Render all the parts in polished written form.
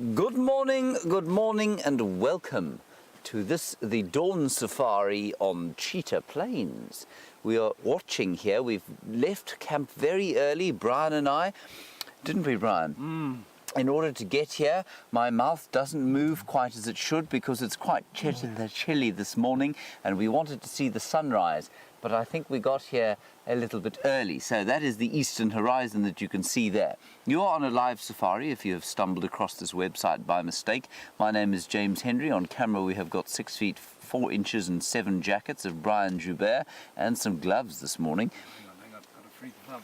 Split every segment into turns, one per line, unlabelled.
Good morning and welcome to the dawn safari on Cheetah Plains. We are watching here. We've left camp very early, Brian and I. Didn't we, Brian? In order to get here, my mouth doesn't move quite as it should because it's quite chilly this morning and we wanted to see the sunrise. But I think we got here a little bit early. So that is the eastern horizon that you can see there. You're on a live safari if you have stumbled across this website by mistake. My name is James Henry. On camera we have got 6 feet 4 inches and 7 jackets of Brian Joubert and some gloves this morning.
Hang on, got a free thumb.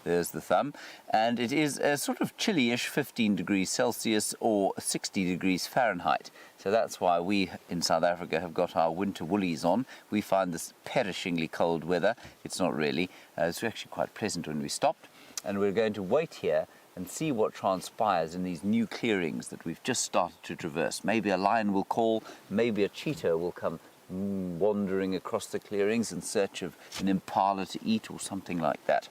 There's the thumb. And it is a sort of chilly-ish 15 degrees Celsius or 60 degrees Fahrenheit. So that's why we in South Africa have got our winter woolies on. We find this perishingly cold weather. It's not really. It's actually quite pleasant when we stopped. And we're going to wait here and see what transpires in these new clearings that we've just started to traverse. Maybe a lion will call, maybe a cheetah will come wandering across the clearings in search of an impala to eat or something like that.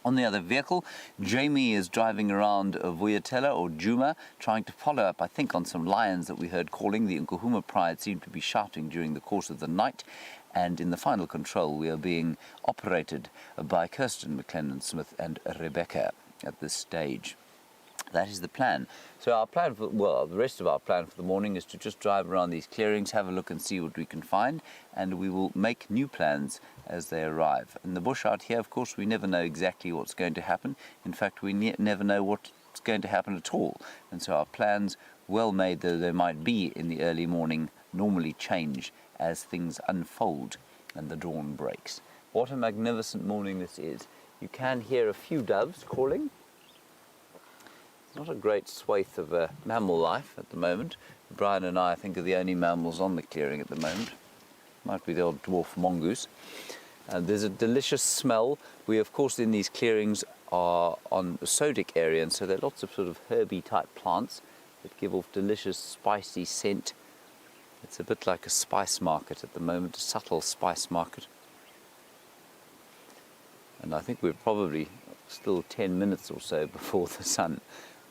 On the other vehicle, Jamie is driving around Vuyatela or Djuma, trying to follow up, I think, on some lions that we heard calling. The Nkuhuma Pride seemed to be shouting during the course of the night. And in the final control, we are being operated by Kirsten McLennan-Smith and Rebecca at this stage. That is the plan. So our plan the rest of our plan for the morning is to just drive around these clearings, have a look and see what we can find, and we will make new plans as they arrive. In the bush out here, of course, we never know exactly what's going to happen. In fact, we never know what's going to happen at all. And so our plans, well made though they might be in the early morning, normally change as things unfold and the dawn breaks. What a magnificent morning this is. You can hear a few doves calling. Not a great swathe of mammal life at the moment. Brian and I think, are the only mammals on the clearing at the moment. Might be the odd dwarf mongoose. There's a delicious smell. We, of course, in these clearings are on a sodic area, and so there are lots of sort of herby type plants that give off delicious spicy scent. It's a bit like a spice market at the moment, a subtle spice market. And I think we're probably still 10 minutes or so before the sun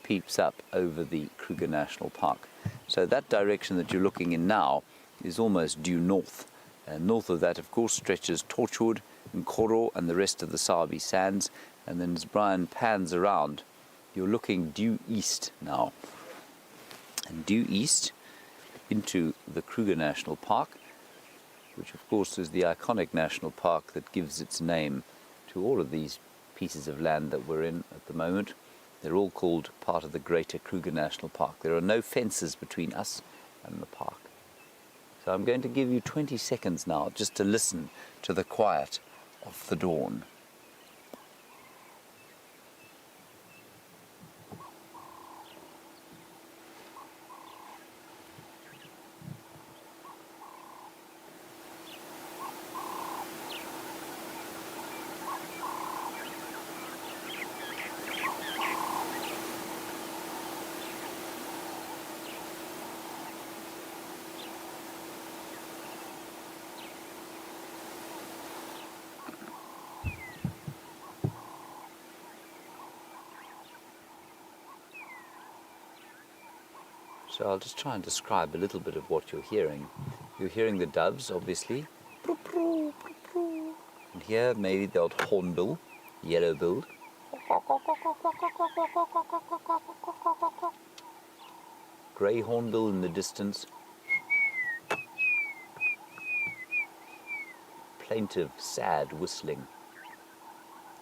peeps up over the Kruger National Park. So that direction that you're looking in now is almost due north. And north of that, of course, stretches Torchwood and Koro and the rest of the Sabi sands. And then as Brian pans around, you're looking due east now. And due east into the Kruger National Park, which of course is the iconic national park that gives its name to all of these pieces of land that we're in at the moment. They're all called part of the greater Kruger National Park. There are no fences between us and the park. So I'm going to give you 20 seconds now just to listen to the quiet of the dawn. So I'll just try and describe a little bit of what you're hearing. You're hearing the doves, obviously. And here, maybe the odd hornbill, yellow-billed. Grey hornbill in the distance. Plaintive, sad whistling.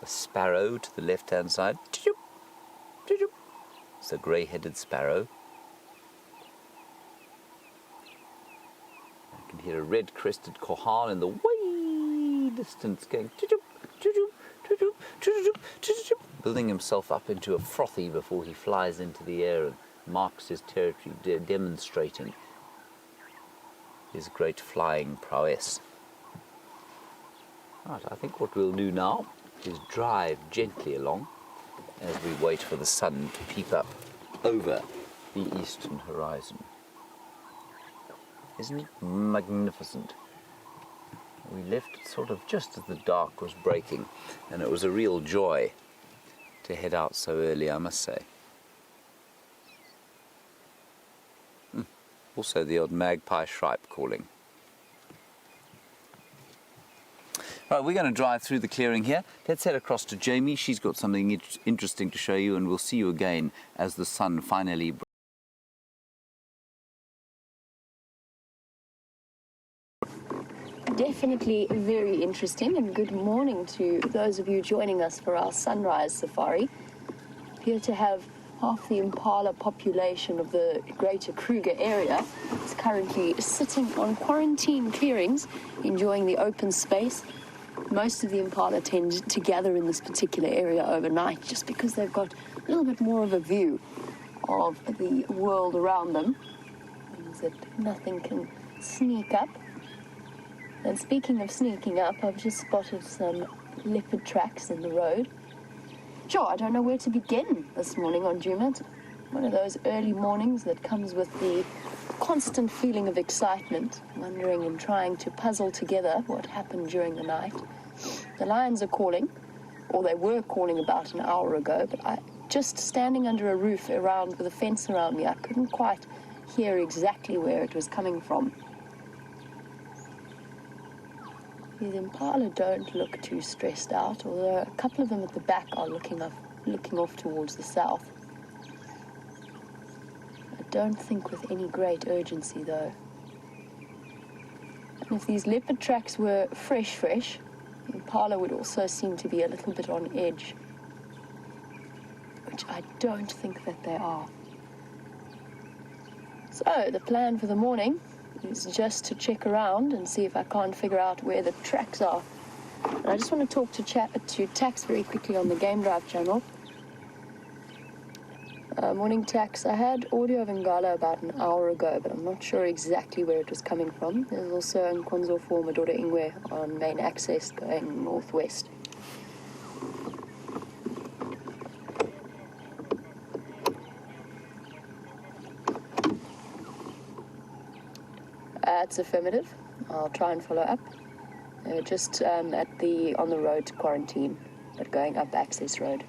A sparrow to the left-hand side. It's a grey-headed sparrow. Hear a red-crested kohan in the way distance going building himself up into a frothy before he flies into the air and marks his territory, demonstrating his great flying prowess. Right, I think what we'll do now is drive gently along as we wait for the sun to peep up over the eastern horizon. Isn't it magnificent? We left sort of just as the dark was breaking, and it was a real joy to head out so early, I must say. Also the odd magpie shrike calling. Right, we're going to drive through the clearing here. Let's head across to Jamie. She's got something interesting to show you, and we'll see you again as the sun finally breaks.
Definitely very interesting, and good morning to those of you joining us for our sunrise safari. Appear to have half the impala population of the greater Kruger area. It's currently sitting on quarantine clearings, enjoying the open space. Most of the impala tend to gather in this particular area overnight just because they've got a little bit more of a view of the world around them. It means that nothing can sneak up. And speaking of sneaking up, I've just spotted some leopard tracks in the road. Sure, I don't know where to begin this morning on Jumat. One of those early mornings that comes with the constant feeling of excitement, wondering and trying to puzzle together what happened during the night. The lions are calling, or they were calling about an hour ago, but just standing under a roof with a fence around me, I couldn't quite hear exactly where it was coming from. The impala don't look too stressed out, although a couple of them at the back are looking off towards the south. I don't think with any great urgency, though. And if these leopard tracks were fresh, the impala would also seem to be a little bit on edge, which I don't think that they are. So, the plan for the morning is just to check around and see if I can't figure out where the tracks are. And I just want to talk to Tax very quickly on the Game Drive channel. Morning Tax, I had audio of Ngala about an hour ago, but I'm not sure exactly where it was coming from. There's also Nkonzo for Madora Ingwe on main access going northwest. It's affirmative. I'll try and follow up. Just on the road to quarantine, but going up access road.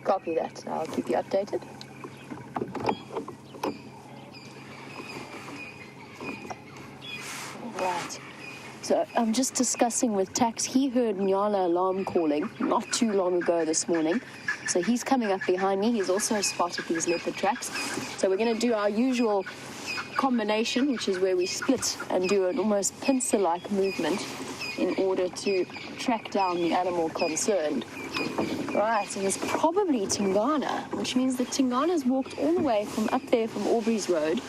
Copy that. I'll keep you updated. Right. So I'm just discussing with Tax. He heard Nyala alarm calling not too long ago this morning. So he's coming up behind me. He's also spotted these leopard tracks. So we're going to do our usual combination, which is where we split and do an almost pincer-like movement in order to track down the animal concerned. Right, and it's probably Tingana, which means that Tingana's walked all the way from up there from Aubrey's Road,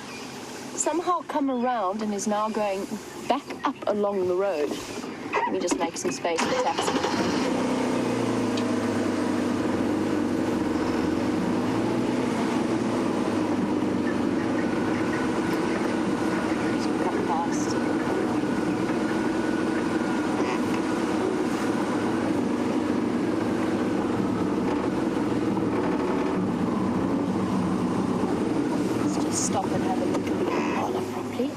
somehow come around and is now going back up along the road. Let me just make some space for Taxi. Stop and have a look at the impala properly.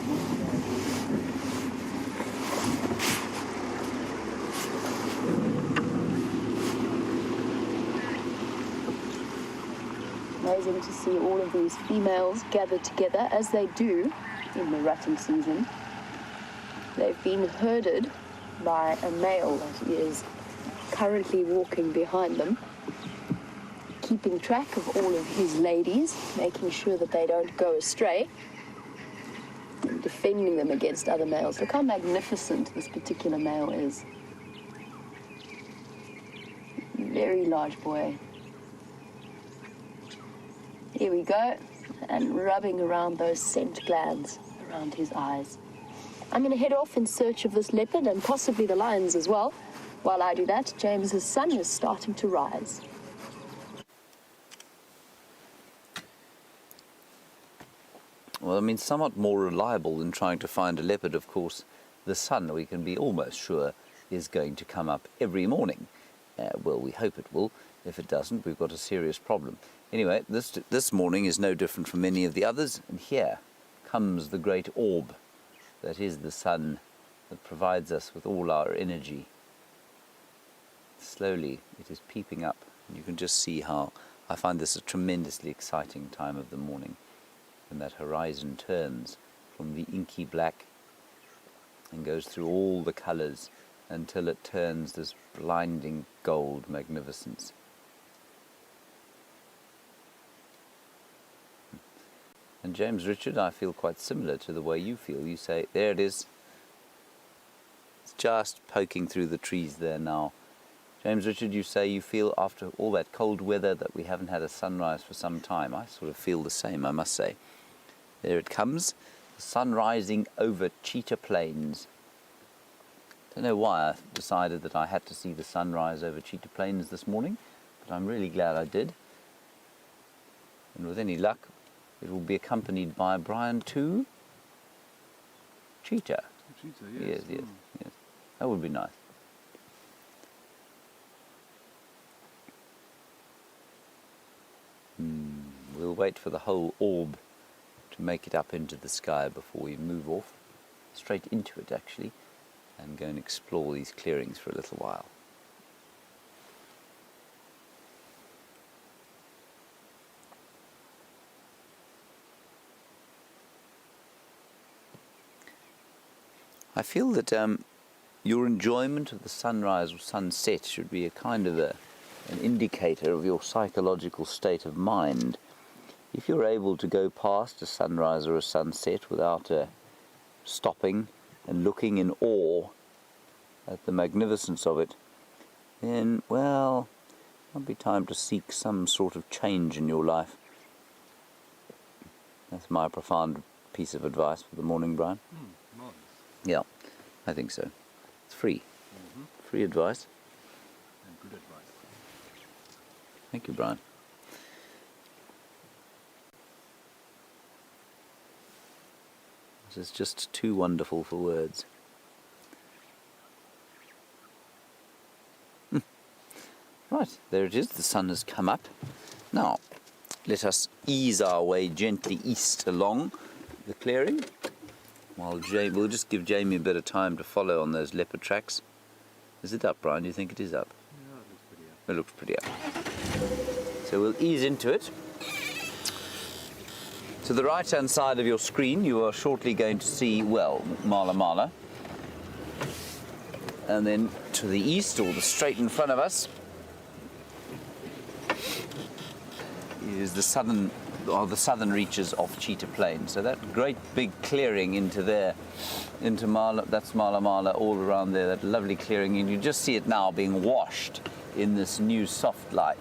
Amazing to see all of these females gathered together, as they do in the rutting season. They've been herded by a male that is currently walking behind them, keeping track of all of his ladies, making sure that they don't go astray, and defending them against other males. Look how magnificent this particular male is. Very large boy. Here we go, and rubbing around those scent glands around his eyes. I'm going to head off in search of this leopard and possibly the lions as well. While I do that, James's sun is starting to rise.
Well, I mean, somewhat more reliable than trying to find a leopard, of course. The sun, we can be almost sure, is going to come up every morning. Well, we hope it will. If it doesn't, we've got a serious problem. Anyway, this morning is no different from many of the others, and here comes the great orb. that is the sun that provides us with all our energy. Slowly it is peeping up, and you can just see how I find this a tremendously exciting time of the morning, when that horizon turns from the inky black and goes through all the colours until it turns this blinding gold magnificence. And James Richard, I feel quite similar to the way you feel. You say, there it is. It's just poking through the trees there now. James Richard, you say you feel after all that cold weather that we haven't had a sunrise for some time. I sort of feel the same, I must say. There it comes, the sun rising over Cheetah Plains. Don't know why I decided that I had to see the sunrise over Cheetah Plains this morning, but I'm really glad I did. And with any luck, it will be accompanied by Brian to Cheetah.
Cheetah, yes.
Yes. That would be nice. We'll wait for the whole orb to make it up into the sky before we move off, straight into it actually, and go and explore these clearings for a little while. I feel that your enjoyment of the sunrise or sunset should be a kind of an indicator of your psychological state of mind. If you're able to go past a sunrise or a sunset without stopping and looking in awe at the magnificence of it, then, well, it might be time to seek some sort of change in your life. That's my profound piece of advice for the morning, Brian.
Nice.
Yeah, I think so. It's free. Free advice.
And good advice.
Thank you, Brian. This is just too wonderful for words. Right, there it is. The sun has come up. Now, let us ease our way gently east along the clearing. While we'll just give Jamie a bit of time to follow on those leopard tracks. Is it up, Brian? Do you think it is up?
Yeah, it looks pretty up.
It looks pretty up. So we'll ease into it. To the right-hand side of your screen, you are shortly going to see, well, Mala Mala. And then to the east, or the straight in front of us, is the southern reaches of Cheetah Plains. So that great big clearing into there, into Mala, that's Mala Mala, all around there, that lovely clearing, and you just see it now being washed in this new soft light.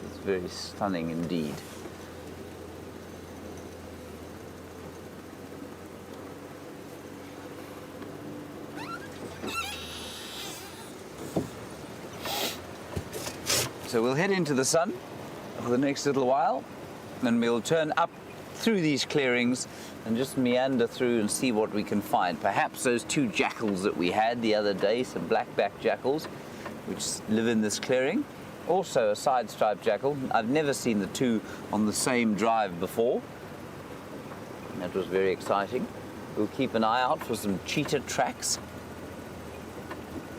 It's very stunning indeed. So we'll head into the sun for the next little while, and we'll turn up through these clearings and just meander through and see what we can find. Perhaps those two jackals that we had the other day, some black-backed jackals, which live in this clearing. Also a side-striped jackal. I've never seen the two on the same drive before. That was very exciting. We'll keep an eye out for some cheetah tracks.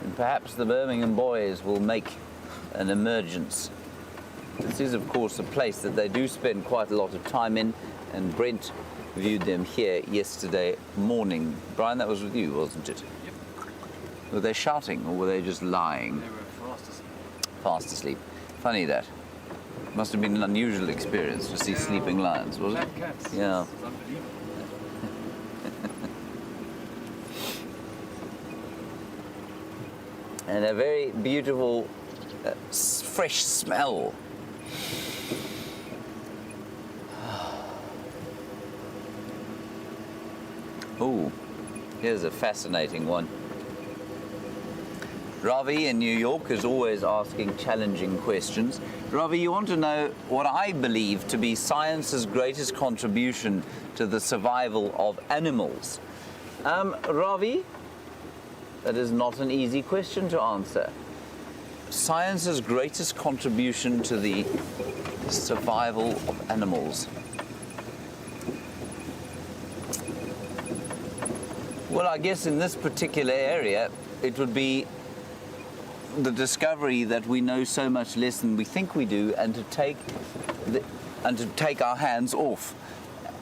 And perhaps the Birmingham boys will make an emergence. This is, of course, a place that they do spend quite a lot of time in, and Brent viewed them here yesterday morning. Brian, that was with you, wasn't it?
Yep.
Were they shouting, or were they just lying?
They were fast asleep.
Fast asleep. Funny that. Must have been an unusual experience to see sleeping lions, wasn't it?
Black cats.
Yeah.
It's unbelievable.
And a very beautiful, fresh smell. Oh, here's a fascinating one. Ravi in New York is always asking challenging questions. Ravi, you want to know what I believe to be science's greatest contribution to the survival of animals. Ravi, that is not an easy question to answer. Science's greatest contribution to the survival of animals. Well, I guess in this particular area, it would be the discovery that we know so much less than we think we do, and to take our hands off.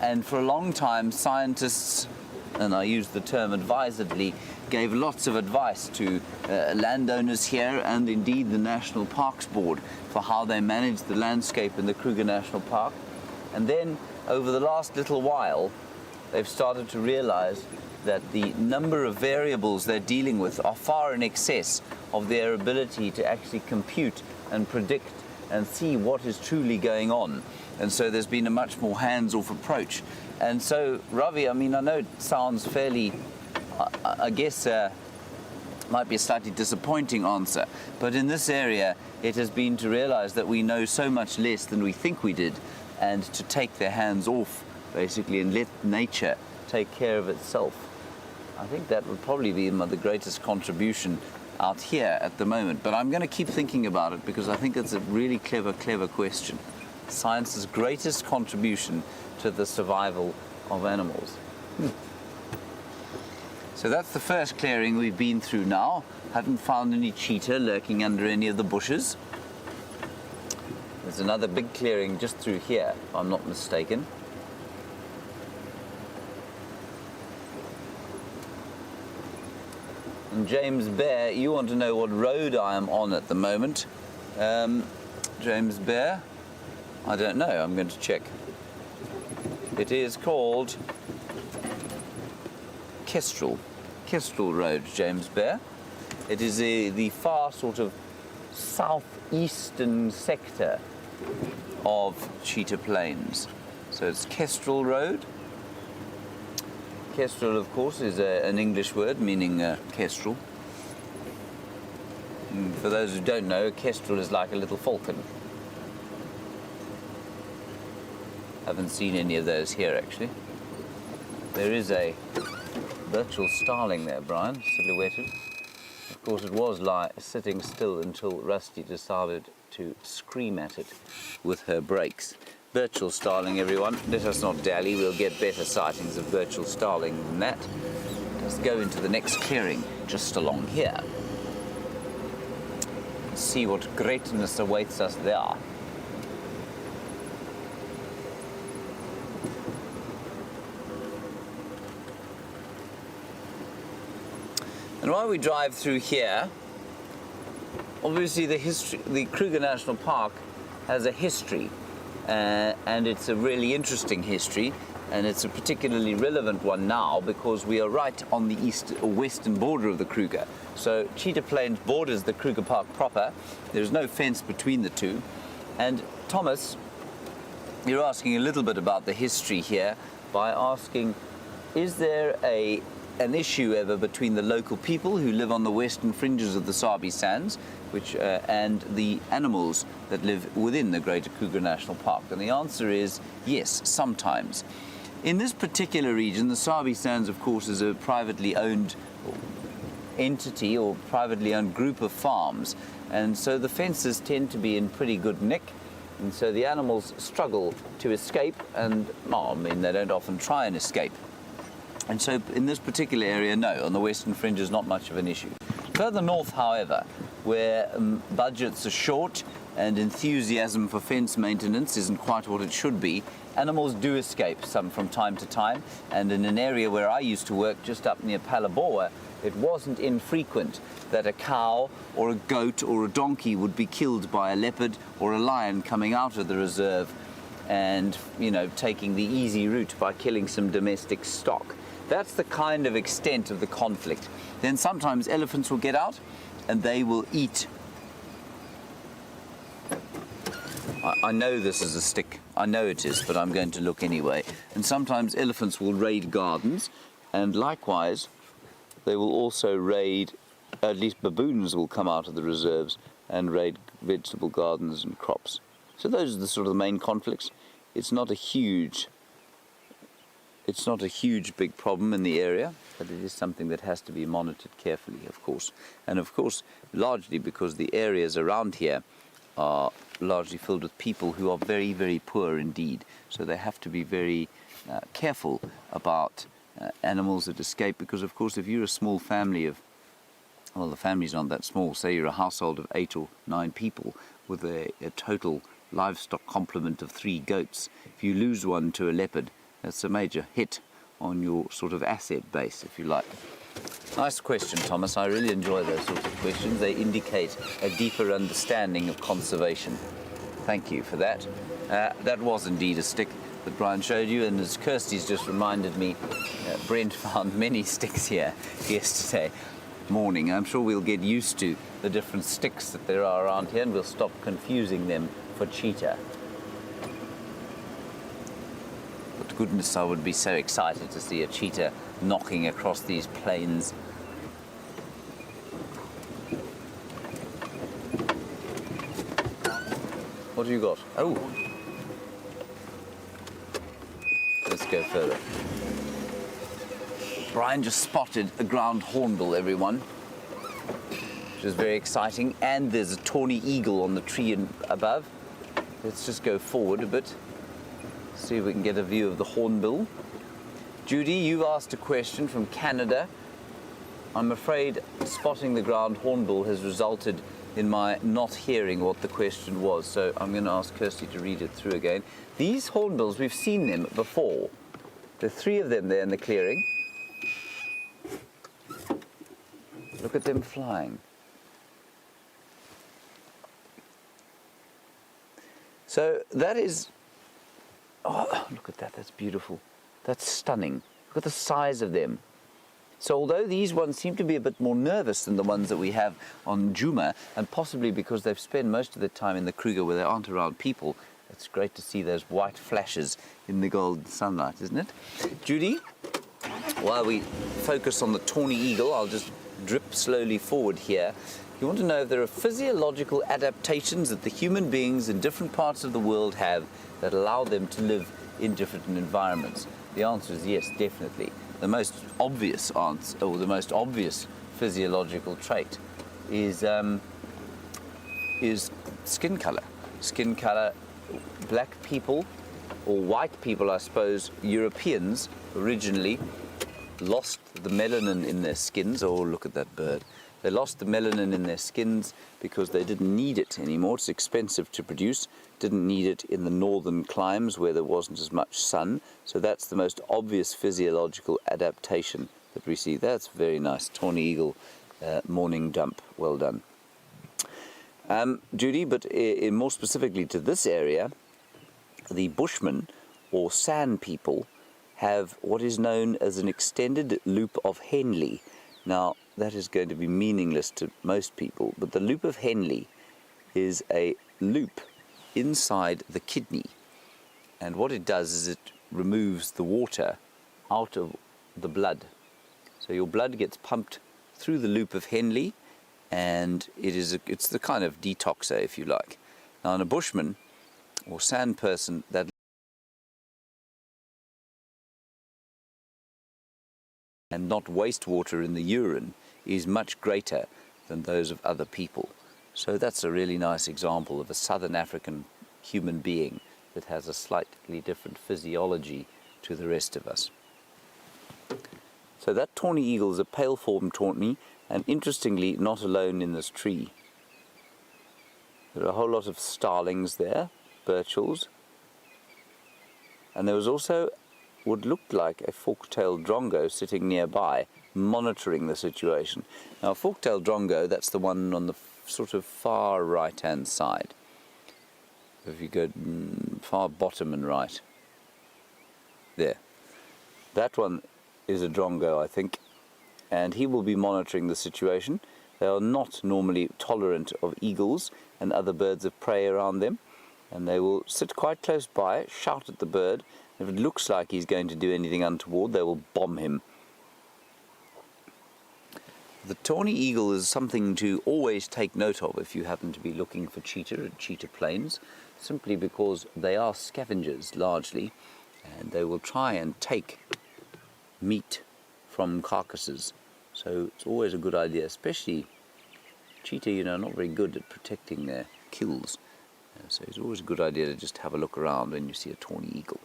And for a long time, scientists, and I use the term advisedly, gave lots of advice to landowners here and indeed the National Parks Board for how they manage the landscape in the Kruger National Park. And then over the last little while, they've started to realize that the number of variables they're dealing with are far in excess of their ability to actually compute and predict and see what is truly going on. And so there's been a much more hands-off approach. And so, Ravi, I mean, I know it sounds fairly, I guess, might be a slightly disappointing answer, but in this area, it has been to realize that we know so much less than we think we did, and to take their hands off, basically, and let nature take care of itself. I think that would probably be the greatest contribution out here at the moment. But I'm going to keep thinking about it because I think it's a really clever question. Science's greatest contribution to the survival of animals. So that's the first clearing we've been through now. Haven't found any cheetah lurking under any of the bushes. There's another big clearing just through here, if I'm not mistaken. And James Bear, you want to know what road I am on at the moment. James Bear, I don't know, I'm going to check. It is called Kestrel Road, James Bear. It is the far sort of southeastern sector of Cheetah Plains. So it's Kestrel Road. Kestrel, of course, is an English word meaning kestrel. And for those who don't know, a kestrel is like a little falcon. Haven't seen any of those here, actually. There is a virtual starling there, Brian, silhouetted. Of course, it was sitting still until Rusty decided to scream at it with her brakes. Virtual starling, everyone. Let us not dally. We'll get better sightings of virtual starling than that. Let's go into the next clearing, just along here. See what greatness awaits us there. And while we drive through here, obviously the Kruger National Park has a history. And it's a really interesting history, and it's a particularly relevant one now because we are right on the western border of the Kruger. So Cheetah Plains borders the Kruger Park proper. There's no fence between the two. And Thomas, you're asking a little bit about the history here by asking, is there an issue ever between the local people who live on the western fringes of the Sabi Sands and the animals that live within the Greater Kruger National Park? And the answer is yes, sometimes. In this particular region, the Sabi Sands, of course, is a privately owned entity or privately owned group of farms, and so the fences tend to be in pretty good nick, and so the animals struggle to escape, and they don't often try and escape. And so in this particular area, no, on the western fringe is not much of an issue. Further north, however, where budgets are short and enthusiasm for fence maintenance isn't quite what it should be, animals do escape some from time to time. And in an area where I used to work, just up near Palaboa, it wasn't infrequent that a cow or a goat or a donkey would be killed by a leopard or a lion coming out of the reserve and, taking the easy route by killing some domestic stock. That's the kind of extent of the conflict. Then sometimes elephants will get out and they will eat. I know this is a stick. I know it is, but I'm going to look anyway. And sometimes elephants will raid gardens, and likewise, they will also raid, at least baboons will come out of the reserves and raid vegetable gardens and crops. So those are the sort of the main conflicts. It's not a huge big problem in the area, but it is something that has to be monitored carefully, of course. And of course, largely because the areas around here are largely filled with people who are very, very poor indeed. So they have to be very careful about animals that escape, because of course if you're a small family of, well, the family's not that small, say you're a household of 8 or 9 people with a total livestock complement of 3 goats, if you lose one to a leopard, that's a major hit on your sort of asset base, if you like. Nice question, Thomas. I really enjoy those sorts of questions. They indicate a deeper understanding of conservation. Thank you for that. That was indeed a stick that Brian showed you, and as Kirsty's just reminded me, Brent found many sticks here yesterday morning. I'm sure we'll get used to the different sticks that there are around here, and we'll stop confusing them for cheetah. But goodness, I would be so excited to see a cheetah knocking across these plains. What have you got? Oh! Let's go further. Brian just spotted a ground hornbill, everyone, which is very exciting. And there's a tawny eagle on the tree above. Let's just go forward a bit, see if we can get a view of the hornbill. Judy, you've asked a question from Canada. I'm afraid spotting the ground hornbill has resulted in my not hearing what the question was, so I'm going to ask Kirsty to read it through again. These hornbills, we've seen them before. There are 3 of them there in the clearing. Look at them flying. So that is, oh, look at that, that's beautiful. That's stunning. Look at the size of them. So although these ones seem to be a bit more nervous than the ones that we have on Djuma, and possibly because they've spent most of their time in the Kruger where they aren't around people, it's great to see those white flashes in the golden sunlight, isn't it? Judy, while we focus on the tawny eagle, I'll just drip slowly forward here. You want to know if there are physiological adaptations that the human beings in different parts of the world have that allow them to live in different environments. The answer is yes, definitely. The most obvious answer, or the most obvious physiological trait is skin color. Skin color, black people, or white people, I suppose, Europeans originally lost the melanin in their skins. Oh, look at that bird. They lost the melanin in their skins because they didn't need it anymore. It's expensive to produce. Didn't need it in the northern climes where there wasn't as much sun. So that's the most obvious physiological adaptation that we see. That's very nice. Tawny eagle morning dump. Well done. Judy, but more specifically to this area, the Bushmen or San people have what is known as an extended loop of Henle. Now, that is going to be meaningless to most people, but the loop of Henle is a loop inside the kidney, and what it does is it removes the water out of the blood. So your blood gets pumped through the loop of Henle, and it's the kind of detoxer, if you like. Now, in a Bushman or San person, that and not wastewater in the urine is much greater than those of other people. So that's a really nice example of a Southern African human being that has a slightly different physiology to the rest of us. So that tawny eagle is a pale-formed tawny, and interestingly not alone in this tree. There are a whole lot of starlings there, burchels, and there was also what looked like a fork-tailed drongo sitting nearby, monitoring the situation. Now, a fork-tailed drongo, that's the one on the sort of far right-hand side. If you go far bottom and right. There. That one is a drongo, I think, and he will be monitoring the situation. They are not normally tolerant of eagles and other birds of prey around them, and they will sit quite close by, shout at the bird. If it looks like he's going to do anything untoward, they will bomb him. The tawny eagle is something to always take note of if you happen to be looking for cheetah at cheetah plains, simply because they are scavengers largely, and they will try and take meat from carcasses. So it's always a good idea, especially cheetah, not very good at protecting their kills. So it's always a good idea to just have a look around when you see a tawny eagle.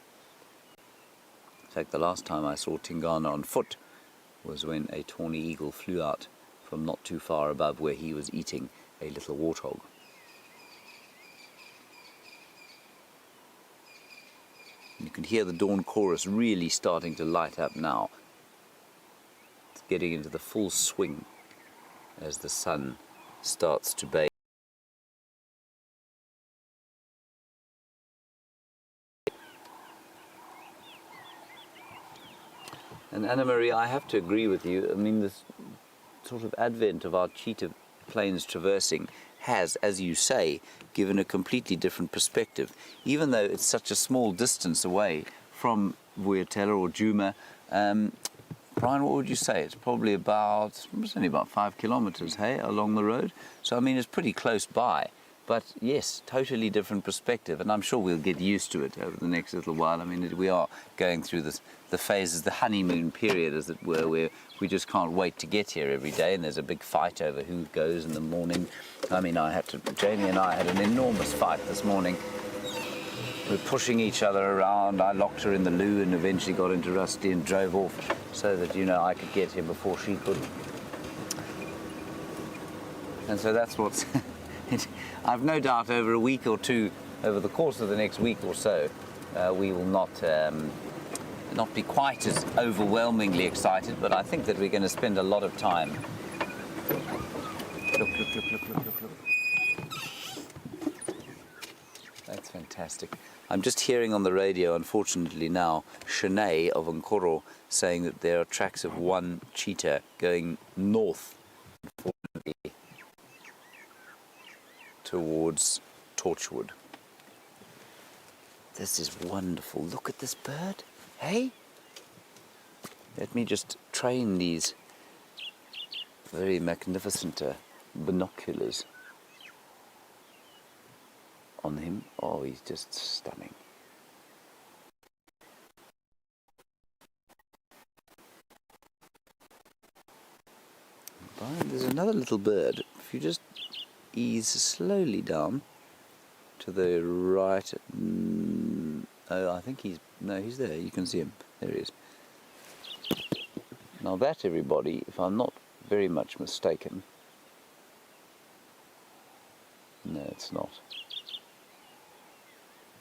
fact, the last time I saw Tingana on foot was when a tawny eagle flew out from not too far above where he was eating a little warthog. You can hear the dawn chorus really starting to light up now. It's getting into the full swing as the sun starts to bathe. And Anna Marie, I have to agree with you. I mean, this sort of advent of our cheetah plains traversing has, as you say, given a completely different perspective. Even though it's such a small distance away from Vuyatela or Djuma, Brian, what would you say? It's probably it's only about 5 kilometers, hey, along the road. So, I mean, it's pretty close by. But yes, totally different perspective, and I'm sure we'll get used to it over the next little while. I mean, we are going through the phases, the honeymoon period, as it were, where we just can't wait to get here every day, and there's a big fight over who goes in the morning. I mean, Jamie and I had an enormous fight this morning. We're pushing each other around. I locked her in the loo and eventually got into Rusty and drove off so that, I could get here before she could. And so that's what's... I've no doubt over a week or two, over the course of the next week or so, we will not be quite as overwhelmingly excited, but I think that we're going to spend a lot of time. Look. That's fantastic. I'm just hearing on the radio, unfortunately now, Shanae of Nkoro saying that there are tracks of one cheetah going north, unfortunately, towards Torchwood. This is wonderful. Look at this bird. Hey? Let me just train these very magnificent binoculars on him. Oh, he's just stunning. Brian, there's another little bird. If you just ease slowly down to the right. Oh, I think he's there. You can see him. There he is. Now that, everybody, if I'm not very much mistaken, no, it's not.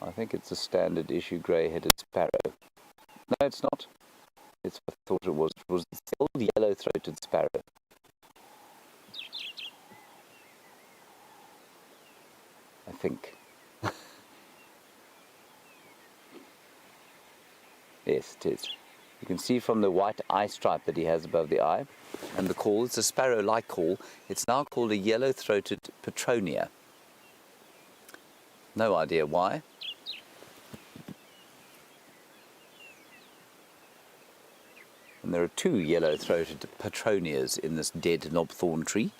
I think it's a standard issue grey-headed sparrow. No, it's not. It's what I thought it was. It was the old yellow-throated sparrow. I think. Yes, it is. You can see from the white eye stripe that he has above the eye, and the call, it's a sparrow-like call. It's now called a yellow-throated petronia. No idea why. And there are 2 yellow-throated petronias in this dead knobthorn tree.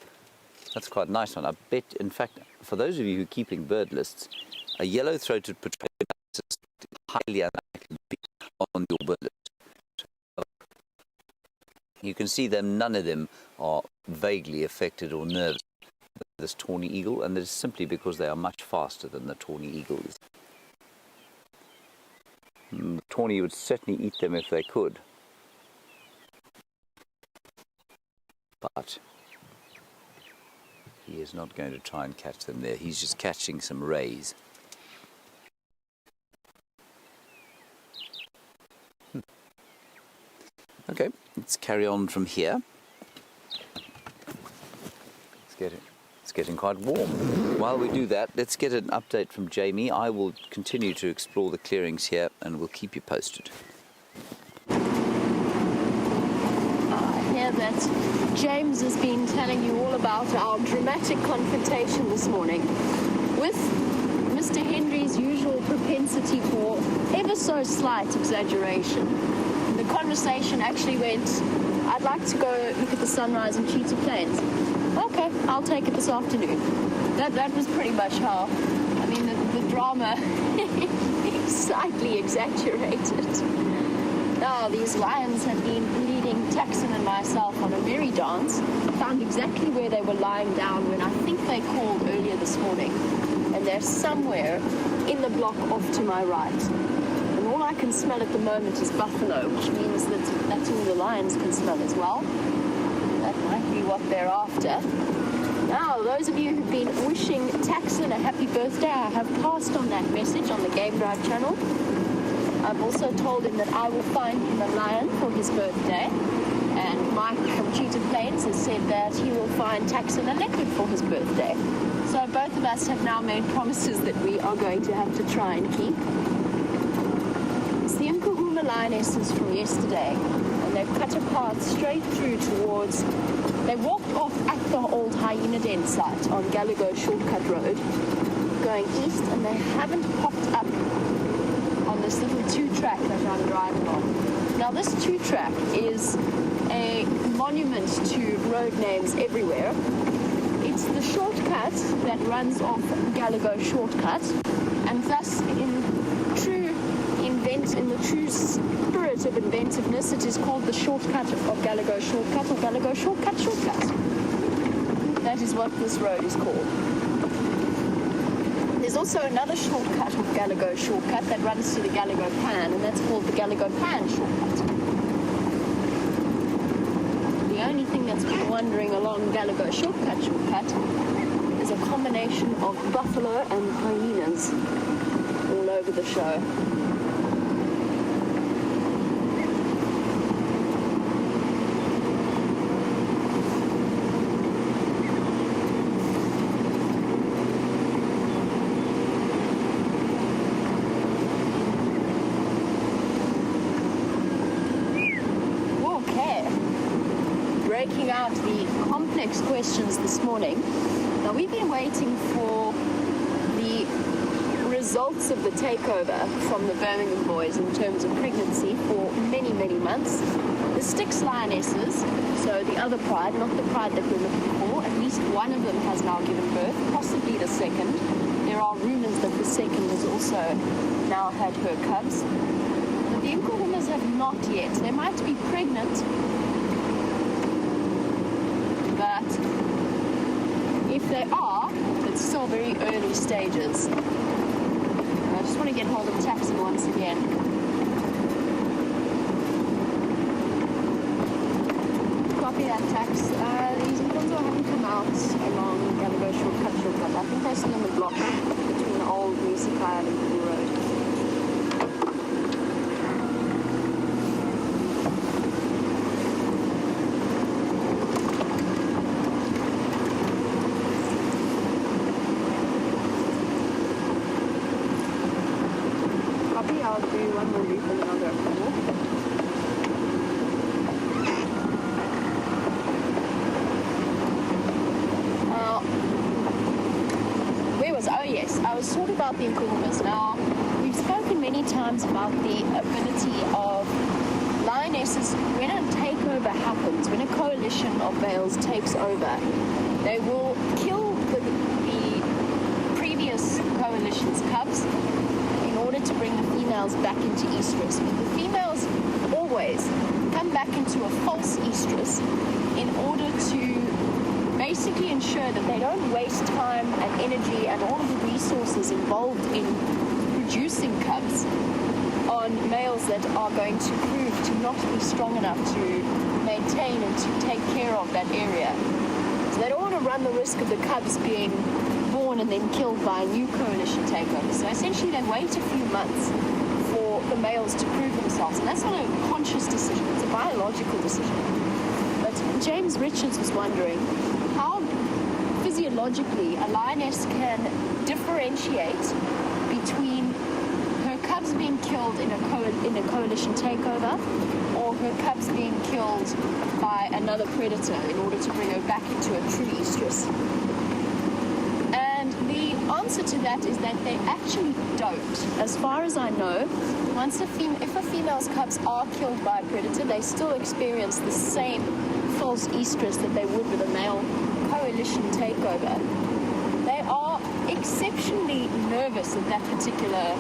That's quite a nice one. I bet, in fact, for those of you who are keeping bird lists, a yellow-throated petronia is highly unlikely to be on your bird list. You can see them, none of them are vaguely affected or nervous by this tawny eagle, and that is simply because they are much faster than the tawny eagle is. The tawny would certainly eat them if they could. But he is not going to try and catch them there. He's just catching some rays. Okay, let's carry on from here. It's getting quite warm. While we do that, let's get an update from Jamie. I will continue to explore the clearings here and we'll keep you posted.
I hear that James has been telling you all about our dramatic confrontation this morning with Mr. Henry's usual propensity for ever so slight exaggeration. The conversation actually went, I'd like to go look at the sunrise in Cheetah Plains. Okay, I'll take it this afternoon. That was pretty much how, I mean, the drama slightly exaggerated. Now, these lions have been leading Taxon and myself on a merry dance. Found exactly where they were lying down when I think they called earlier this morning. And they're somewhere in the block off to my right. And all I can smell at the moment is buffalo, which means that that's all the lions can smell as well. That might be what they're after. Now, those of you who've been wishing Taxon a happy birthday, I have passed on that message on the Game Drive channel. I've also told him that I will find him a lion for his birthday. And Mike from Cheetah Plains has said that he will find Taxon a leopard for his birthday. So both of us have now made promises that we are going to have to try and keep. It's the Nkahuma lionesses from yesterday, and they've cut a path straight through towards... They walked off at the old hyena den site on Gallagher Shortcut Road, going east, and they haven't popped up on this little two-track that I'm driving on. Now, this two-track is a monument to road names everywhere. It's the shortcut that runs off Gallagher Shortcut, and thus in the true spirit of inventiveness, it is called the shortcut of Gallagher Shortcut, or Gallagher Shortcut Shortcut. That is what this road is called. There's also another shortcut of Gallagher Shortcut that runs to the Gallagher Pan, and that's called the Gallagher Pan Shortcut. The only thing that's been wandering along Gallagher Shortcut is a combination of buffalo and hyenas all over the show. Breaking out the complex questions this morning. Now, we've been waiting for the results of the takeover from the Birmingham boys in terms of pregnancy for many, many months. The Styx lionesses, so the other pride, not the pride that we're looking for, at least one of them has now given birth, possibly the second. There are rumors that the second has also now had her cubs. But the Nkahumas have not yet. They might be pregnant, but if they are, it's still very early stages. I just want to get hold of Taxon once again. Copy that, Tax. These Nkonzo haven't come out along Gallagher Shortcut. I think they're still in the block between the old Musikai and the Blue Road. I'll do one more loop and then I'll go for more. Where was I? Oh yes, I was talking about the Nkahumas. Now, we've spoken many times about the ability of lionesses, when a takeover happens, when a coalition of males takes over, they will kill the previous coalition's cubs in order to bring the females back into estrus. But the females always come back into a false estrus in order to basically ensure that they don't waste time and energy and all of the resources involved in producing cubs on males that are going to prove to not be strong enough to maintain and to take care of that area. So they don't want to run the risk of the cubs being born and then killed by a new coalition takeover. So essentially they wait a few months for the males to prove themselves. And that's not a conscious decision, it's a biological decision. But James Richards was wondering how physiologically a lioness can differentiate between her cubs being killed in a coalition takeover or her cubs being killed by another predator in order to bring her back into a true estrus. And the answer to that is that they actually don't. As far as I know, if a female's cubs are killed by a predator, they still experience the same false estrus that they would with a male coalition takeover. They are exceptionally nervous at that particular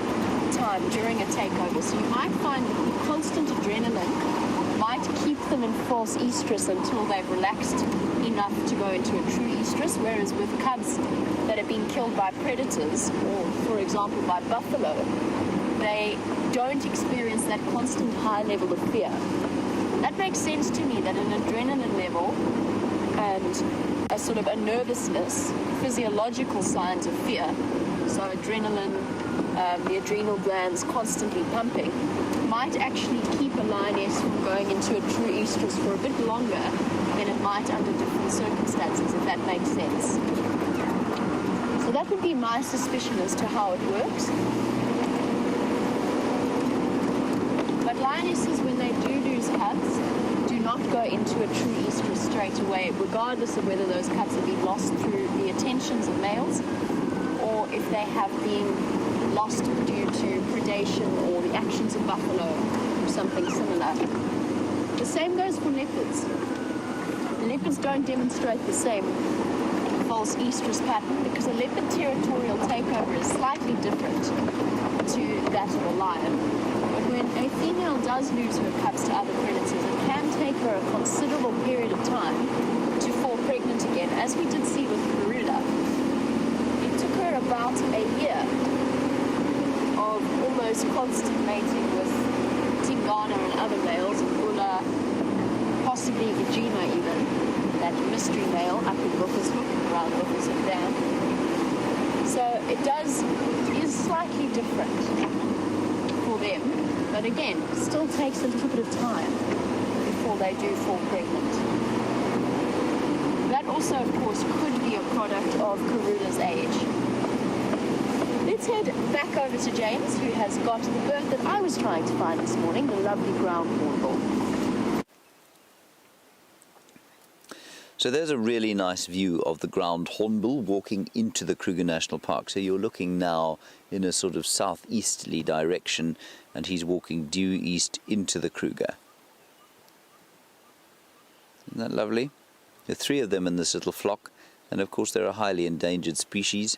time during a takeover. So you might find that the constant adrenaline might keep them in false estrus until they've relaxed enough to go into a true estrus, whereas with cubs that have been killed by predators, or for example by buffalo, they don't experience that constant high level of fear. That makes sense to me, that an adrenaline level and a sort of a nervousness, physiological signs of fear, so adrenaline, the adrenal glands constantly pumping, might actually keep a lioness from going into a true estrus for a bit longer than it might under different circumstances, if that makes sense. So that would be my suspicion as to how it works. But lionesses, when they do lose cubs, do not go into a true estrus straight away, regardless of whether those cubs have been lost through the attentions of males or if they have been lost due to predation or the actions of buffalo or something similar. The same goes for leopards. Leopards don't demonstrate the same false estrus pattern because a leopard territorial takeover is slightly different to that of a lion. But when a female does lose her cubs to other predators, it can take her a considerable period of time to fall pregnant again, as we did see with Karula. It took her about a year of almost constant mating with Tingana and other males, Bula, possibly Vagina even, that mystery male up in Ruffelshoek, around Ruffelshoek Dam. So it is slightly different for them, but again, still takes a little bit of time before they do fall pregnant. That also, of course, could be a product of Karula's age. Let's head back over to James, who has got the bird that I was trying to find this morning, the lovely ground hornbill.
So there's a really nice view of the ground hornbill walking into the Kruger National Park. So you're looking now in a sort of southeasterly direction, and he's walking due east into the Kruger. Isn't that lovely? There are 3 of them in this little flock, and of course they're a highly endangered species.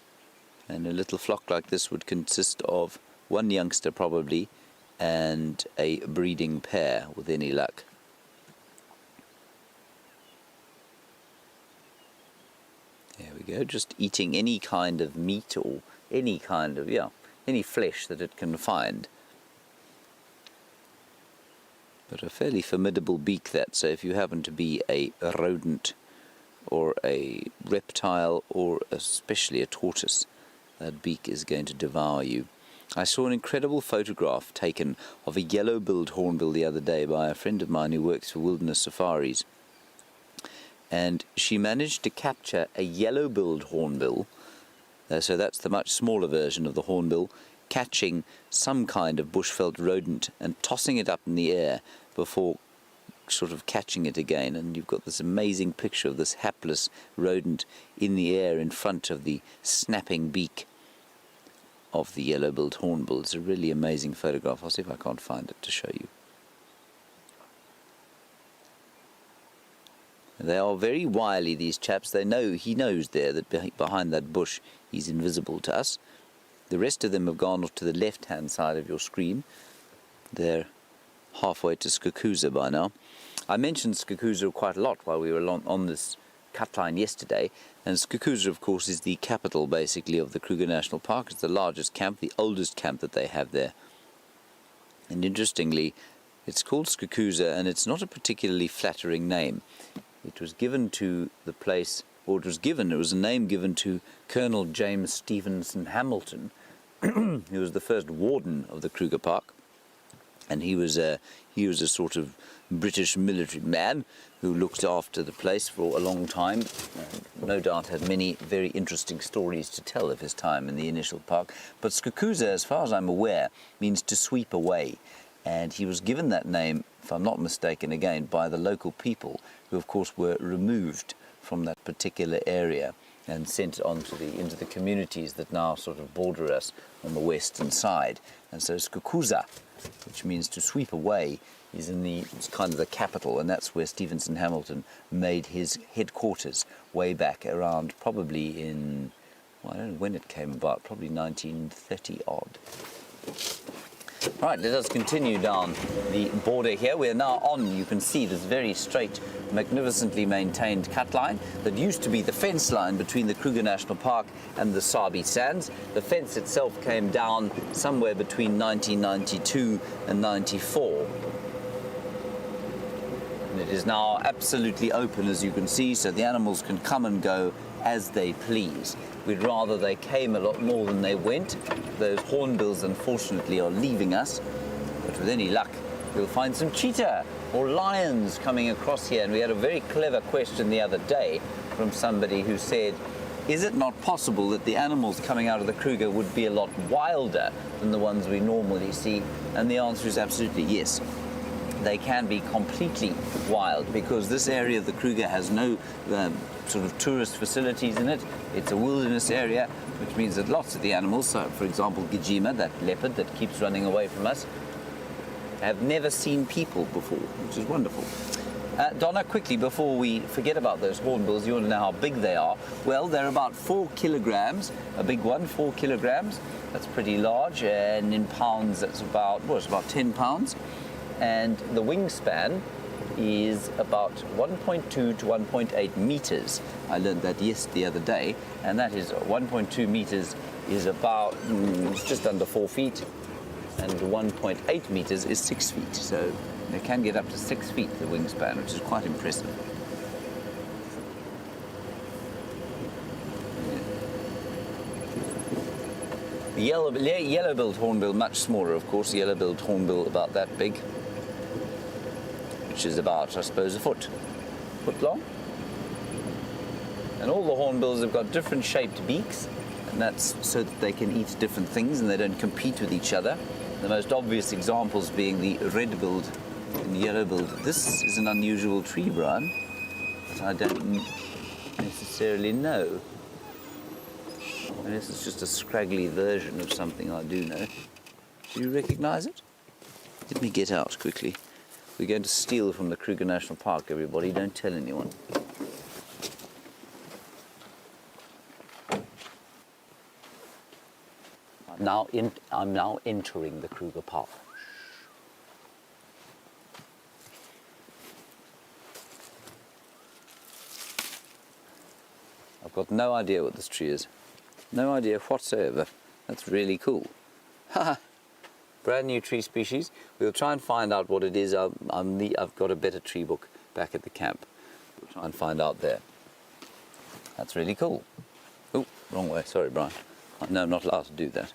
And a little flock like this would consist of 1 youngster probably, and a breeding pair with any luck. There we go, just eating any kind of meat or any kind of, any flesh that it can find. But a fairly formidable beak that, so if you happen to be a rodent or a reptile or especially a tortoise, that beak is going to devour you. I saw an incredible photograph taken of a yellow-billed hornbill the other day by a friend of mine who works for Wilderness Safaris. And she managed to capture a yellow-billed hornbill, so that's the much smaller version of the hornbill, catching some kind of bushveld rodent and tossing it up in the air before sort of catching it again. And you've got this amazing picture of this hapless rodent in the air in front of the snapping beak of the yellow-billed hornbill. It's a really amazing photograph. I'll see if I can't find it to show you. They are very wily, these chaps. They know, he knows there that behind that bush he's invisible to us. The rest of them have gone off to the left-hand side of your screen. They're halfway to Skukuza by now. I mentioned Skukuza quite a lot while we were on this cut line yesterday. And Skukuza, of course, is the capital, basically, of the Kruger National Park. It's the largest camp, the oldest camp that they have there. And interestingly, it's called Skukuza, and it's not a particularly flattering name. It was given to the place, or it was a name given to Colonel James Stevenson Hamilton, who was the first warden of the Kruger Park. And he was a sort of British military man who looked after the place for a long time. No doubt had many very interesting stories to tell of his time in the initial park. But Skukuza, as far as I'm aware, means to sweep away. And he was given that name, if I'm not mistaken again, by the local people, who of course were removed from that particular area and sent on to into the communities that now sort of border us on the western side. And so Skukuza, which means to sweep away, is it's kind of the capital, and that's where Stevenson Hamilton made his headquarters way back around probably in, well, I don't know when it came about, probably 1930 odd. Right, let us continue down the border here. We're now on, you can see, this very straight, magnificently maintained cut line that used to be the fence line between the Kruger National Park and the Sabi Sands. The fence itself came down somewhere between 1992 and 94. And it is now absolutely open, as you can see, so the animals can come and go as they please. We'd rather they came a lot more than they went. Those hornbills, unfortunately, are leaving us. But with any luck, we'll find some cheetah or lions coming across here. And we had a very clever question the other day from somebody who said, is it not possible that the animals coming out of the Kruger would be a lot wilder than the ones we normally see? And the answer is absolutely yes. They can be completely wild because this area of the Kruger has no sort of tourist facilities in it. It's a wilderness area, which means that lots of the animals, so for example Gajima, that leopard that keeps running away from us, have never seen people before, which is wonderful. Donna, quickly, before we forget about those hornbills, you want to know how big they are. Well, they're about 4 kilograms, a big one, 4 kilograms. That's pretty large, and in pounds that's about, well, it's about 10 pounds. And the wingspan is about 1.2 to 1.8 meters. I learned that the other day, and that is 1.2 meters is about just under 4 feet, and 1.8 meters is 6 feet. So they can get up to 6 feet, the wingspan, which is quite impressive. The yellow-billed hornbill, much smaller, of course. The yellow-billed hornbill about that big, which is about, I suppose, a foot long. And all the hornbills have got different shaped beaks, and that's so that they can eat different things and they don't compete with each other. The most obvious examples being the red-billed and yellow-billed. This is an unusual tree, Brian, but I don't necessarily know. Unless it's just a scraggly version of something I do know. Do you recognize it? Let me get out quickly. We're going to steal from the Kruger National Park, everybody. Don't tell anyone. I'm now entering the Kruger Park. I've got no idea what this tree is. No idea whatsoever. That's really cool. Haha. Brand new tree species. We'll try and find out what it is. I've got a better tree book back at the camp. We'll try and find out there. That's really cool. Oh, wrong way. Sorry, Brian. No, I'm not allowed to do that.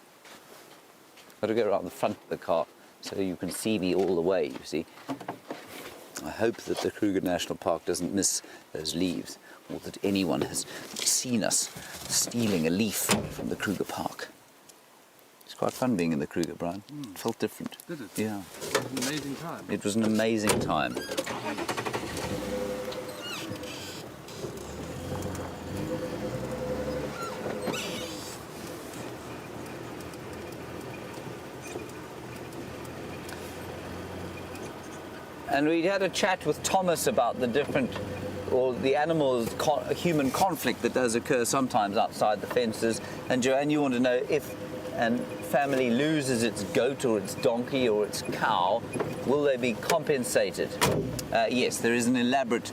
Got to go around the front of the car so you can see me all the way, you see. I hope that the Kruger National Park doesn't miss those leaves, or that anyone has seen us stealing a leaf from the Kruger Park. It's quite fun being in the Kruger, Brian. It felt different.
Did it?
Yeah.
It was an amazing time.
It was an amazing time. And we had a chat with Thomas about the different, or the animals, human conflict that does occur sometimes outside the fences. And Joanne, you want to know if a family loses its goat or its donkey or its cow, will they be compensated? Yes, there is an elaborate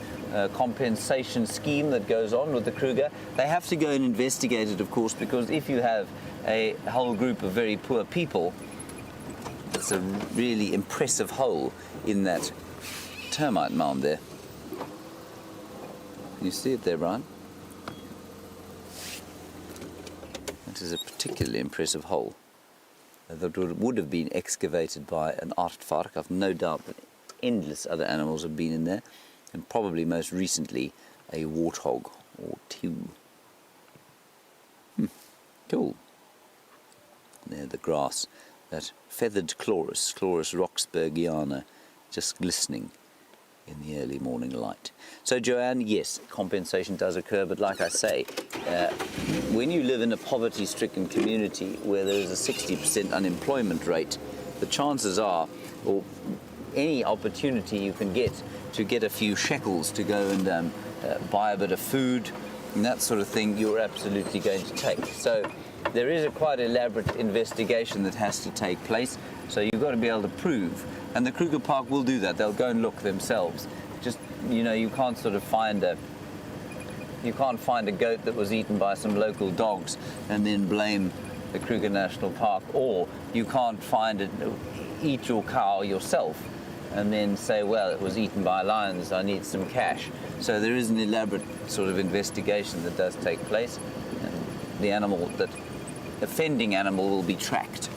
compensation scheme that goes on with the Kruger. They have to go and investigate it, of course, because if you have a whole group of very poor people, it's a really impressive hole in that termite mound there. Can you see it there, Brian? That is a particularly impressive hole. That would have been excavated by an aardvark. I've no doubt that endless other animals have been in there, and probably most recently a warthog or two. Cool. There, the grass. That feathered chloris roxburgiana, just glistening in the early morning light. So Joanne, yes, compensation does occur, but like I say, when you live in a poverty-stricken community where there is a 60% unemployment rate, the chances are, or any opportunity you can get to get a few shekels to go and buy a bit of food and that sort of thing, you're absolutely going to take. So there is a quite elaborate investigation that has to take place. So you've got to be able to prove, and the Kruger Park will do that. They'll go and look themselves. Just, you know, you can't sort of find a goat that was eaten by some local dogs and then blame the Kruger National Park, or you can't eat your cow yourself and then say, well, it was eaten by lions, I need some cash. So there is an elaborate sort of investigation that does take place, and the offending animal will be tracked.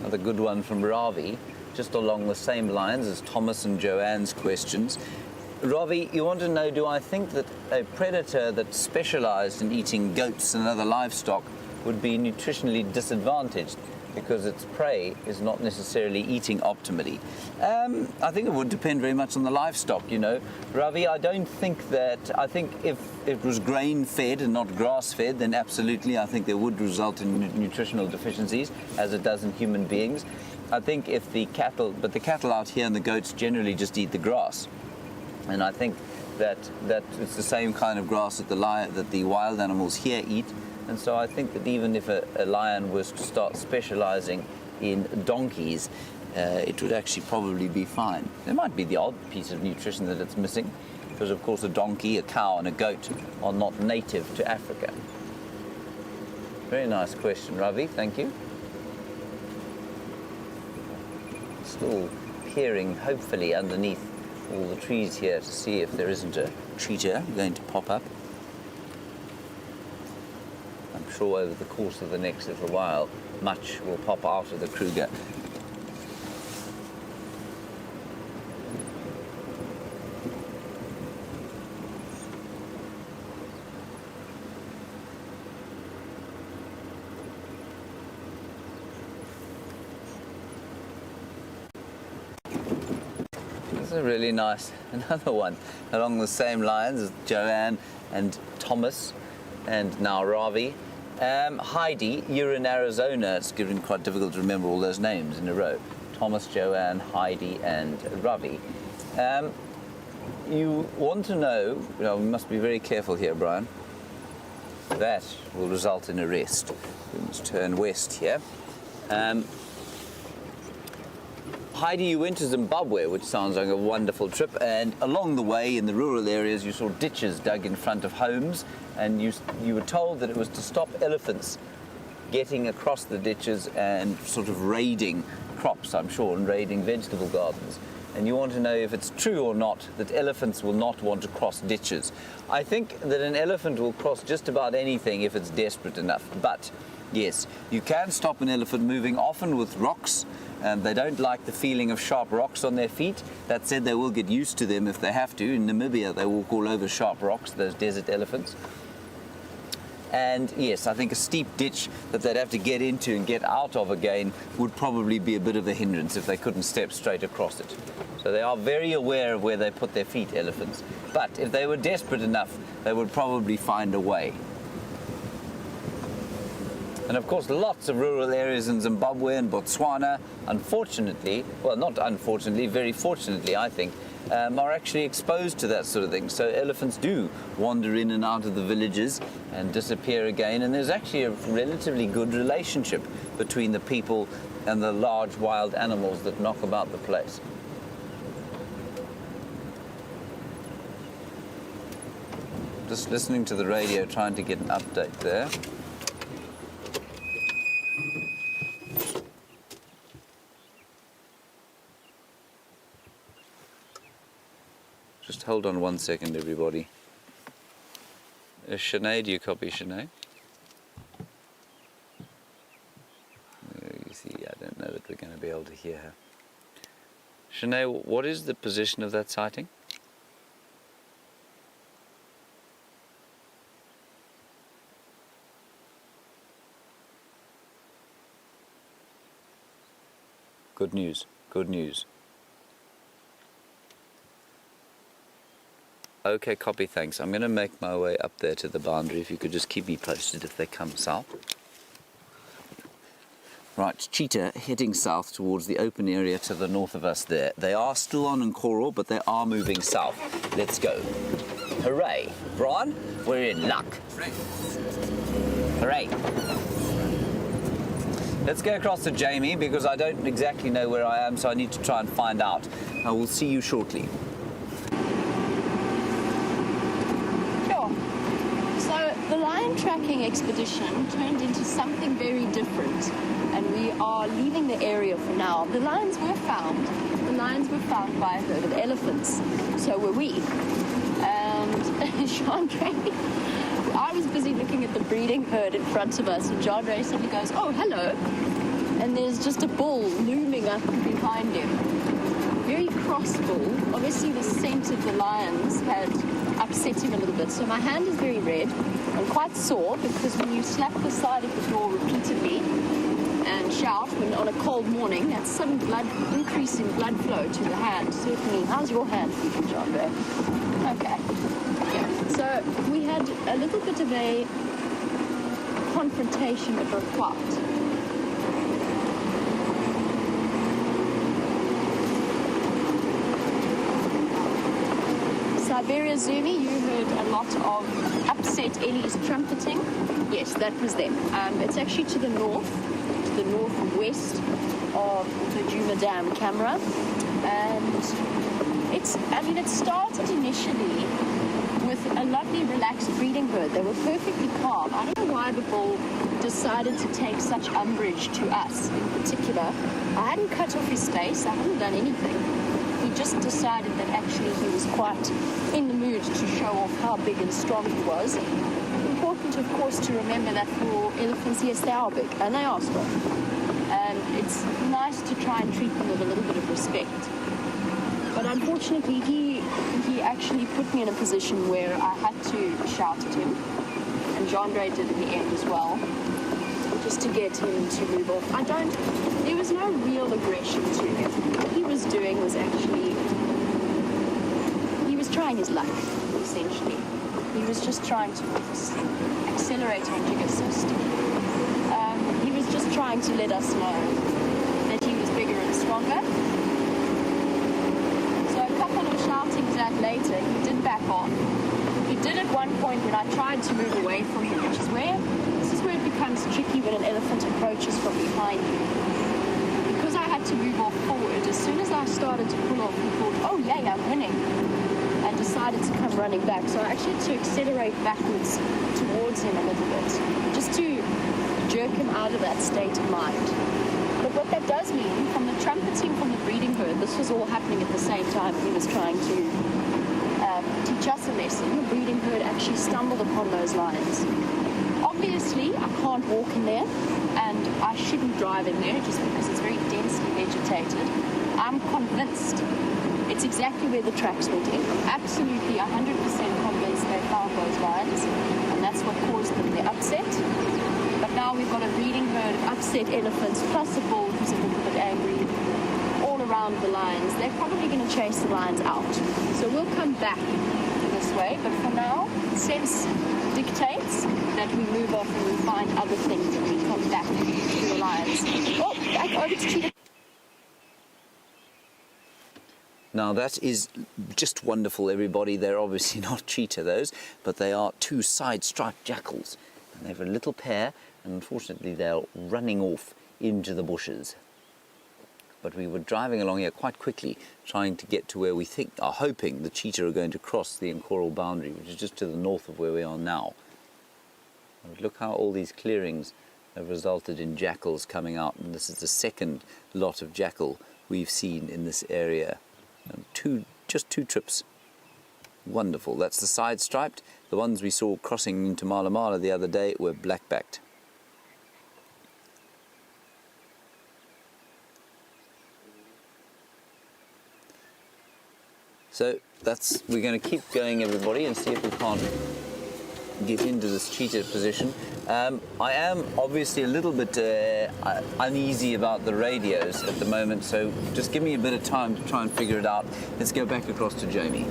Another good one from Ravi, just along the same lines as Thomas and Joanne's questions. Ravi, you want to know, do I think that a predator that specialized in eating goats and other livestock would be nutritionally disadvantaged because its prey is not necessarily eating optimally? I think it would depend very much on the livestock, you know. Ravi, I think if it was grain-fed and not grass-fed, then absolutely, I think there would result in nutritional deficiencies, as it does in human beings. I think if the cattle out here and the goats generally just eat the grass. And I think that it's the same kind of grass that the wild animals here eat. And so I think that even if a lion was to start specializing in donkeys, it would actually probably be fine. There might be the odd piece of nutrition that it's missing, because of course a donkey, a cow and a goat are not native to Africa. Very nice question, Ravi, thank you. Still peering, hopefully, underneath all the trees here to see if there isn't a cheetah going to pop up. I'm sure over the course of the next little while, much will pop out of the Kruger. A really nice, another one along the same lines as Joanne and Thomas and now Ravi. Heidi, you're in Arizona. It's getting quite difficult to remember all those names in a row. Thomas, Joanne, Heidi and Ravi. You want to know, we must be very careful here, Brian. That will result in arrest. We must turn west here. Heidi, you went to Zimbabwe, which sounds like a wonderful trip, and along the way in the rural areas you saw ditches dug in front of homes, and you were told that it was to stop elephants getting across the ditches and sort of raiding crops, I'm sure, and raiding vegetable gardens. And you want to know if it's true or not that elephants will not want to cross ditches. I think that an elephant will cross just about anything if it's desperate enough, but yes, you can stop an elephant moving, often with rocks. They don't like the feeling of sharp rocks on their feet. That said, they will get used to them if they have to. In Namibia, they walk all over sharp rocks, those desert elephants. And yes, I think a steep ditch that they'd have to get into and get out of again would probably be a bit of a hindrance if they couldn't step straight across it. So they are very aware of where they put their feet, elephants. But if they were desperate enough, they would probably find a way. And of course, lots of rural areas in Zimbabwe and Botswana, unfortunately, well, not unfortunately, very fortunately, I think, are actually exposed to that sort of thing. So elephants do wander in and out of the villages and disappear again. And there's actually a relatively good relationship between the people and the large wild animals that knock about the place. Just listening to the radio, trying to get an update there. Just hold on 1 second, everybody. Sinead, do you copy Sinead? You see, I don't know that we're going to be able to hear her. Sinead, what is the position of that sighting? Good news, good news. Okay, copy, thanks. I'm going to make my way up there to the boundary. If you could just keep me posted if they come south. Right, cheetah heading south towards the open area to the north of us there. They are still on coral, but they are moving south. Let's go. Hooray. Brian, we're in luck. Hooray. Let's go across to Jamie because I don't exactly know where I am, so I need to try and find out. I will see you shortly.
Sure. So the lion tracking expedition turned into something very different, and we are leaving the area for now. The lions were found. The lions were found by a herd of elephants. So were we. And Chandra, I was busy looking at the breeding herd in front of us, and Chandra suddenly goes, "Oh, hello." And there's just a bull looming up behind him. Very cross bull. Obviously the scent of the lions had upset him a little bit. So my hand is very red and quite sore because when you slap the side of the door repeatedly and shout when on a cold morning, that's sudden increase in blood flow to the hand, certainly. How's your hand feeling, Chandra? Okay. Yeah. So we had a little bit of a confrontation over a plot. Siberia Zumi, you heard a lot of upset Ellie's trumpeting. Yes, that was them. It's actually to the northwest of the Juma Dam camera. And it started initially with a lovely relaxed breeding herd. They were perfectly calm. I don't know why the bull decided to take such umbrage to us in particular. I hadn't cut off his face. I hadn't done anything. He just decided that actually he was quite in the mood to show off how big and strong he was. Important, of course, to remember that for elephants, yes, they are big and they are strong. And it's nice to try and treat them with a little bit of respect. But unfortunately, he actually put me in a position where I had to shout at him, and Jean-Dre did in the end as well, just to get him to move off. There was no real aggression to him. What he was doing was actually, he was trying his luck, essentially. He was just trying to accelerate on Jigger. He was just trying to let us know that he was bigger and stronger. So a couple of shoutings out later, he did back off. He did at one point when I tried to move away from him, which is where it becomes tricky when an elephant approaches from behind you. Because I had to move off forward, as soon as I started to pull off, he thought, "Oh yay, I'm winning," and decided to come running back. So I actually had to accelerate backwards towards him a little bit, just to jerk him out of that state of mind. But what that does mean, from the trumpeting from the breeding herd, this was all happening at the same time. He was trying to teach us a lesson. The breeding herd actually stumbled upon those lions. Obviously, I can't walk in there, and I shouldn't drive in there just because it's very densely vegetated. I'm convinced it's exactly where the tracks went in. I'm absolutely 100% convinced they found those lions, and that's what caused them the upset. But now we've got a breeding herd of upset elephants, plus a bull who's a little bit angry, all around the lions. They're probably going to chase the lions out. So we'll come back this way, but for now, sense dictates that we move off and we find other things and we come back to the lions. Oh, back over to cheetah.
Now that is just wonderful, everybody. They're obviously not cheetah, those, but they are two side-striped jackals. And they have a little pair, and unfortunately they're running off into the bushes. But we were driving along here quite quickly, trying to get to where we are hoping the cheetah are going to cross the coral boundary, which is just to the north of where we are now. And look how all these clearings have resulted in jackals coming out, and this is the second lot of jackal we've seen in this area. And just two trips. Wonderful. That's the side-striped. The ones we saw crossing into Mala Mala the other day were black-backed. So we're going to keep going, everybody, and see if we can't get into this cheetah position. I am obviously a little bit uneasy about the radios at the moment, so just give me a bit of time to try and figure it out. Let's go back across to Jamie.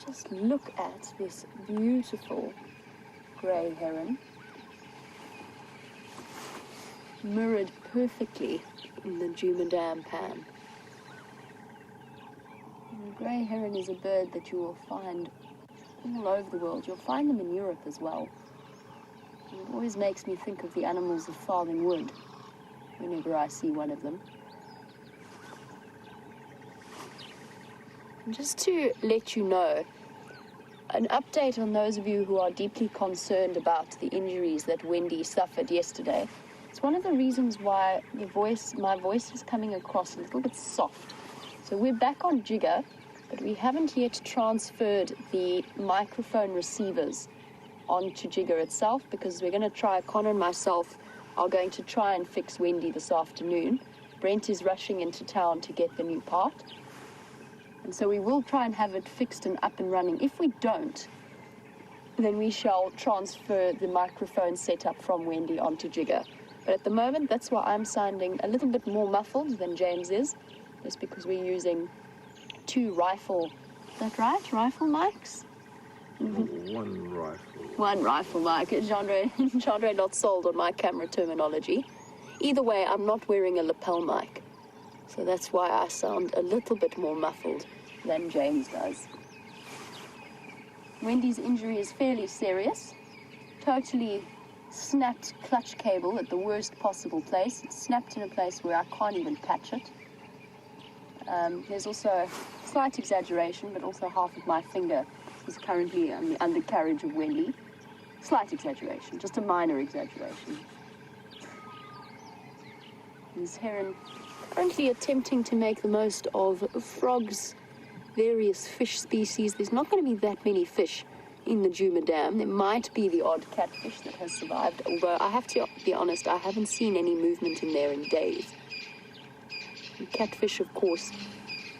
Just look at this beautiful grey heron, mirrored perfectly in the Juma Dam pan. And the grey heron is a bird that you will find all over the world. You'll find them in Europe as well. And it always makes me think of the animals of Farthing Wood whenever I see one of them. And just to let you know, an update on those of you who are deeply concerned about the injuries that Wendy suffered yesterday. It's one of the reasons why my voice is coming across a little bit soft. So we're back on Jigger, but we haven't yet transferred the microphone receivers onto Jigger itself, because we're going to try, Connor and myself are going to try and fix Wendy this afternoon. Brent is rushing into town to get the new part. And so we will try and have it fixed and up and running. If we don't, then we shall transfer the microphone setup from Wendy onto Jigger. But at the moment, that's why I'm sounding a little bit more muffled than James is. Just because we're using two rifle, is that right? Rifle mics?
One rifle.
One rifle mic. Chandra not sold on my camera terminology. Either way, I'm not wearing a lapel mic. So that's why I sound a little bit more muffled than James does. Wendy's injury is fairly serious. Totally snapped clutch cable at the worst possible place. It's snapped in a place where I can't even catch it. There's also a slight exaggeration, but also half of my finger is currently on the undercarriage of Wendy. Slight exaggeration, just a minor exaggeration. This heron currently attempting to make the most of frogs, various fish species. There's not going to be that many fish in the Juma Dam. There might be the odd catfish that has survived, although I have to be honest, I haven't seen any movement in there in days. And catfish, of course,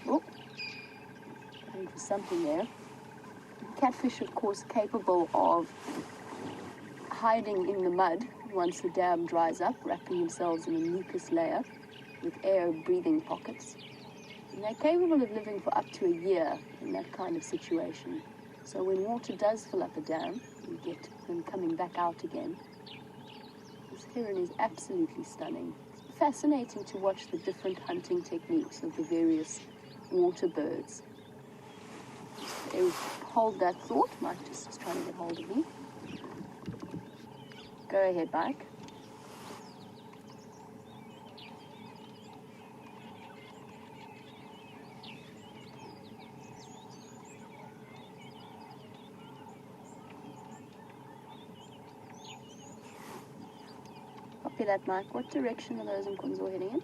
going for something there. Catfish, of course, capable of hiding in the mud once the dam dries up, wrapping themselves in a mucus layer with air breathing pockets. And they're capable of living for up to a year in that kind of situation. So when water does fill up a dam, you get them coming back out again. This heron is absolutely stunning. It's fascinating to watch the different hunting techniques of the various water birds. Hold that thought. Mike just is trying to get hold of me. Go ahead, Mike. Copy that, Mike. What direction are those Nkunzo heading in?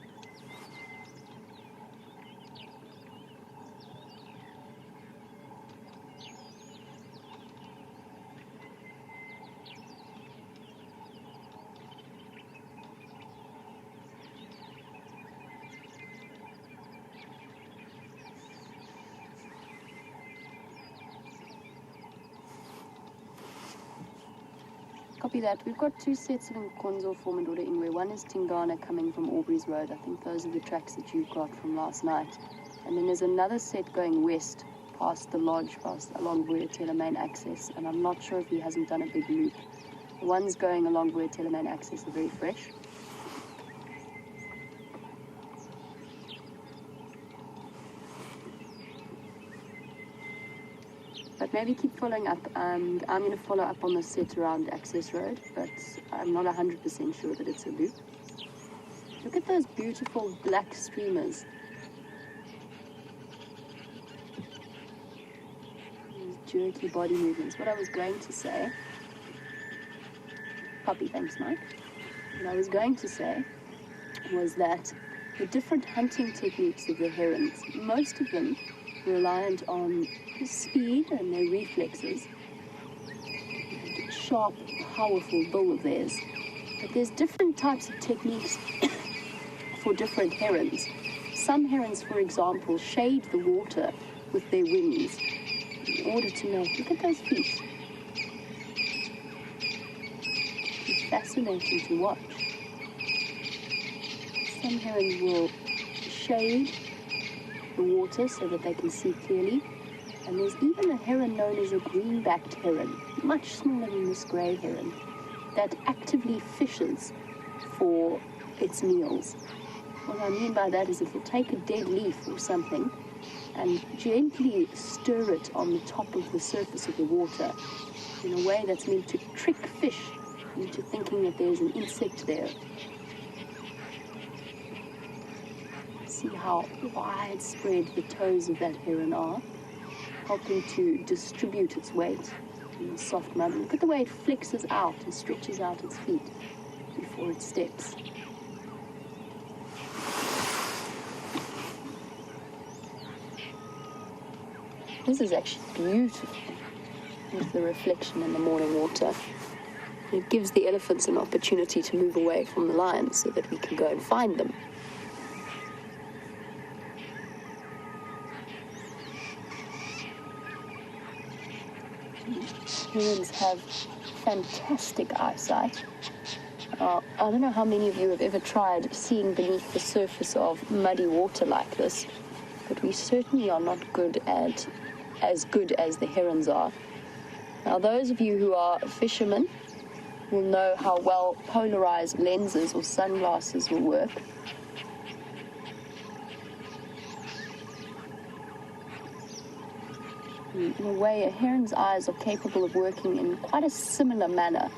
Copy that. We've got two sets of Nkonzo form and order in where one is Tingana coming from Aubrey's Road. I think those are the tracks that you've got from last night. And then there's another set going west past the lodge, along Vuetela main access. And I'm not sure if he hasn't done a big loop. The ones going along Vuetela main access are very fresh. But maybe keep following up. I'm going to follow up on the set around Access Road, but I'm not 100% sure that it's a loop. Look at those beautiful black streamers. These jerky body movements. What I was going to say... Copy, thanks, Mike. What I was going to say was that the different hunting techniques of the herons, most of them reliant on speed and their reflexes, sharp, powerful bill of theirs. But there's different types of techniques for different herons. Some herons, for example, shade the water with their wings in order to make... Look at those feet. It's fascinating to watch. Some herons will shade the water so that they can see clearly. And there's even a heron known as a green-backed heron, much smaller than this grey heron, that actively fishes for its meals. What I mean by that is it will take a dead leaf or something and gently stir it on the top of the surface of the water in a way that's meant to trick fish into thinking that there's an insect there. See how widespread the toes of that heron are, helping to distribute its weight in the soft mud. Look at the way it flexes out and stretches out its feet before it steps. This is actually beautiful with the reflection in the morning water. It gives the elephants an opportunity to move away from the lions so that we can go and find them. Herons have fantastic eyesight. I don't know how many of you have ever tried seeing beneath the surface of muddy water like this, but we certainly are not as good as the herons are. Now, those of you who are fishermen will know how well polarized lenses or sunglasses will work. In a way, a heron's eyes are capable of working in quite a similar manner.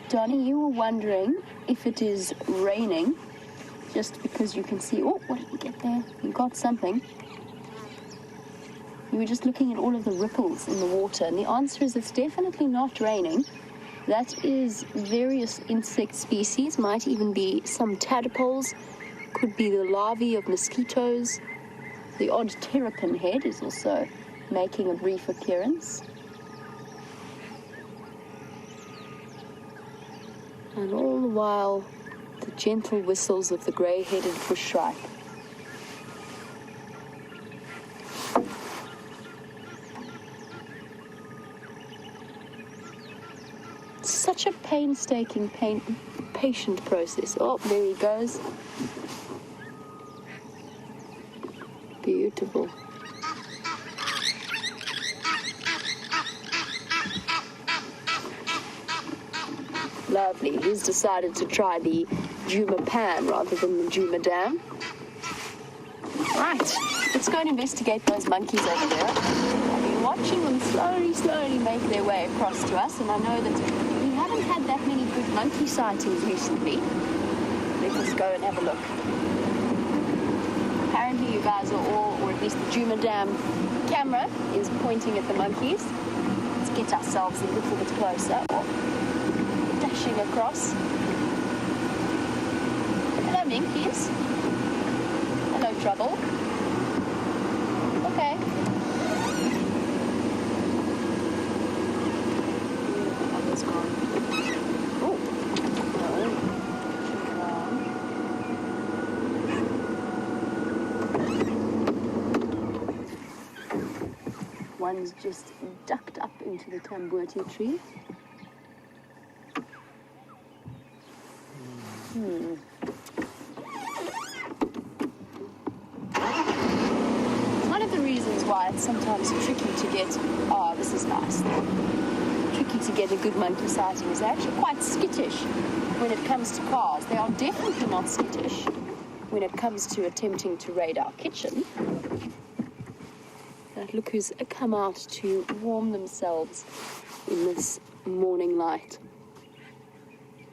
Donnie, you were wondering if it is raining just because you can see... Oh, what did we get there? You got something. You were just looking at all of the ripples in the water, and the answer is it's definitely not raining. That is various insect species, might even be some tadpoles, could be the larvae of mosquitoes. The odd terrapin head is also making a brief appearance. And all the while, the gentle whistles of the grey-headed bush shrike. Such a painstaking, patient process. Oh, there he goes. Beautiful. Lovely. He's decided to try the Juma Pan rather than the Juma Dam. Right, let's go and investigate those monkeys over there. I've been watching them slowly make their way across to us, and I know that we haven't had that many good monkey sightings recently. Let us go and have a look. Apparently you guys are all, or at least the Juma Dam camera is pointing at the monkeys. Let's get ourselves a little bit closer. Dashing across. Hello, monkeys. Hello, trouble. Okay. Others gone. Oh. One's just ducked up into the tambuti tree. One of the reasons why it's sometimes tricky to get, this is nice, tricky to get a good monkey sighting is they're actually quite skittish when it comes to cars. They are definitely not skittish when it comes to attempting to raid our kitchen. But look who's come out to warm themselves in this morning light.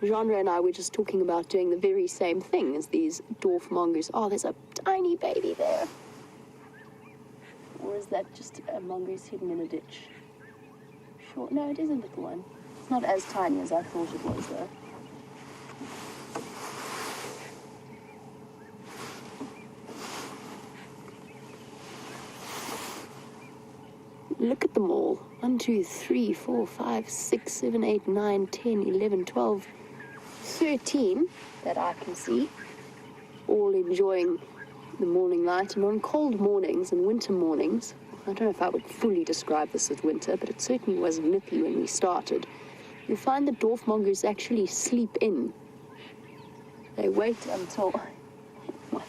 Genre and I were just talking about doing the very same thing as these dwarf mongoose. Oh, there's a tiny baby there. Or is that just a mongoose hidden in a ditch? Sure, no, it is a little one. It's not as tiny as I thought it was, though. Look at them all. 1, 2, 3, 4, 5, 6, 7, 8, 9, 10, 11, 12... 13 that I can see, all enjoying the morning light. And on cold mornings and winter mornings, I don't know if I would fully describe this as winter, but it certainly was nippy when we started, you'll find the dwarf mongoose actually sleep in. They wait until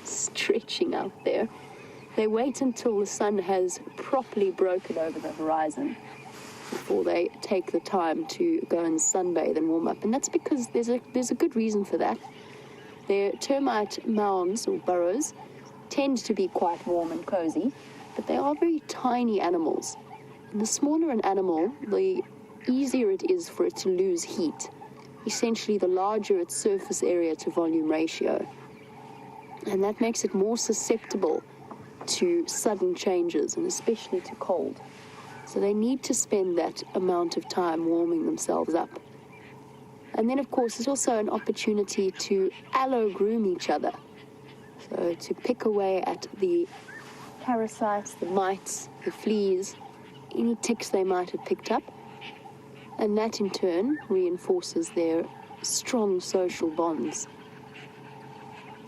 stretching out there. They wait until the sun has properly broken over the horizon before they take the time to go and sunbathe and warm up. And that's because there's a good reason for that. Their termite mounds or burrows tend to be quite warm and cozy, but they are very tiny animals. And the smaller an animal, the easier it is for it to lose heat. Essentially, the larger its surface area to volume ratio. And that makes it more susceptible to sudden changes, and especially to cold. So they need to spend that amount of time warming themselves up. And then, of course, there's also an opportunity to allo-groom each other. So to pick away at the parasites, the mites, the fleas, any ticks they might have picked up. And that, in turn, reinforces their strong social bonds.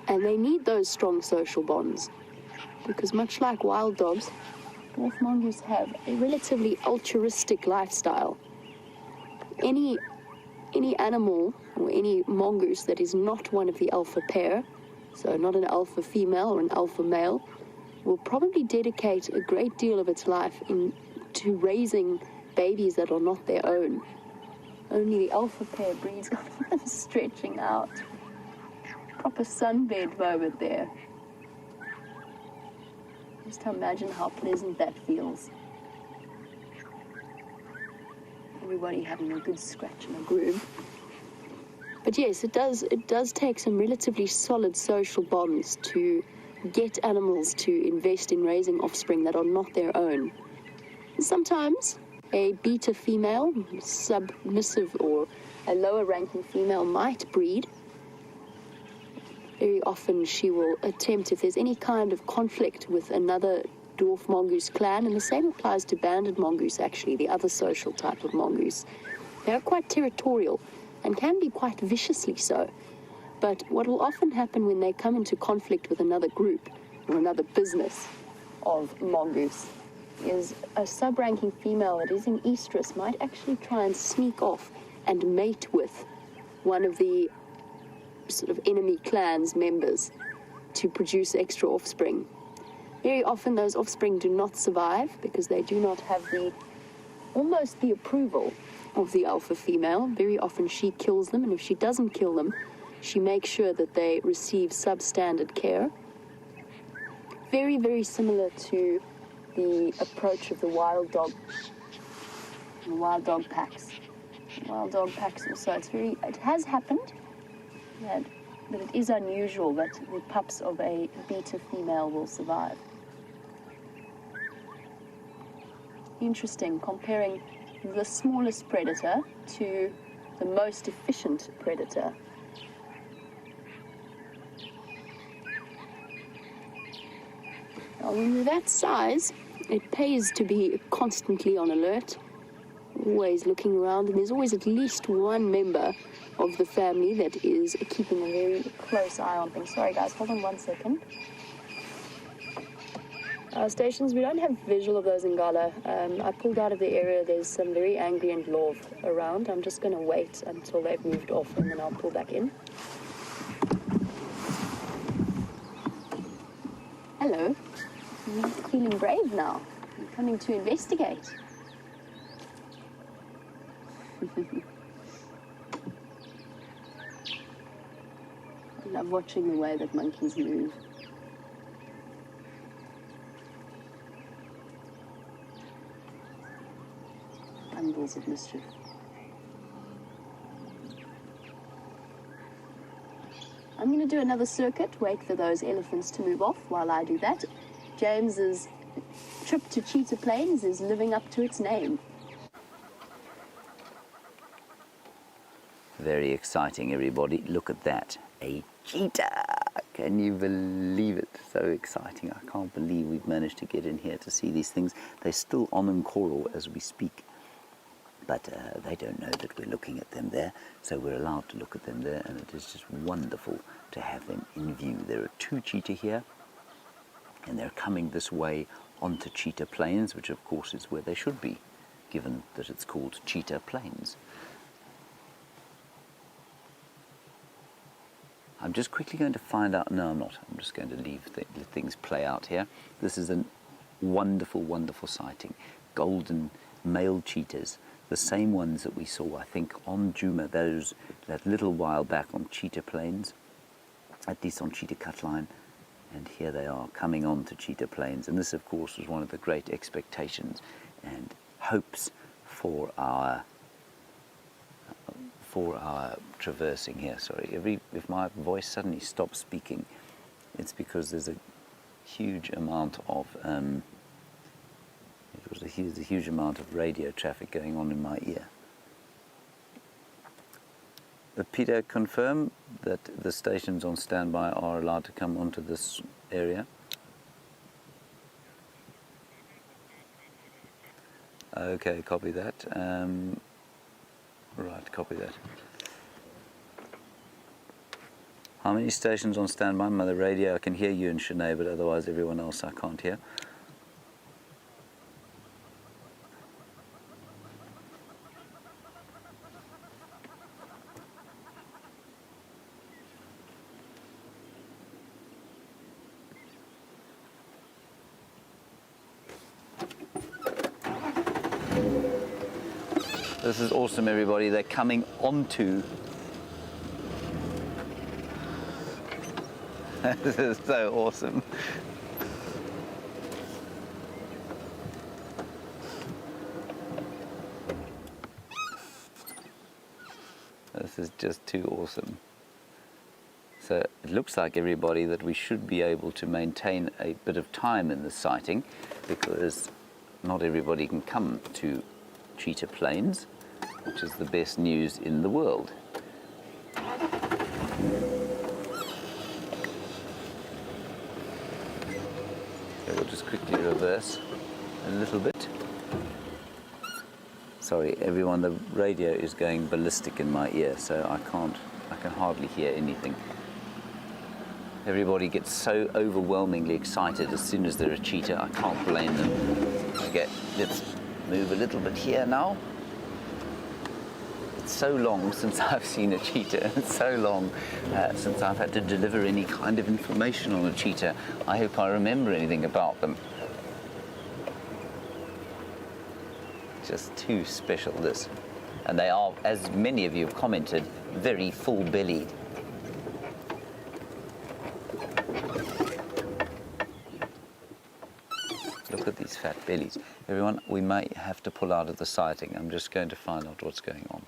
And they need those strong social bonds because, much like wild dogs, dwarf mongoose have a relatively altruistic lifestyle. Any animal or any mongoose that is not one of the alpha pair, so not an alpha female or an alpha male, will probably dedicate a great deal of its life to raising babies that are not their own. Only the alpha pair breeds. Stretching out. Proper sunbed moment there. Just imagine how pleasant that feels. Everybody having a good scratch and a groom. But yes, it does take some relatively solid social bonds to get animals to invest in raising offspring that are not their own. And sometimes a beta female, submissive or a lower ranking female might breed. Very often she will attempt, if there's any kind of conflict with another dwarf mongoose clan, and the same applies to banded mongoose actually, the other social type of mongoose. They're quite territorial and can be quite viciously so. But what will often happen when they come into conflict with another group or another business of mongoose is a sub-ranking female that is in estrus might actually try and sneak off and mate with one of the sort of enemy clan's members to produce extra offspring. Very often those offspring do not survive because they do not have almost the approval of the alpha female. Very often she kills them, and if she doesn't kill them, she makes sure that they receive substandard care. Very, very similar to the approach of the wild dog packs. Wild dog packs also, it has happened, but it is unusual that the pups of a beta female will survive. Interesting, comparing the smallest predator to the most efficient predator. Now, when you're that size, it pays to be constantly on alert, always looking around, and there's always at least one member of the family that is keeping a very close eye on things. Sorry guys, hold on 1 second. Stations, we don't have visual of those Ngala. I pulled out of the area. There's some very angry and love around. I'm just going to wait until they've moved off and then I'll pull back in. Hello. You're feeling brave now. You're coming to investigate. I love watching the way that monkeys move. Bundles of mischief. I'm going to do another circuit, wait for those elephants to move off while I do that. James's trip to Cheetah Plains is living up to its name.
Very exciting, everybody. Look at that. A cheetah. Can you believe it? So exciting. I can't believe we've managed to get in here to see these things. They're still on Nkoro as we speak. But they don't know that we're looking at them there, so we're allowed to look at them there, and it is just wonderful to have them in view. There are 2 cheetah here, and they're coming this way onto Cheetah Plains, which of course is where they should be, given that it's called Cheetah Plains. I'm just quickly going to find out. No, I'm not. I'm just going to let things play out here. This is a wonderful, wonderful sighting. Golden male cheetahs, the same ones that we saw, I think, on Juma, that little while back on Cheetah Plains, at least on Cheetah Cutline. And here they are coming on to Cheetah Plains. And this, of course, was one of the great expectations and hopes for our traversing here. Sorry, if my voice suddenly stops speaking, it's because there's a huge amount of there's a huge amount of radio traffic going on in my ear. Peter, confirm that the stations on standby are allowed to come onto this area. Okay, copy that. Right, copy that. How many stations on standby? Mother radio, I can hear you and Sinead, but otherwise everyone else I can't hear. This is awesome, everybody. They're coming onto. This is so awesome. This is just too awesome. So it looks like, everybody, that we should be able to maintain a bit of time in this sighting, because not everybody can come to Cheetah Plains, which is the best news in the world. Okay, we'll just quickly reverse a little bit. Sorry, everyone, the radio is going ballistic in my ear, so I can hardly hear anything. Everybody gets so overwhelmingly excited as soon as they're a cheetah. I can't blame them. Okay, let's move a little bit here now. It's so long since I've seen a cheetah. It's so long since I've had to deliver any kind of information on a cheetah. I hope I remember anything about them. Just too special, this. And they are, as many of you have commented, very full-bellied. Look at these fat bellies. Everyone, we may have to pull out of the sighting. I'm just going to find out what's going on.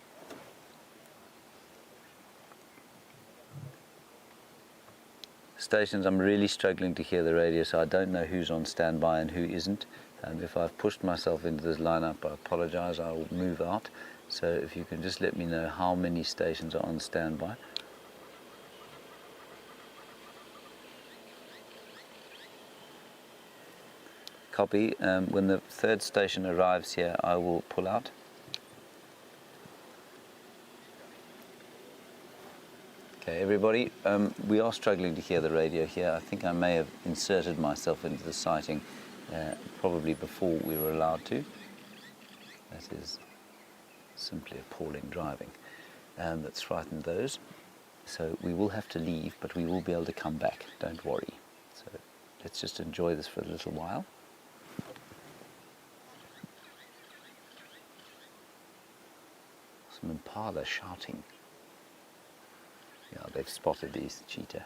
Stations, I'm really struggling to hear the radio, so I don't know who's on standby and who isn't. If I've pushed myself into this lineup, I apologize. I'll move out. So if you can just let me know how many stations are on standby. Copy. When the third station arrives here, I will pull out. Okay, everybody, we are struggling to hear the radio here. I think I may have inserted myself into the sighting probably before we were allowed to. That is simply appalling driving. That's frightened those. So we will have to leave, but we will be able to come back. Don't worry. So let's just enjoy this for a little while. Some impala shouting. Yeah, they've spotted these cheetah.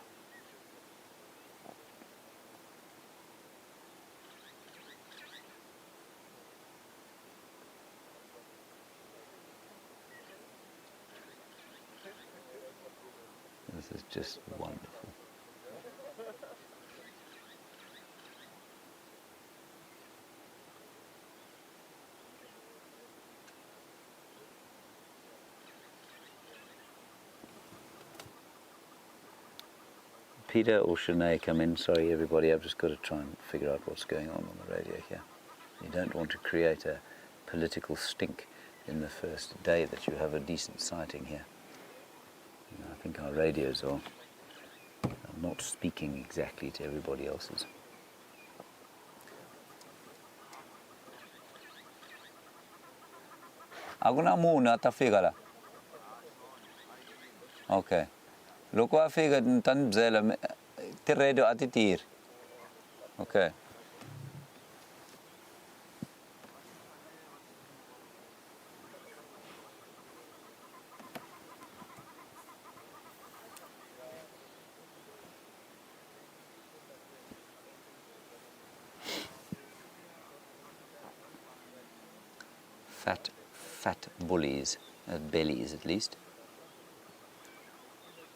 This is just wonderful. Peter or Sinead come in. Sorry, everybody, I've just got to try and figure out what's going on the radio here. You don't want to create a political stink in the first day that you have a decent sighting here. You know, I think our radios are not speaking exactly to everybody else's. Ako na muna, tafigala. Okay. Loko afika tan bzela tiredo atitir. Okay. Fat bullies, bellies at least.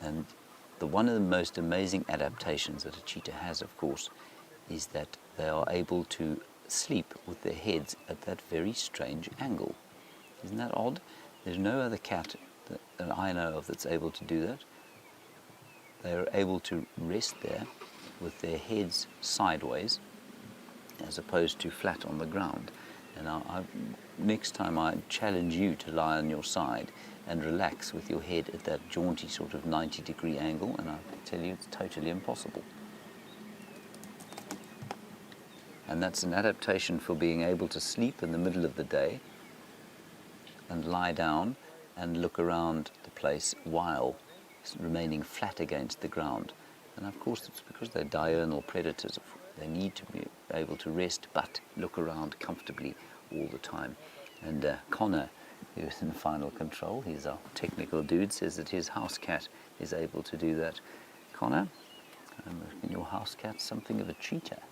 And one of the most amazing adaptations that a cheetah has, of course, is that they are able to sleep with their heads at that very strange angle. Isn't that odd? There's no other cat that I know of that's able to do that. They are able to rest there with their heads sideways as opposed to flat on the ground. And next time I challenge you to lie on your side and relax with your head at that jaunty sort of 90-degree angle, and I tell you it's totally impossible. And that's an adaptation for being able to sleep in the middle of the day and lie down and look around the place while remaining flat against the ground. And of course it's because they're diurnal predators. They need to be able to rest but look around comfortably all the time. And Connor, who's in final control, he's our technical dude, says that his house cat is able to do that. Connor, your house cat's something of a cheetah.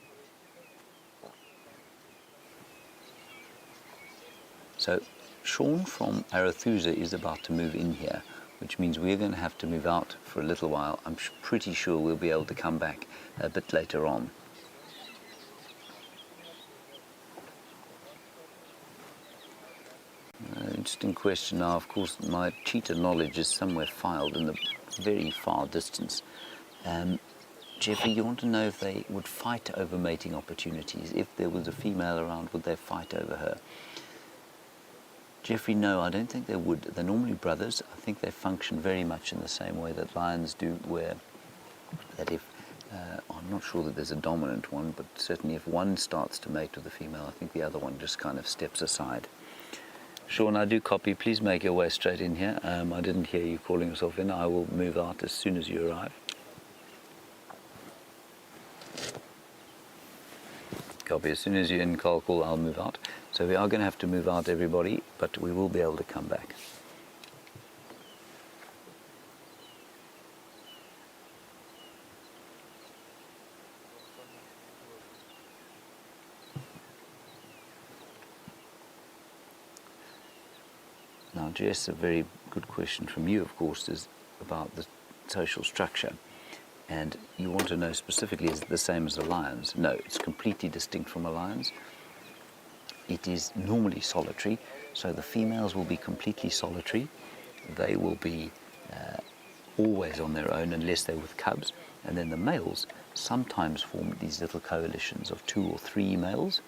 So Sean from Arethusa is about to move in here, which means we're going to have to move out for a little while. I'm pretty sure we'll be able to come back a bit later on. Interesting question. Now, of course, my cheetah knowledge is somewhere filed in the very far distance. Jeffrey, you want to know if they would fight over mating opportunities? If there was a female around, would they fight over her? Jeffrey, no, I don't think they would. They're normally brothers. I think they function very much in the same way that lions do, where that if, I'm not sure that there's a dominant one, but certainly if one starts to mate with a female, I think the other one just kind of steps aside. Sean, I do copy. Please make your way straight in here. I didn't hear you calling yourself in. I will move out as soon as you arrive. Copy. As soon as you're in call, I'll move out. So we are going to have to move out, everybody, but we will be able to come back. Now, Jess, a very good question from you, of course, is about the social structure. And you want to know specifically, is it the same as a lion's? No, it's completely distinct from a lion's. It is normally solitary, so the females will be completely solitary. They will be always on their own unless they're with cubs. And then the males sometimes form these little coalitions of 2 or 3 males.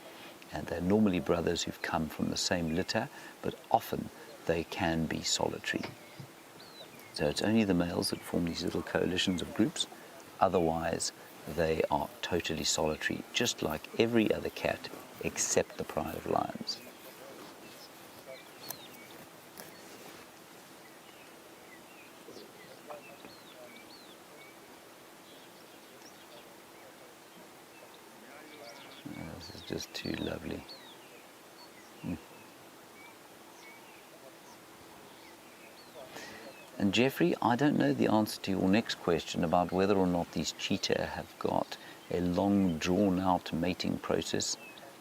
And they're normally brothers who've come from the same litter, but often they can be solitary. So it's only the males that form these little coalitions of groups. Otherwise, they are totally solitary, just like every other cat except the pride of lions. Oh, this is just too lovely. And Jeffrey, I don't know the answer to your next question about whether or not these cheetah have got a long, drawn-out mating process.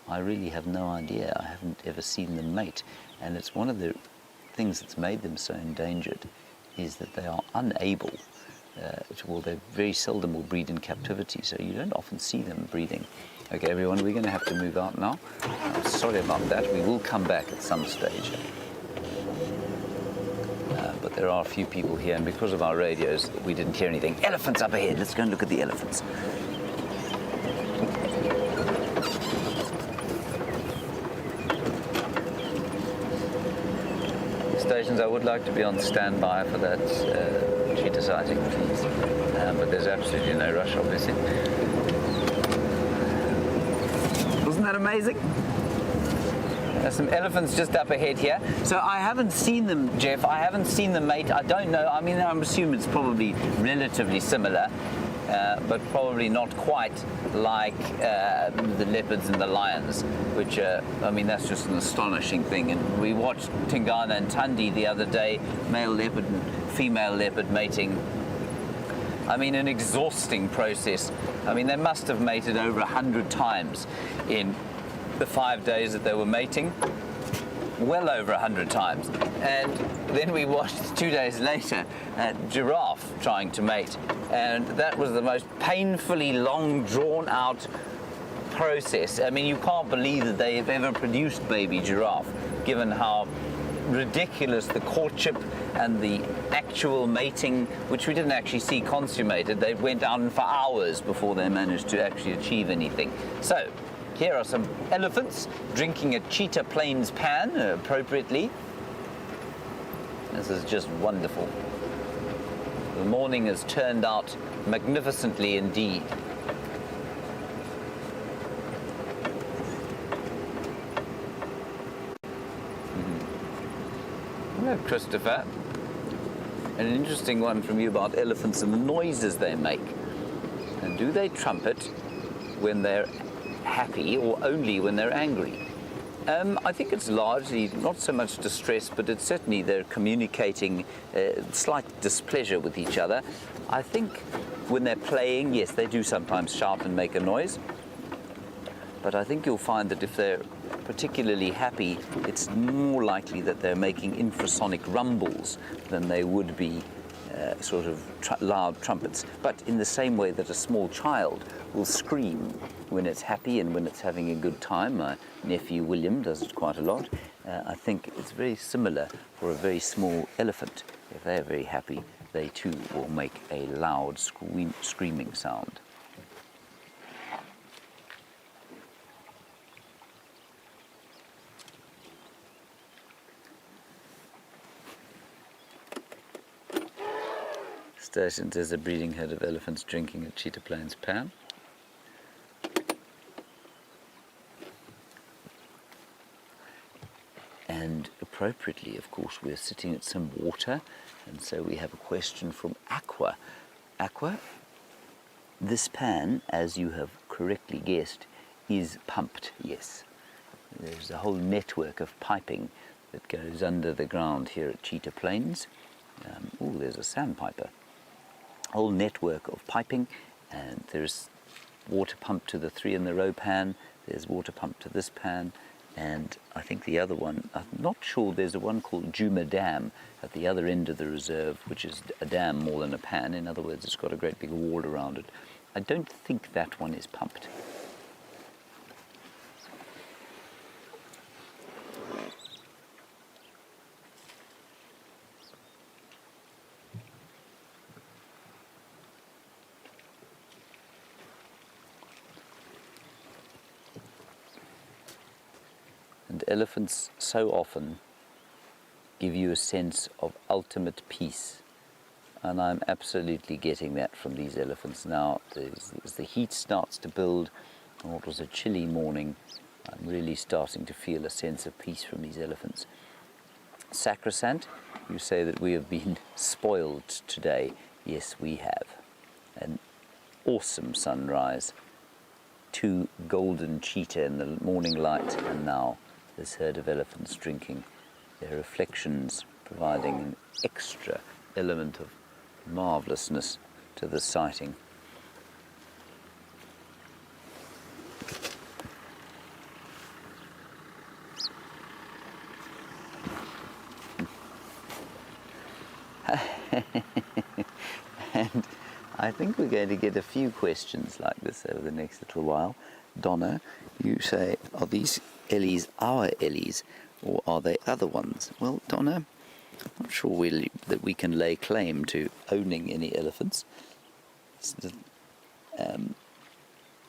I really have no idea. I haven't ever seen them mate. And it's one of the things that's made them so endangered is that they are unable they very seldom will breed in captivity, so you don't often see them breeding. Okay, everyone, we're going to have to move out now. Sorry about that. We will come back at some stage. But there are a few people here, and because of our radios, we didn't hear anything. Elephants up ahead. Let's go and look at the elephants. Stations, I would like to be on standby for that cheetah sighting, please. But there's absolutely no rush, obviously. Wasn't that amazing? There's some elephants just up ahead here. So I haven't seen them, Jeff. I haven't seen them mate. I don't know. I mean, I'm assuming it's probably relatively similar, but probably not quite like the leopards and the lions, which, I mean, that's just an astonishing thing. And we watched Tingana and Tundi the other day, male leopard and female leopard mating. I mean, an exhausting process. I mean, they must have mated over 100 times in the 5 days that they were mating, well over 100 times. And then we watched 2 days later a giraffe trying to mate, and that was the most painfully long, drawn out process. I mean, you can't believe that they have ever produced baby giraffe, given how ridiculous the courtship and the actual mating, which we didn't actually see consummated. They went on for hours before they managed to actually achieve anything. So here are some elephants drinking a cheetah plains pan appropriately. This is just wonderful. The morning has turned out magnificently indeed. Hello, Christopher. An interesting one from you about elephants and the noises they make. And do they trumpet when they're happy or only when they're angry? I think it's largely not so much distress, but it's certainly they're communicating slight displeasure with each other. I think when they're playing, yes, they do sometimes shout and make a noise. But I think you'll find that if they're particularly happy, it's more likely that they're making infrasonic rumbles than they would be sort of loud trumpets. But in the same way that a small child will scream when it's happy and when it's having a good time. My nephew William does it quite a lot. I think it's very similar for a very small elephant. If they're very happy, they too will make a loud screaming sound. Stationed as a breeding herd of elephants drinking a cheetah plains pan. And appropriately, of course, we're sitting at some water, and so we have a question from Aqua. Aqua, this pan, as you have correctly guessed, is pumped, yes. There's a whole network of piping that goes under the ground here at Cheetah Plains. Oh, there's a sandpiper. Whole network of piping, and there's water pumped to the 3 in the row pan, there's water pumped to this pan, and I think the other one, I'm not sure, there's a one called Juma Dam at the other end of the reserve, which is a dam more than a pan. In other words, it's got a great big wall around it. I don't think that one is pumped. And elephants so often give you a sense of ultimate peace. And I'm absolutely getting that from these elephants now. As the heat starts to build, and what was a chilly morning, I'm really starting to feel a sense of peace from these elephants. Sacrosanct, you say that we have been spoiled today. Yes, we have. An awesome sunrise, 2 golden cheetah in the morning light, and now this herd of elephants drinking, their reflections providing an extra element of marvellousness to the sighting. And I think we're going to get a few questions like this over the next little while. Donna, you say, are these Ellies our Ellies, or are they other ones? Well, Donna, I'm not sure really that we can lay claim to owning any elephants.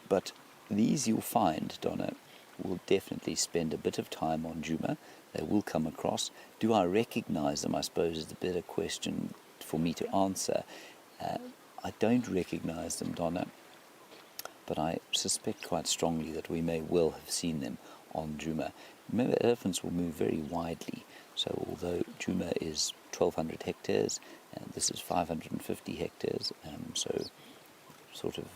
But these you'll find, Donna, will definitely spend a bit of time on Juma. They will come across. Do I recognize them, I suppose, is the better question for me to answer. I don't recognize them, Donna, but I suspect quite strongly that we may well have seen them on Djuma. Remember, elephants will move very widely. So although Djuma is 1,200 hectares, and this is 550 hectares, so sort of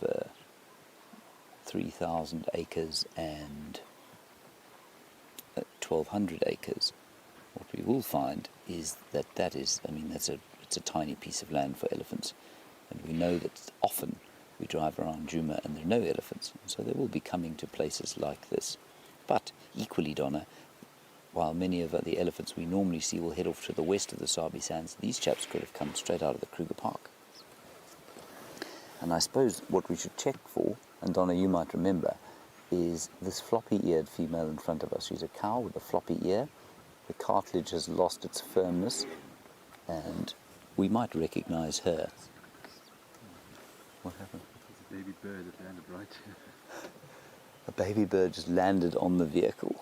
3,000 acres and 1,200 acres, what we will find is it's a tiny piece of land for elephants. And we know that often we drive around Djuma and there are no elephants, so they will be coming to places like this. But equally, Donna, while many of the elephants we normally see will head off to the west of the Sabi Sands, these chaps could have come straight out of the Kruger Park. And I suppose what we should check for, and Donna, you might remember, is this floppy-eared female in front of us. She's a cow with a floppy ear. The cartilage has lost its firmness, and we might recognize her. What happened?
It's a baby bird that landed right here.
A baby bird just landed on the vehicle.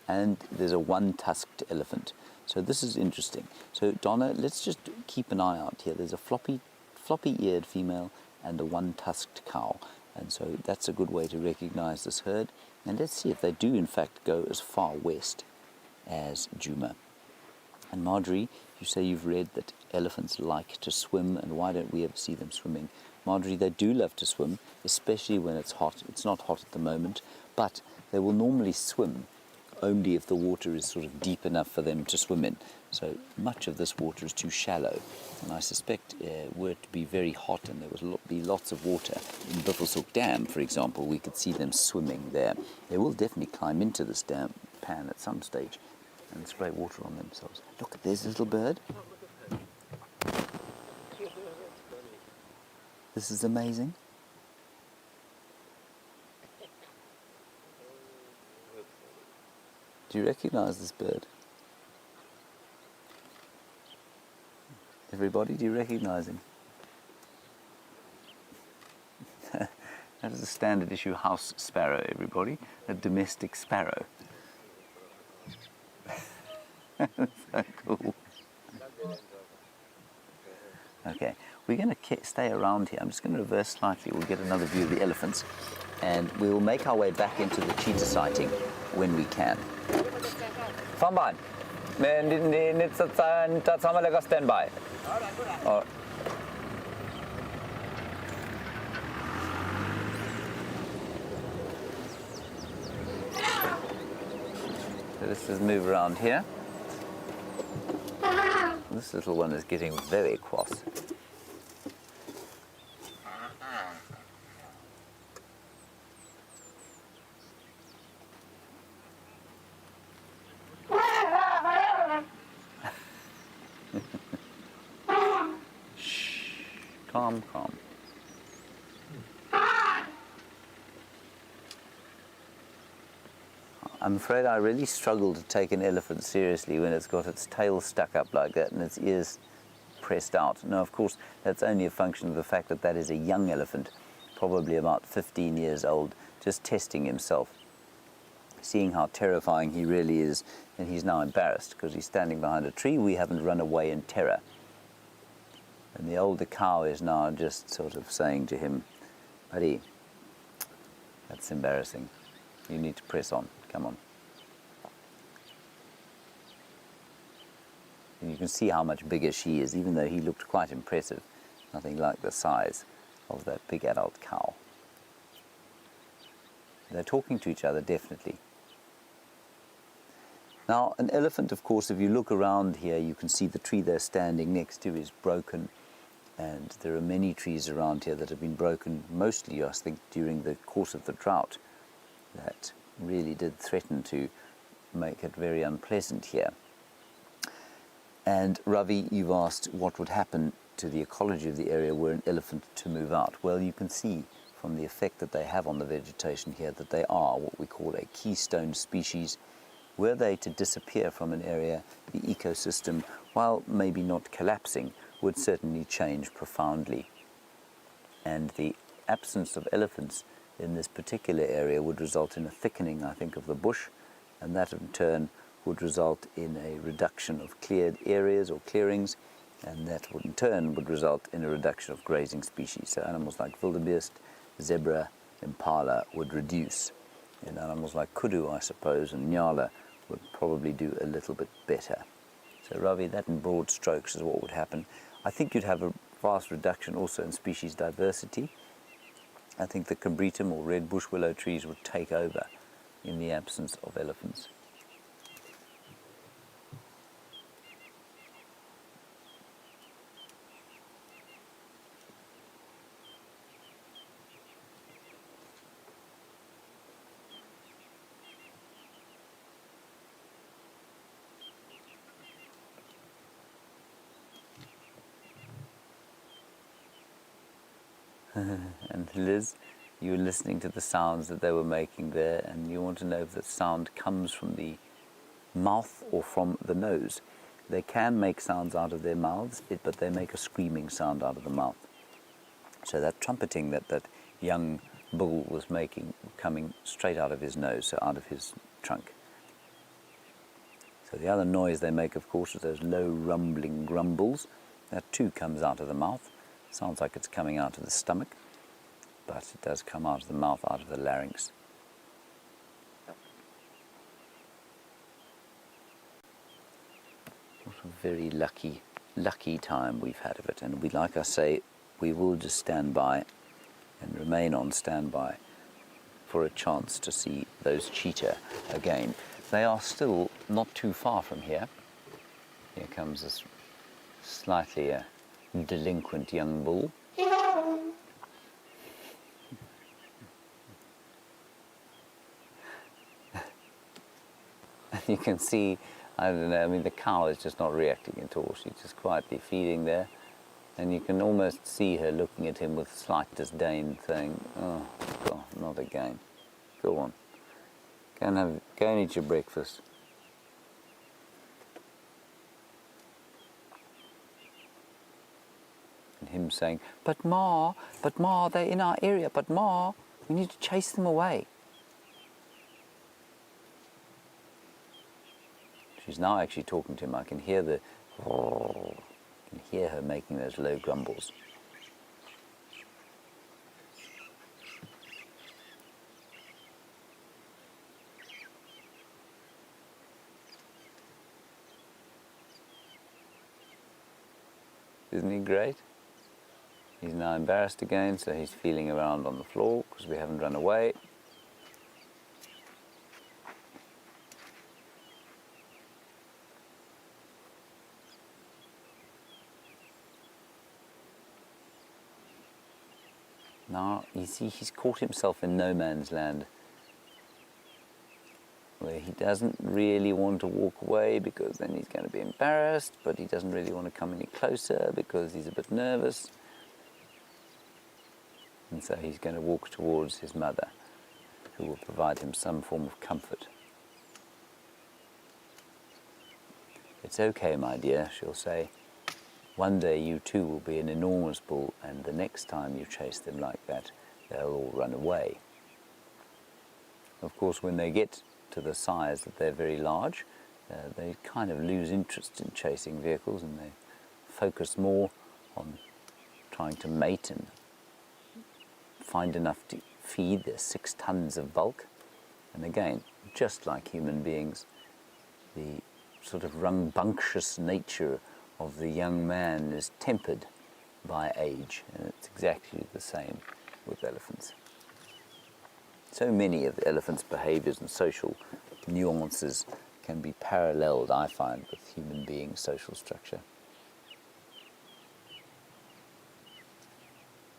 And there's a one-tusked elephant. So this is interesting. So Donna, let's just keep an eye out here. There's a floppy-eared female and a one-tusked cow. And so that's a good way to recognize this herd. And let's see if they do in fact go as far west as Djuma. And Marjorie, you say you've read that elephants like to swim, and why don't we ever see them swimming? Marjorie, they do love to swim, especially when it's hot. It's not hot at the moment, but they will normally swim only if the water is sort of deep enough for them to swim in. So much of this water is too shallow, and I suspect were it to be very hot and there would be lots of water in Buffelshoek Dam, for example, we could see them swimming there. They will definitely climb into this dam pan at some stage and spray water on themselves. Look, there's a little bird. This is amazing. Do you recognize this bird? Everybody, do you recognize him? That is a standard issue house sparrow, everybody. A domestic sparrow. That's so cool. Okay, we're going to stay around here. I'm just going to reverse slightly. We'll get another view of the elephants. And we will make our way back into the cheetah sighting when we can. Vanbaan. Dat gaan we lekker standby. Oh. So let's just move around here. This little one is getting very cross. Calm, calm. I'm afraid I really struggle to take an elephant seriously when it's got its tail stuck up like that and its ears pressed out. Now, of course, that's only a function of the fact that that is a young elephant, probably about 15 years old, just testing himself, seeing how terrifying he really is, and he's now embarrassed because he's standing behind a tree. We haven't run away in terror. And the older cow is now just sort of saying to him, buddy, that's embarrassing. You need to press on. Come on. And you can see how much bigger she is, even though he looked quite impressive. Nothing like the size of that big adult cow. They're talking to each other, definitely. Now, an elephant, of course, if you look around here, you can see the tree they're standing next to is broken. And there are many trees around here that have been broken, mostly, I think, during the course of the drought, that really did threaten to make it very unpleasant here. And Ravi, you've asked what would happen to the ecology of the area were an elephant to move out. Well, you can see from the effect that they have on the vegetation here that they are what we call a keystone species. Were they to disappear from an area, the ecosystem, while maybe not collapsing, would certainly change profoundly. And the absence of elephants in this particular area would result in a thickening, I think, of the bush, and that in turn would result in a reduction of cleared areas or clearings and that would in turn would result in a reduction of grazing species. So animals like wildebeest, zebra, impala would reduce, and animals like kudu, I suppose, and nyala would probably do a little bit better. So Ravi, that in broad strokes is what would happen. I think you'd have a vast reduction also in species diversity. I think the combretum or red bush willow trees would take over in the absence of elephants. And Liz, you were listening to the sounds that they were making there, and you want to know if the sound comes from the mouth or from the nose. They can make sounds out of their mouths, but they make a screaming sound out of the mouth. So that trumpeting that young bull was making, coming straight out of his nose, so out of his trunk. So the other noise they make, of course, is those low rumbling grumbles. That too comes out of the mouth. Sounds like it's coming out of the stomach, but it does come out of the mouth, out of the larynx. What a very lucky time we've had of it. And we, like I say, we will just stand by and remain on standby for a chance to see those cheetah again. They are still not too far from here. Here comes this slightly delinquent young bull. You can see, I don't know, I mean, the cow is just not reacting at all. She's just quietly feeding there. And you can almost see her looking at him with slight disdain, saying, "Oh, God, not again. Go on. Go and eat your breakfast." And him saying, but Ma, they're in our area, but Ma, we need to chase them away." She's now actually talking to him. I can hear her making those low grumbles. Isn't he great? He's now embarrassed again, so he's feeling around on the floor because we haven't run away. Now, you see, he's caught himself in no man's land, where he doesn't really want to walk away because then he's going to be embarrassed, but he doesn't really want to come any closer because he's a bit nervous. And so he's going to walk towards his mother, who will provide him some form of comfort. "It's okay, my dear," she'll say. "One day you too will be an enormous bull, and the next time you chase them like that, they'll all run away." Of course, when they get to the size that they're very large, they kind of lose interest in chasing vehicles, and they focus more on trying to mate and find enough to feed their 6 tons of bulk. And again, just like human beings, the sort of rambunctious nature of the young man is tempered by age, and it's exactly the same with elephants. So many of the elephant's behaviors and social nuances can be paralleled, I find, with human being social structure.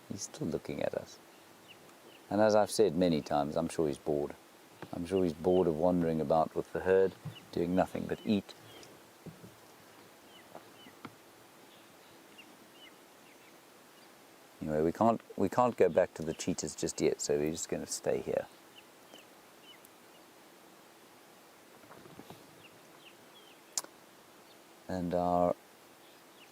He's still looking at us. And as I've said many times, I'm sure he's bored. I'm sure he's bored of wandering about with the herd, doing nothing but eat. Anyway, we can't go back to the cheetahs just yet, so we're just going to stay here. And our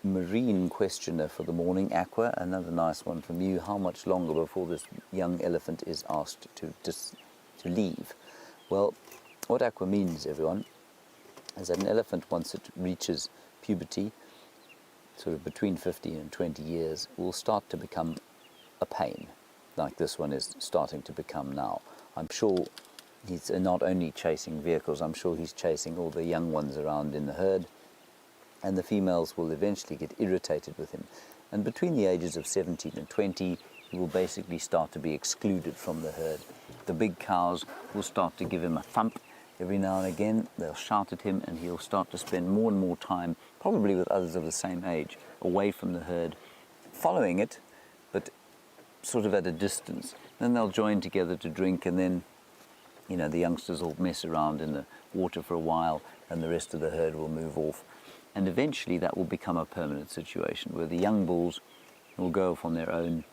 marine questioner for the morning, Aqua, another nice one from you. How much longer before this young elephant is asked to leave? Well, what Aqua means, everyone, is that an elephant, once it reaches puberty, sort of between 15 and 20 years, will start to become a pain, like this one is starting to become now. I'm sure he's not only chasing vehicles, I'm sure he's chasing all the young ones around in the herd, and the females will eventually get irritated with him. And between the ages of 17 and 20, he will basically start to be excluded from the herd. The big cows will start to give him a thump every now and again. They'll shout at him, and he'll start to spend more and more time, probably with others of the same age, away from the herd, following it, but sort of at a distance. Then they'll join together to drink, and then, you know, the youngsters will mess around in the water for a while, and the rest of the herd will move off. And eventually that will become a permanent situation where the young bulls will go off on their own,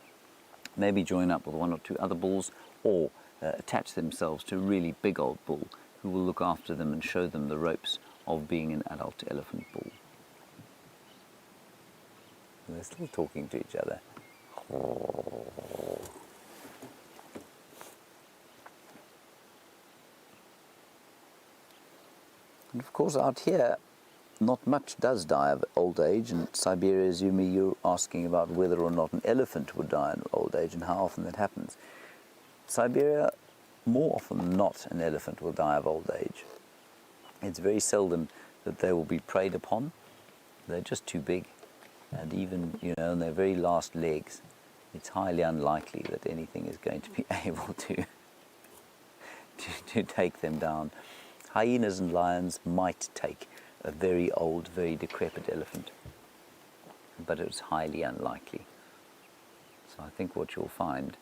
maybe join up with one or two other bulls, or attach themselves to a really big old bull who will look after them and show them the ropes of being an adult elephant bull. And they're still talking to each other. And of course out here, not much does die of old age. In Siberia, Zumi, you're asking about whether or not an elephant would die in old age and how often that happens. Siberia, more often than not, an elephant will die of old age. It's very seldom that they will be preyed upon. They're just too big. And even, you know, on their very last legs, it's highly unlikely that anything is going to be able to take them down. Hyenas and lions might take a very old, very decrepit elephant, but it's highly unlikely. So I think what you'll find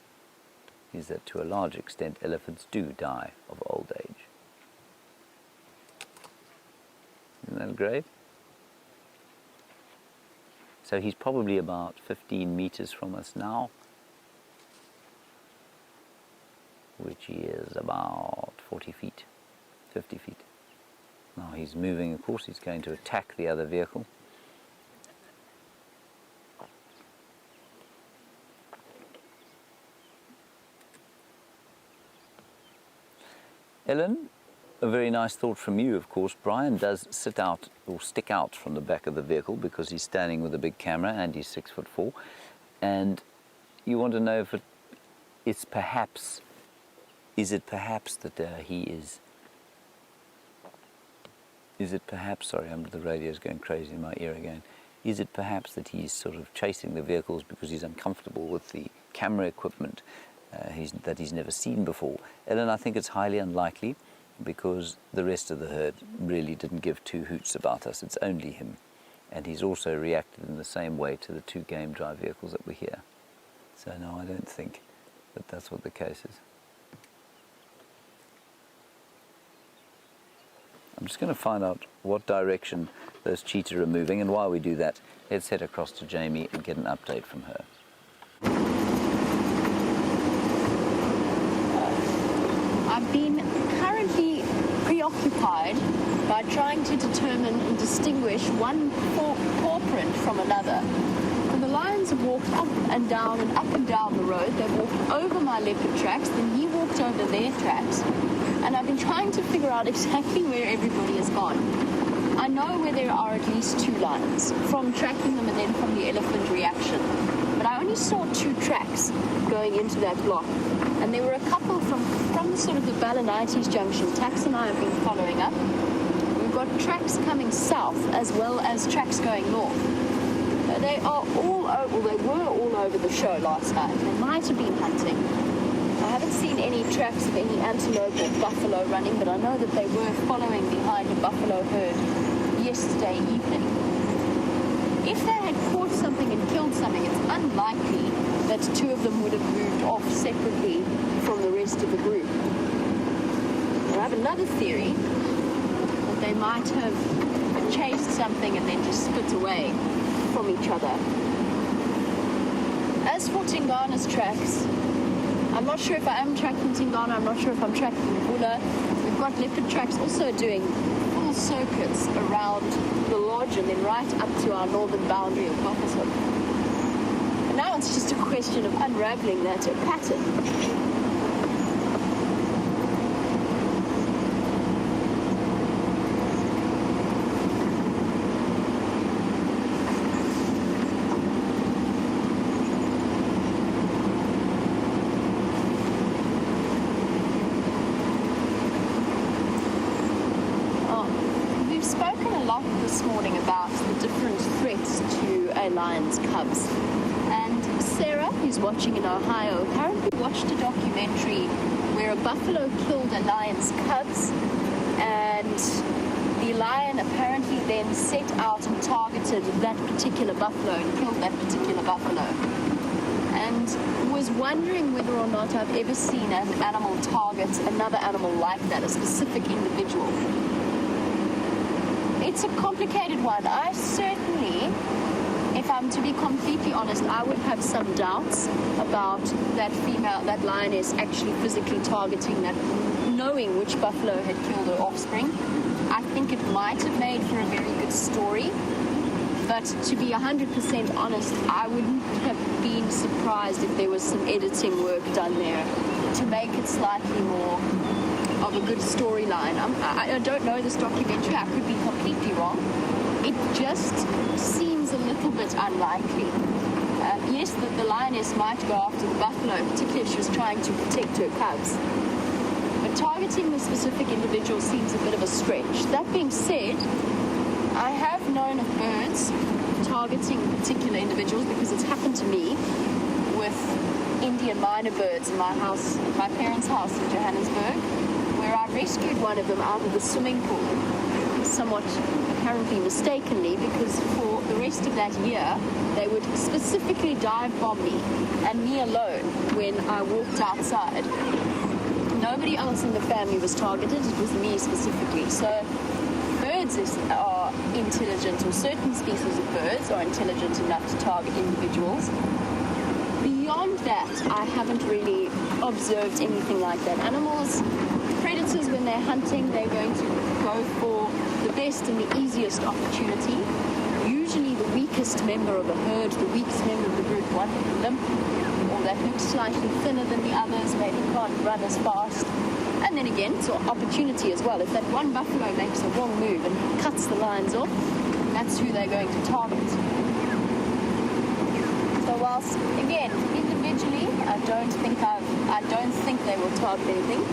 is that to a large extent elephants do die of old age. Isn't that great? So he's probably about 15 meters from us now, which is about 40 feet, 50 feet. Now he's moving, of course, he's going to attack the other vehicle. Ellen, a very nice thought from you, of course. Brian does sit out or stick out from the back of the vehicle because he's standing with a big camera and he's 6'4". And you want to know if is it perhaps that he is... Is it perhaps, sorry, the radio's going crazy in my ear again. Is it perhaps that he's sort of chasing the vehicles because he's uncomfortable with the camera equipment that he's never seen before? Ellen, I think it's highly unlikely because the rest of the herd really didn't give two hoots about us. It's only him. And he's also reacted in the same way to the two game drive vehicles that were here. So no, I don't think that that's what the case is. I'm just going to find out what direction those cheetah are moving, and while we do that, let's head across to Jamie and get an update from her.
I've been currently preoccupied by trying to determine and distinguish one paw print from another. And the lions have walked up and down the road. They've walked over my leopard tracks, then he walked over their tracks. And I've been trying to figure out exactly where everybody has gone. I know where there are at least two lions, from tracking them and then from the elephant reaction. But I only saw two tracks going into that block. And there were a couple from sort of the Balanites junction. Tax and I have been following up. We've got tracks coming south as well as tracks going north. They are all over, they were all over the show last night. They might have been hunting. I haven't seen any tracks of any antelope or buffalo running, but I know that they were following behind a buffalo herd yesterday evening. If they had caught something and killed something, it's unlikely that two of them would have moved off separately from the rest of the group. I have another theory that they might have chased something and then just split away from each other. As for Tingana's tracks, I'm not sure if I am tracking Tingana, I'm not sure if I'm tracking Bula. We've got leopard tracks also doing full circuits around the lodge and then right up to our northern boundary of Buffalo. And now it's just a question of unraveling that pattern. this morning about the different threats to a lion's cubs. And Sarah, who's watching in Ohio, apparently watched a documentary where a buffalo killed a lion's cubs, and the lion apparently then set out and targeted that particular buffalo and killed that particular buffalo. And was wondering whether or not I've ever seen an animal target another animal like that, a specific individual. It's a complicated one. I certainly, if I'm to be completely honest, I would have some doubts about that lioness actually physically targeting that, knowing which buffalo had killed her offspring. I think it might have made for a very good story, but to be 100% honest, I wouldn't have been surprised if there was some editing work done there to make it slightly more of a good storyline. I don't know this documentary, I could be completely wrong. It just seems a little bit unlikely. Yes, the lioness might go after the buffalo, particularly if she was trying to protect her cubs. But targeting the specific individual seems a bit of a stretch. That being said, I have known of birds targeting particular individuals because it's happened to me with Indian minor birds in my house, my parents' house in Johannesburg, where I rescued one of them out of the swimming pool, somewhat apparently mistakenly, because for the rest of that year they would specifically dive bomb me, and me alone, when I walked outside. Nobody else in the family was targeted, it was me specifically. So birds are intelligent, or certain species of birds are intelligent enough to target individuals. Beyond that, I haven't really observed anything like that. Animals, predators, when they're hunting, they're going to go for the best and the easiest opportunity. Usually the weakest member of a herd, the weakest member of the group, one limp, or that looks slightly thinner than the others, maybe can't run as fast. And then again, it's an opportunity as well. If that one buffalo makes a wrong move and cuts the lions off, that's who they're going to target. So whilst, again, individually, I don't think they will target anything.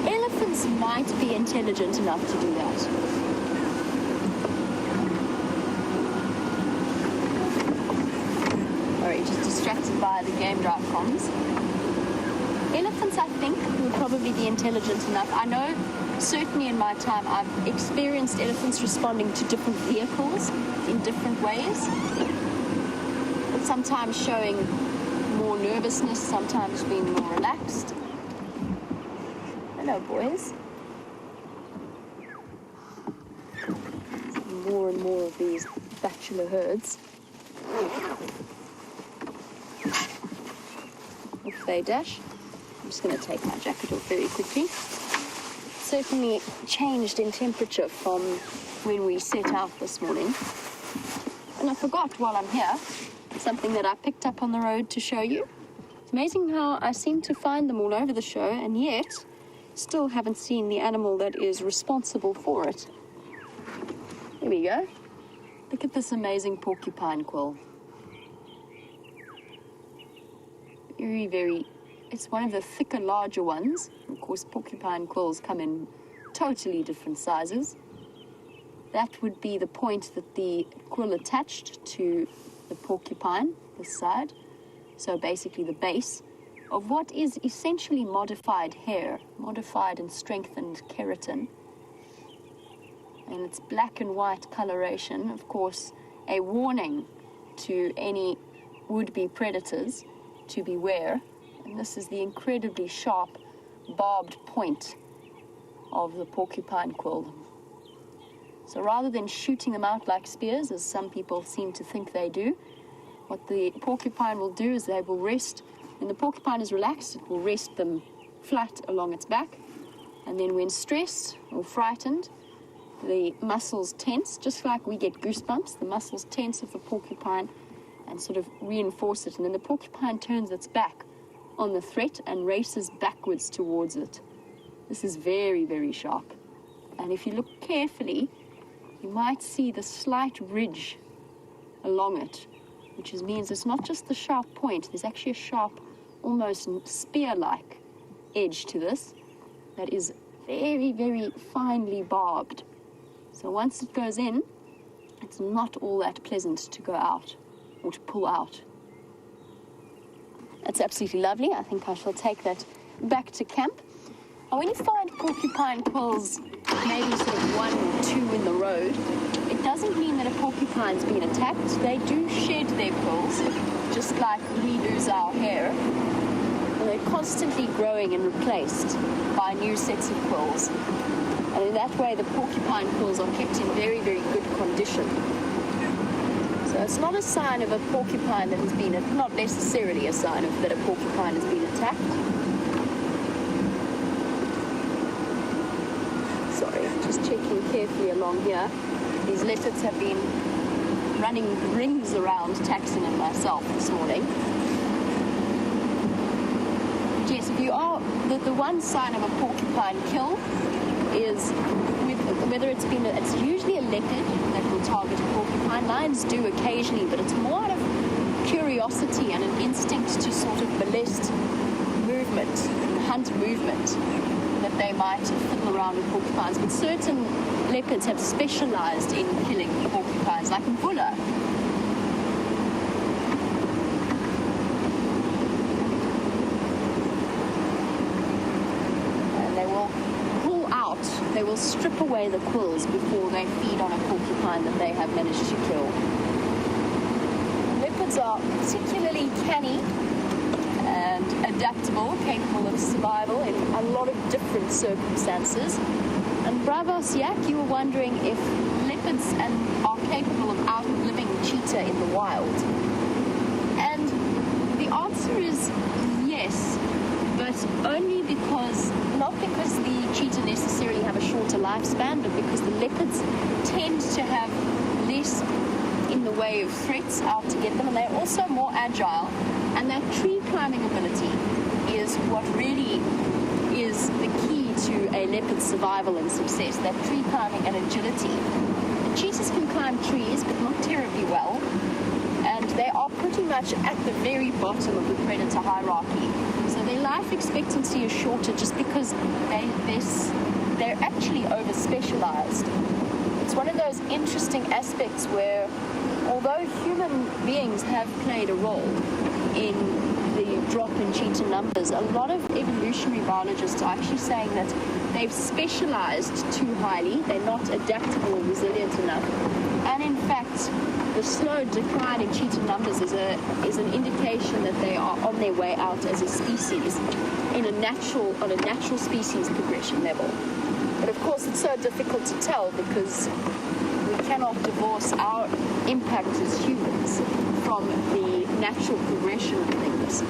Elephants might be intelligent enough to do that. Sorry, just distracted by the game drive comms. Elephants, I think, would probably be intelligent enough. I know, certainly in my time, I've experienced elephants responding to different vehicles in different ways. Sometimes showing more nervousness, sometimes being more relaxed. Hello, boys. More and more of these bachelor herds. Off they dash. I'm just going to take my jacket off very quickly. Certainly changed in temperature from when we set out this morning. And I forgot while I'm here, something that I picked up on the road to show you. It's amazing how I seem to find them all over the show, and yet still haven't seen the animal that is responsible for it. Here we go. Look at this amazing porcupine quill. Very, very, it's one of the thicker, larger ones. Of course, porcupine quills come in totally different sizes. That would be the point that the quill attached to the porcupine, this side. So basically the base of what is essentially modified hair, modified and strengthened keratin. And it's black and white coloration, of course, a warning to any would-be predators to beware. And this is the incredibly sharp, barbed point of the porcupine quill. So rather than shooting them out like spears, as some people seem to think they do, what the porcupine will do is they will rest. When the porcupine is relaxed, it will rest them flat along its back. And then when stressed or frightened, the muscles tense, just like we get goosebumps, the muscles tense of the porcupine and sort of reinforce it. And then the porcupine turns its back on the threat and races backwards towards it. This is very, very sharp. And if you look carefully, you might see the slight ridge along it, which means it's not just the sharp point, there's actually a sharp, almost spear-like edge to this that is very, very finely barbed. So once it goes in, it's not all that pleasant to go out or to pull out. It's absolutely lovely. I think I shall take that back to camp. And when you find porcupine quills, maybe sort of 1 or 2 in the road, it doesn't mean that a porcupine's been attacked. They do shed their quills, just like we lose our hair. And they're constantly growing and replaced by new sets of quills. And in that way, the porcupine quills are kept in very, very good condition. So it's not a sign of a porcupine that has been, not necessarily a sign of that a porcupine has been attacked. Sorry, just checking carefully along here. These leopards have been running rings around Taxon and myself this morning. Yes, if you are, the one sign of a porcupine kill is whether it's usually a leopard that will target a porcupine. Lions do occasionally, but it's more out of curiosity and an instinct to sort of molest movement, hunt movement, that they might fiddle around with porcupines. But certain leopards have specialized in killing porcupines, like Mbula. They will strip away the quills before they feed on a porcupine that they have managed to kill. Leopards are particularly canny and adaptable, capable of survival in a lot of different circumstances. And Bravos Yak, you were wondering if leopards are capable of outliving cheetah in the wild. And the answer is yes, but only not because the cheetah necessarily have a shorter lifespan, but because the leopards tend to have less in the way of threats out to get them, and they're also more agile, and that tree climbing ability is what really is the key to a leopard's survival and success, that tree climbing and agility. The cheetahs can climb trees, but not terribly well, and they are pretty much at the very bottom of the predator hierarchy. So their life expectancy is shorter just because they're actually over-specialized. It's one of those interesting aspects where, although human beings have played a role in the drop in cheetah numbers, a lot of evolutionary biologists are actually saying that they've specialized too highly, they're not adaptable or resilient enough. And in fact, the slow decline in cheetah numbers is an indication that they are on their way out as a species on a natural species progression level. But of course, it's so difficult to tell because we cannot divorce our impact as humans from the natural progression of things.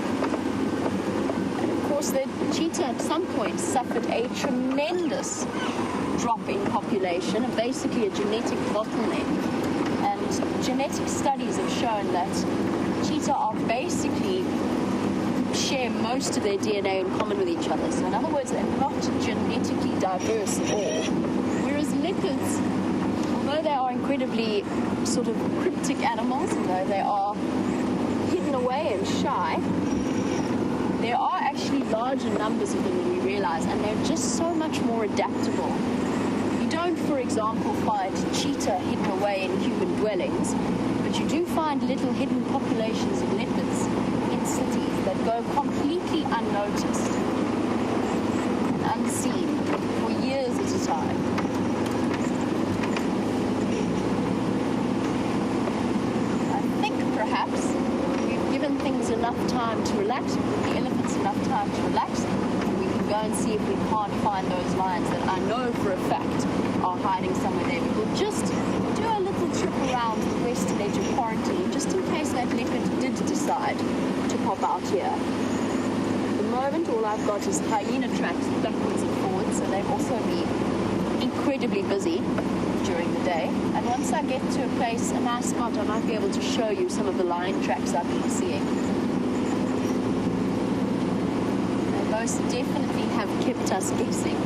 And of course, the cheetah at some point suffered a tremendous drop in population, and basically a genetic bottleneck. And genetic studies have shown that cheetah are basically share most of their DNA in common with each other. So in other words, they're not genetically diverse at all. Whereas leopards, although they are incredibly sort of cryptic animals, although they are hidden away and shy, there are actually larger numbers of them than we realize, and they're just so much more adaptable. You don't, for example, find cheetah hidden away in human dwellings, but you do find little hidden populations of leopards in cities that go completely unnoticed, unseen, for years at a time. I think perhaps we've given things enough time to relax, the elephants enough time to relax, and we can go and see if we can't find those lions that I know for a fact are hiding somewhere there. We'll just do a little trip around the western edge of quarantine, just in case that leopard did decide to pop out here. At the moment, all I've got is hyena tracks backwards and forwards, so they've also been incredibly busy during the day. And once I get to a place, a nice spot, I might be able to show you some of the lion tracks I've been seeing. They most definitely have kept us guessing.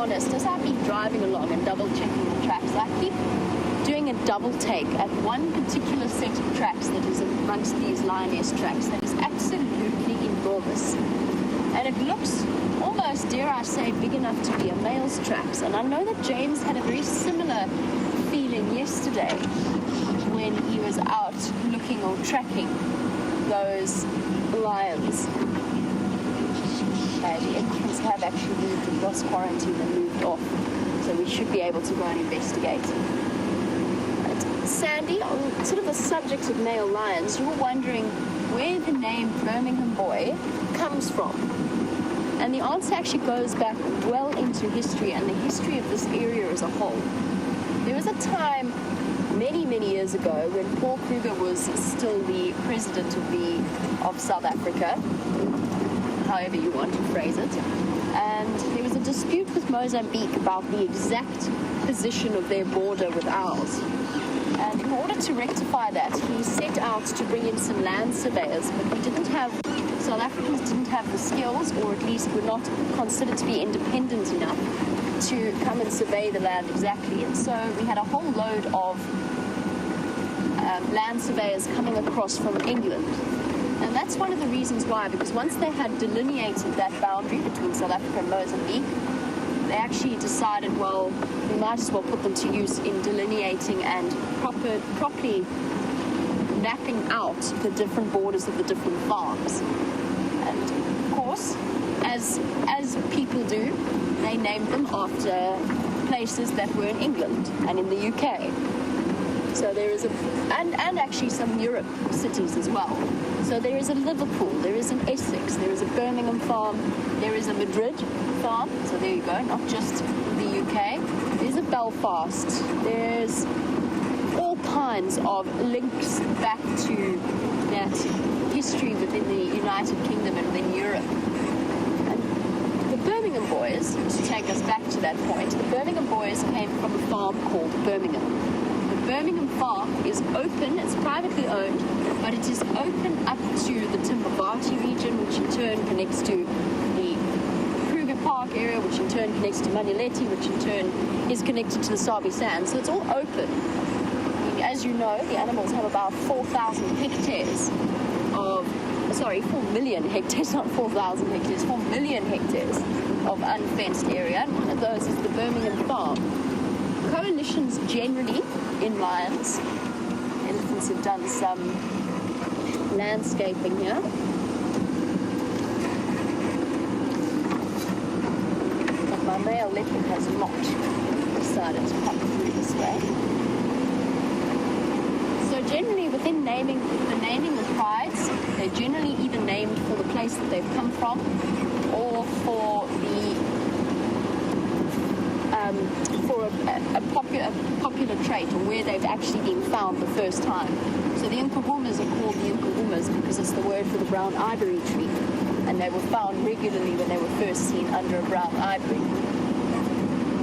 honest, as I've been driving along and double-checking the tracks, I keep doing a double take at one particular set of tracks that is amongst these lioness tracks that is absolutely enormous. And it looks almost, dare I say, big enough to be a male's tracks. And I know that James had a very similar feeling yesterday when he was out looking or tracking those lions. The infants have actually moved across quarantine and moved off, so we should be able to go and investigate. But Sandy, on sort of the subject of male lions, you were wondering where the name Birmingham Boy comes from. And the answer actually goes back well into history and the history of this area as a whole. There was a time many, many years ago when Paul Kruger was still the president of South Africa, however you want to phrase it, and there was a dispute with Mozambique about the exact position of their border with ours. And in order to rectify that, he set out to bring in some land surveyors, but South Africans didn't have the skills, or at least were not considered to be independent enough to come and survey the land exactly. And so we had a whole load of land surveyors coming across from England. And that's one of the reasons why, because once they had delineated that boundary between South Africa and Mozambique, they actually decided, well, we might as well put them to use in delineating and properly mapping out the different borders of the different farms. And of course, as people do, they named them after places that were in England and in the UK. So there is and actually some Europe cities as well. So there is a Liverpool, there is an Essex, there is a Birmingham farm, there is a Madrid farm, so there you go, not just the UK. There's a Belfast, there's all kinds of links back to that history within the United Kingdom and within Europe. And the Birmingham Boys, to take us back to that point, the Birmingham Boys came from a farm called Birmingham. The Birmingham farm is open, it's privately owned, but it is open up to the Timbavati region, which in turn connects to the Kruger Park area, which in turn connects to Manuleti, which in turn is connected to the Sabi Sands. So it's all open. I mean, as you know, the animals have about 4,000 hectares of, 4 million hectares, not 4,000 hectares, 4 million hectares of unfenced area. And one of those is the Birmingham farm. Coalitions generally in lions. Elephants have done some landscaping here. But my male leopard has not decided to come through this way. So generally within the naming of prides, they're generally either named for the place that they've come from or for a popular trait, or where they've actually been found the first time. So the Nkuhumas are called the Nkuhumas because it's the word for the brown ivory tree, and they were found regularly when they were first seen under a brown ivory.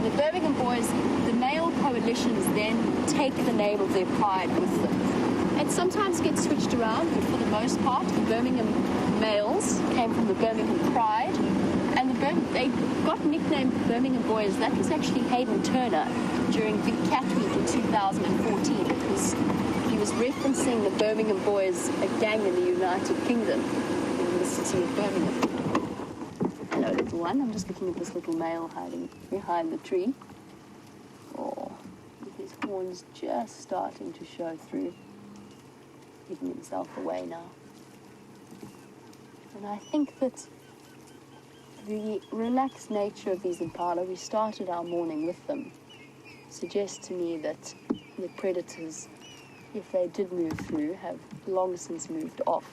The Birmingham Boys, the male coalitions then take the name of their pride with them. It sometimes gets switched around, but for the most part, the Birmingham males came from the Birmingham Pride, and they got nicknamed Birmingham Boys. That was actually Hayden Turner during Big Cat Week in 2014, because he was referencing the Birmingham Boys, a gang in the United Kingdom, in the city of Birmingham. Hello, little one. I'm just looking at this little male hiding behind the tree. Oh, with his horns just starting to show through, giving himself away now. And I think that the relaxed nature of these impala, we started our morning with them, suggests to me that the predators, if they did move through, have long since moved off.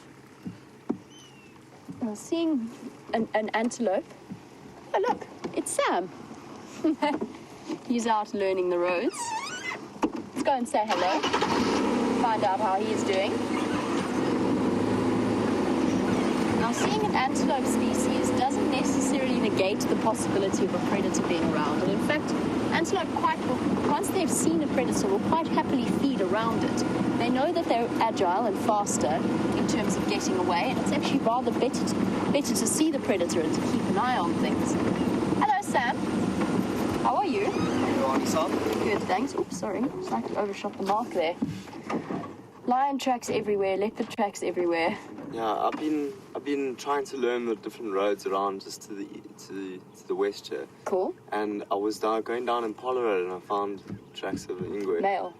Now, seeing an antelope, oh look, it's Sam. He's out learning the roads. Let's go and say hello, find out how he is doing. Now, seeing an antelope species doesn't necessarily negate the possibility of a predator being around. And in fact, antelope once they've seen a predator, will quite happily feed around it. They know that they're agile and faster in terms of getting away, and it's actually rather better to see the predator and to keep an eye on things. Hello, Sam. you?
You on yourself?
Good, thanks. Oops, sorry. Slightly overshot the mark there. Lion tracks everywhere, leopard tracks everywhere.
Yeah, I've been trying to learn the different roads around just to the west here.
Cool.
And I was going down Impala Road and I found tracks of Ingwe.
Male.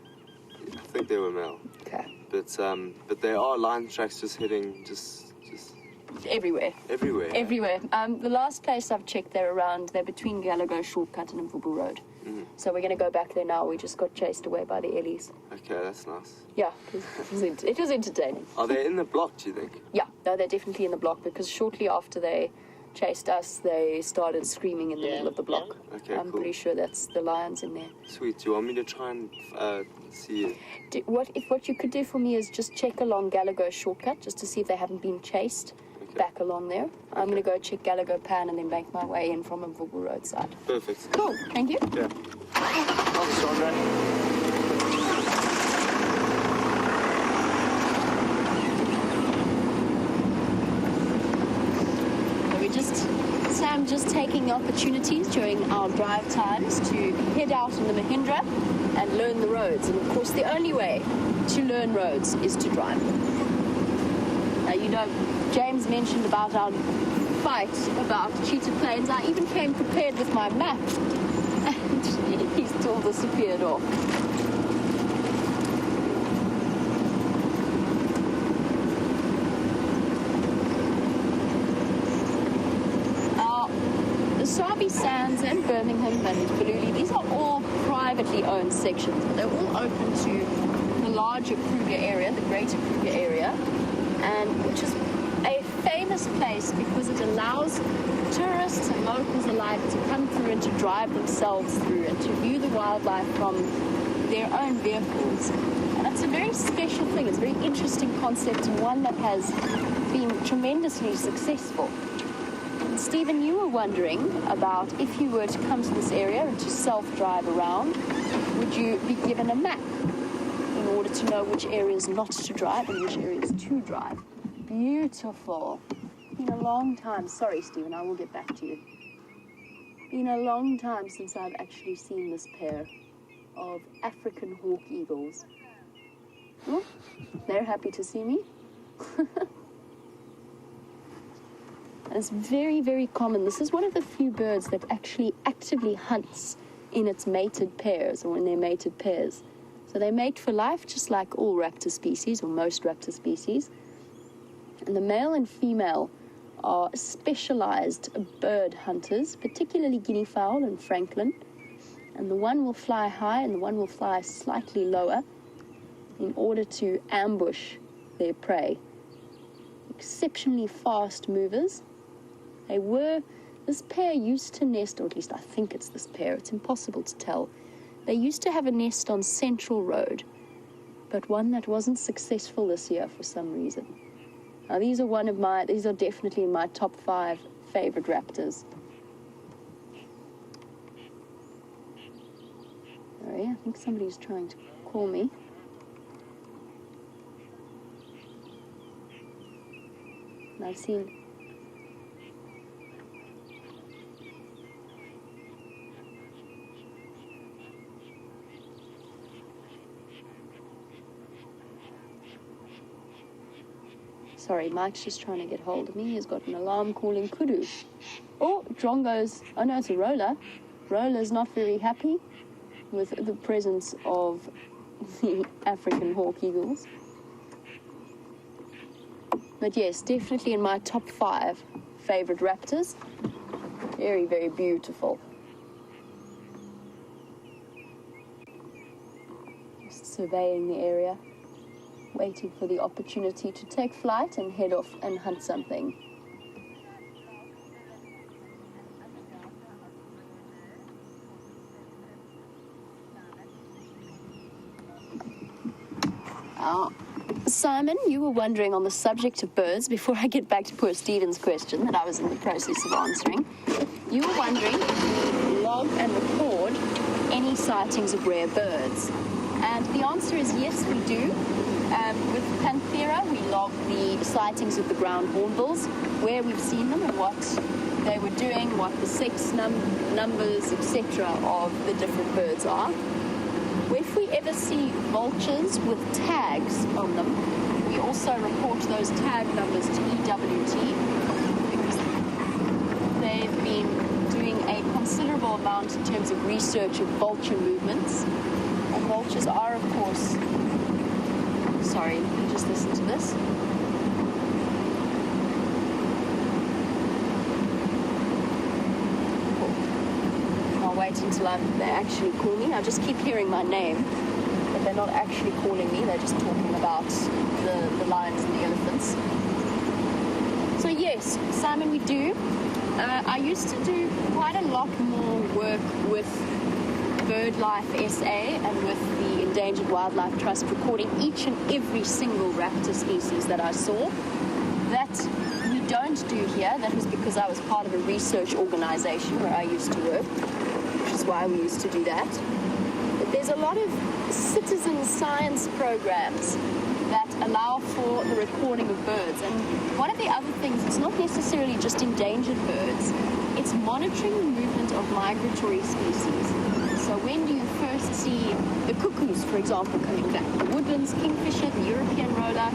I think they were male.
Okay.
But there are lion tracks just heading
Everywhere.
everywhere.
Everywhere. The last place I've checked, they're between Gallagher Shortcut and Mvubu Road.
Mm-hmm.
So we're going to go back there now. We just got chased away by the Ellies.
Okay, that's nice.
Yeah, it was entertaining.
Are they in the block, do you think?
Yeah, no, they're definitely in the block because shortly after they chased us, they started screaming in the middle of the block.
Okay,
I'm
cool.
pretty sure that's the lions in there.
Sweet. Do you want me to try and see it?
What you could do for me is just check along Gallagher Shortcut just to see if they haven't been chased back along there. I'm going to go check Gallagher Pan and then make my way in from a Mvubu Road side.
Perfect.
Cool, thank you.
Yeah. Thanks, Andre.
Sam just taking opportunities during our drive times to head out in the Mahindra and learn the roads. And of course, the only way to learn roads is to drive them. Now, you know, James mentioned about our fight about cheetah plains. I even came prepared with my map, and he still disappeared off. Sabi Sands and Birmingham and Baluli, these are all privately owned sections, but they're all open to the larger Kruger area, the greater Kruger area, and which is a famous place because it allows tourists and locals alike to come through and to drive themselves through and to view the wildlife from their own vehicles. And it's a very special thing. It's a very interesting concept and one that has been tremendously successful. Stephen, you were wondering about if you were to come to this area and to self-drive around, would you be given a map in order to know which areas not to drive and which areas to drive? Beautiful. Been a long time. Sorry, Stephen, I will get back to you. Been a long time since I've actually seen this pair of African hawk eagles. Oh, they're happy to see me. It's very, very common. This is one of the few birds that actually actively hunts in its mated pairs or in their mated pairs. So they mate for life just like all raptor species or most raptor species. And the male and female are specialized bird hunters, particularly guinea fowl and francolin. And the one will fly high and the one will fly slightly lower in order to ambush their prey. Exceptionally fast movers. This pair used to nest, or at least I think it's this pair, it's impossible to tell. They used to have a nest on Central Road, but one that wasn't successful this year for some reason. Now these are definitely in my top 5 favorite raptors. Sorry, I think somebody's trying to call me. And I've seen... Sorry, Mike's just trying to get hold of me. He's got an alarm calling kudu. Oh, Drongo's... Oh, no, it's a roller. Roller's not very happy with the presence of the African hawk eagles. But yes, definitely in my top 5 favorite raptors. Very, very beautiful. Just surveying the area, waiting for the opportunity to take flight and head off and hunt something. Simon, you were wondering on the subject of birds, before I get back to poor Stephen's question that I was in the process of answering, you were wondering if we log and record any sightings of rare birds. And the answer is yes, we do. With Panthera, we log the sightings of the ground hornbills, where we've seen them and what they were doing, what the sex numbers, etc. of the different birds are. If we ever see vultures with tags on them, we also report those tag numbers to EWT, because they've been doing a considerable amount in terms of research of vulture movements. And vultures are, of course, sorry, let me just listen to this. I'll wait until they actually call me. I just keep hearing my name, but they're not actually calling me. They're just talking about the lions and the elephants. So yes, Simon, we do. I used to do quite a lot more work with BirdLife SA and with the Endangered Wildlife Trust, recording each and every single raptor species that I saw. That we don't do here. That was because I was part of a research organization where I used to work, which is why we used to do that. But there's a lot of citizen science programs that allow for the recording of birds. And one of the other things, it's not necessarily just endangered birds, it's monitoring the movement of migratory species. So when do you first see the cuckoos, for example, coming back? The woodlands kingfisher, the European roller.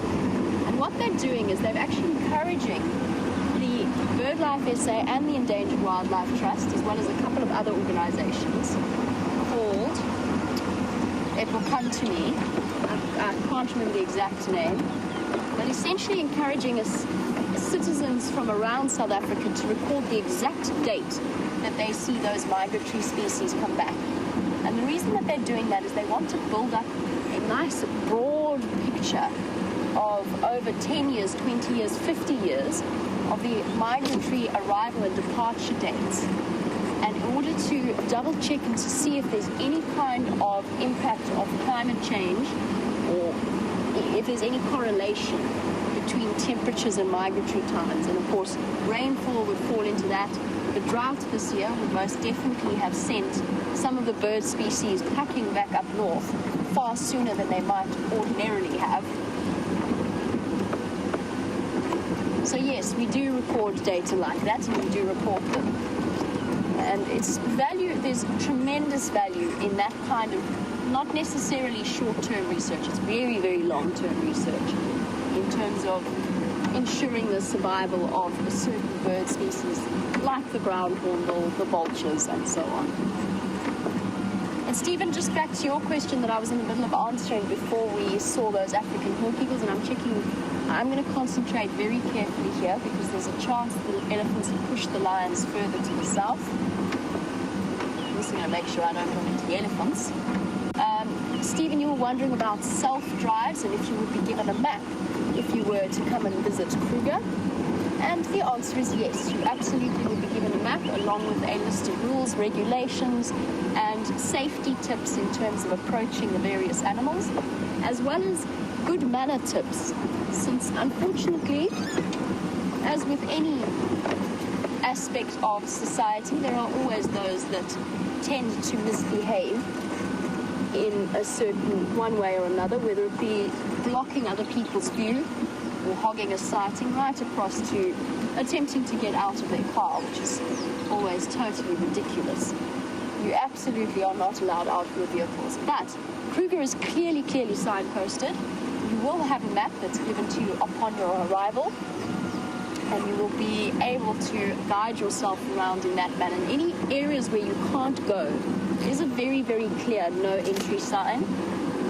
And what they're doing is they're actually encouraging the BirdLife SA and the Endangered Wildlife Trust, as well as a couple of other organizations, called, it will come to me, I can't remember the exact name, but essentially encouraging us citizens from around South Africa to record the exact date that they see those migratory species come back. And the reason that they're doing that is they want to build up a nice broad picture of over 10 years, 20 years, 50 years of the migratory arrival and departure dates. And in order to double check and to see if there's any kind of impact of climate change, or if there's any correlation between temperatures and migratory times. And of course, rainfall would fall into that. The drought this year would most definitely have sent some of the bird species packing back up north far sooner than they might ordinarily have. So yes, we do record data like that, and we do report them. And it's value, there's tremendous value in that kind of, not necessarily short-term research, it's very, very long-term research in terms of ensuring the survival of a certain bird species, like the ground hornbill, the vultures, and so on. And Stephen, just back to your question that I was in the middle of answering before we saw those African hawk eagles, and I'm going to concentrate very carefully here because there's a chance that the elephants have pushed the lions further to the south. I'm also going to make sure I don't run into the elephants. Stephen, you were wondering about self-drives and if you would be given a map if you were to come and visit Kruger. And the answer is yes, you absolutely would be given a map along with a list of rules, regulations, and safety tips in terms of approaching the various animals, as well as good manner tips, since unfortunately, as with any aspect of society, there are always those that tend to misbehave in a certain one way or another, whether it be blocking other people's view or hogging a sighting right across to attempting to get out of their car, which is always totally ridiculous. You absolutely are not allowed out of your vehicles. But Kruger is clearly signposted. You will have a map that's given to you upon your arrival, and you will be able to guide yourself around in that manner. In any areas where you can't go, there's a very, very clear no entry sign.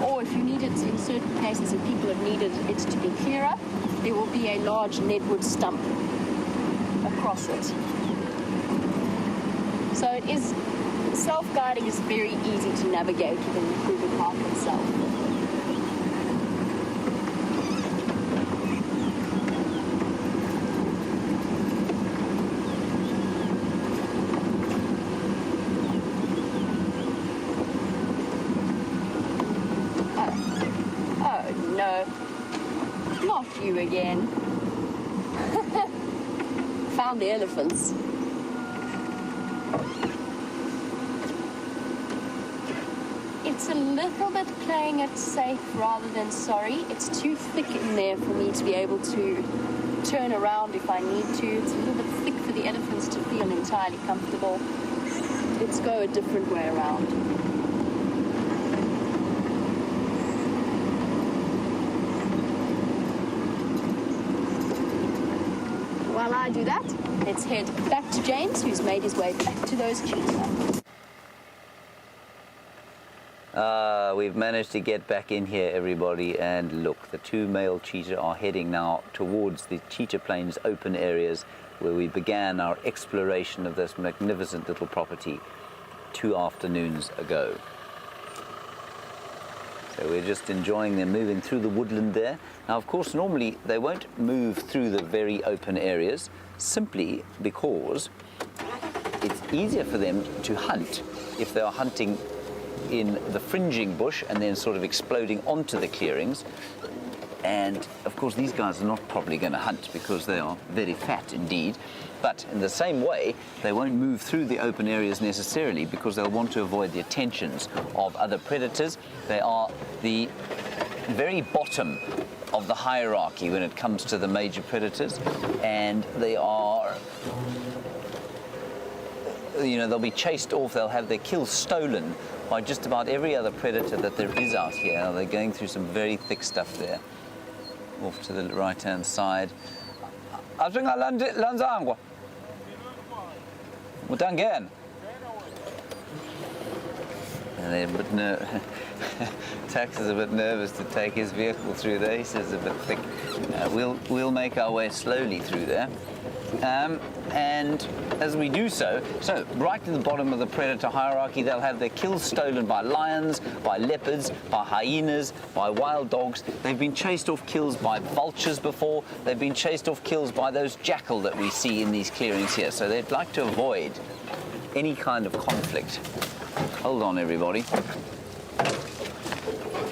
Or if you need it in certain cases, if people have needed it to be clearer, there will be a large leadwood stump across it. So it is, self-guiding is very easy to navigate within the Kruger Park itself. Not you again. Found the elephants. a little bit playing it safe rather than sorry. It's too thick in there for me to be able to turn around if I need to. It's a little bit thick for the elephants to feel entirely comfortable. Let's go a different way around. While I do that, let's head back to James, who's made his way back to those cheetah.
We've managed to get back in here, everybody, and look, the two male cheetah are heading now towards the Cheetah Plains open areas where we began our exploration of this magnificent little property 2 afternoons ago. So we're just enjoying them moving through the woodland there. Now, of course, normally they won't move through the very open areas simply because it's easier for them to hunt if they are hunting in the fringing bush and then sort of exploding onto the clearings. And of course these guys are not probably going to hunt because they are very fat indeed, but in the same way they won't move through the open areas necessarily because they'll want to avoid the attentions of other predators. They are the very bottom of the hierarchy when it comes to the major predators, and they are, you know, they'll be chased off, they'll have their kills stolen by just about every other predator that there is out here. They're going through some very thick stuff there. Off to the right-hand side. And they're a bit Tax is a bit nervous to take his vehicle through there. He says it's a bit thick. We'll make our way slowly through there. And as we do so, right at the bottom of the predator hierarchy, they'll have their kills stolen by lions, by leopards, by hyenas, by wild dogs. They've been chased off kills by vultures before. They've been chased off kills by those jackal that we see in these clearings here. So they'd like to avoid any kind of conflict. Hold on, everybody.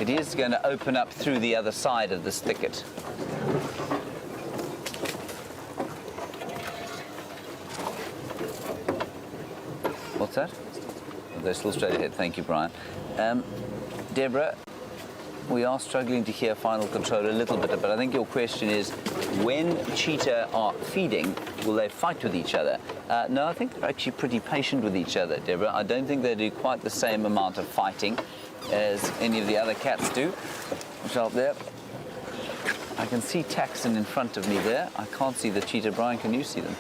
It is going to open up through the other side of this thicket. What's that? Oh, they're still straight ahead. Thank you, Brian. Deborah, we are struggling to hear final control a little bit, but I think your question is, when cheetah are feeding, will they fight with each other? No, I think they're actually pretty patient with each other, Deborah. I don't think they do quite the same amount of fighting as any of the other cats do. Which up there. I can see Taxon in front of me there. I can't see the cheetah. Brian, can you see them?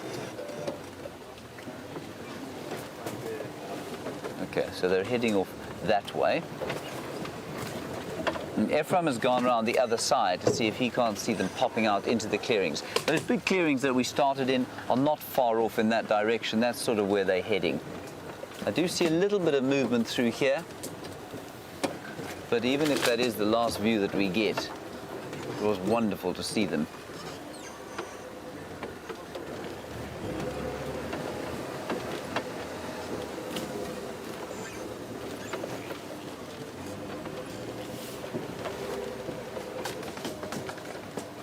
Okay, so they're heading off that way. And Ephraim has gone around the other side to see if he can't see them popping out into the clearings. Those big clearings that we started in are not far off in that direction. That's sort of where they're heading. I do see a little bit of movement through here. But even if that is the last view that we get, it was wonderful to see them.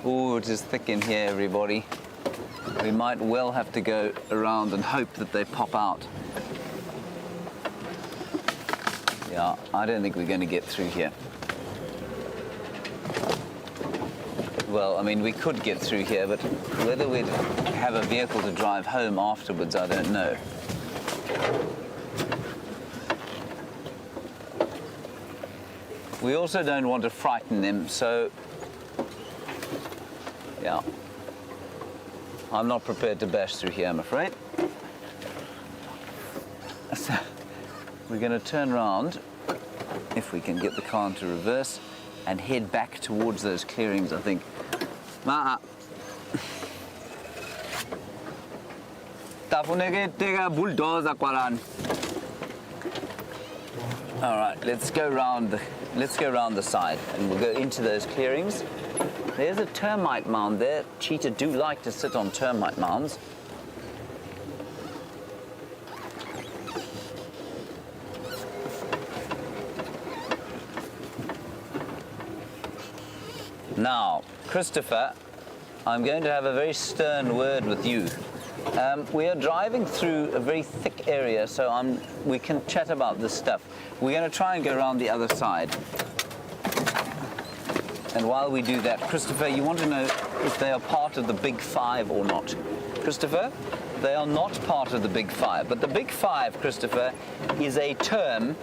Oh, it is thick in here, everybody. We might well have to go around and hope that they pop out. Yeah, I don't think we're going to get through here. Well, I mean, we could get through here, but whether we'd have a vehicle to drive home afterwards, I don't know. We also don't want to frighten them, so yeah. I'm not prepared to bash through here, I'm afraid. So we're going to turn around, if we can get the car into reverse, and head back towards those clearings, I think. All right, let's go round the side, and we'll go into those clearings. There's a termite mound there. Cheetah do like to sit on termite mounds. Now, Christopher, I'm going to have a very stern word with you. We are driving through a very thick area, so we can chat about this stuff. We're going to try and go around the other side. And while we do that, Christopher, you want to know if they are part of the Big Five or not. Christopher, they are not part of the Big Five. But the Big Five, Christopher, is a term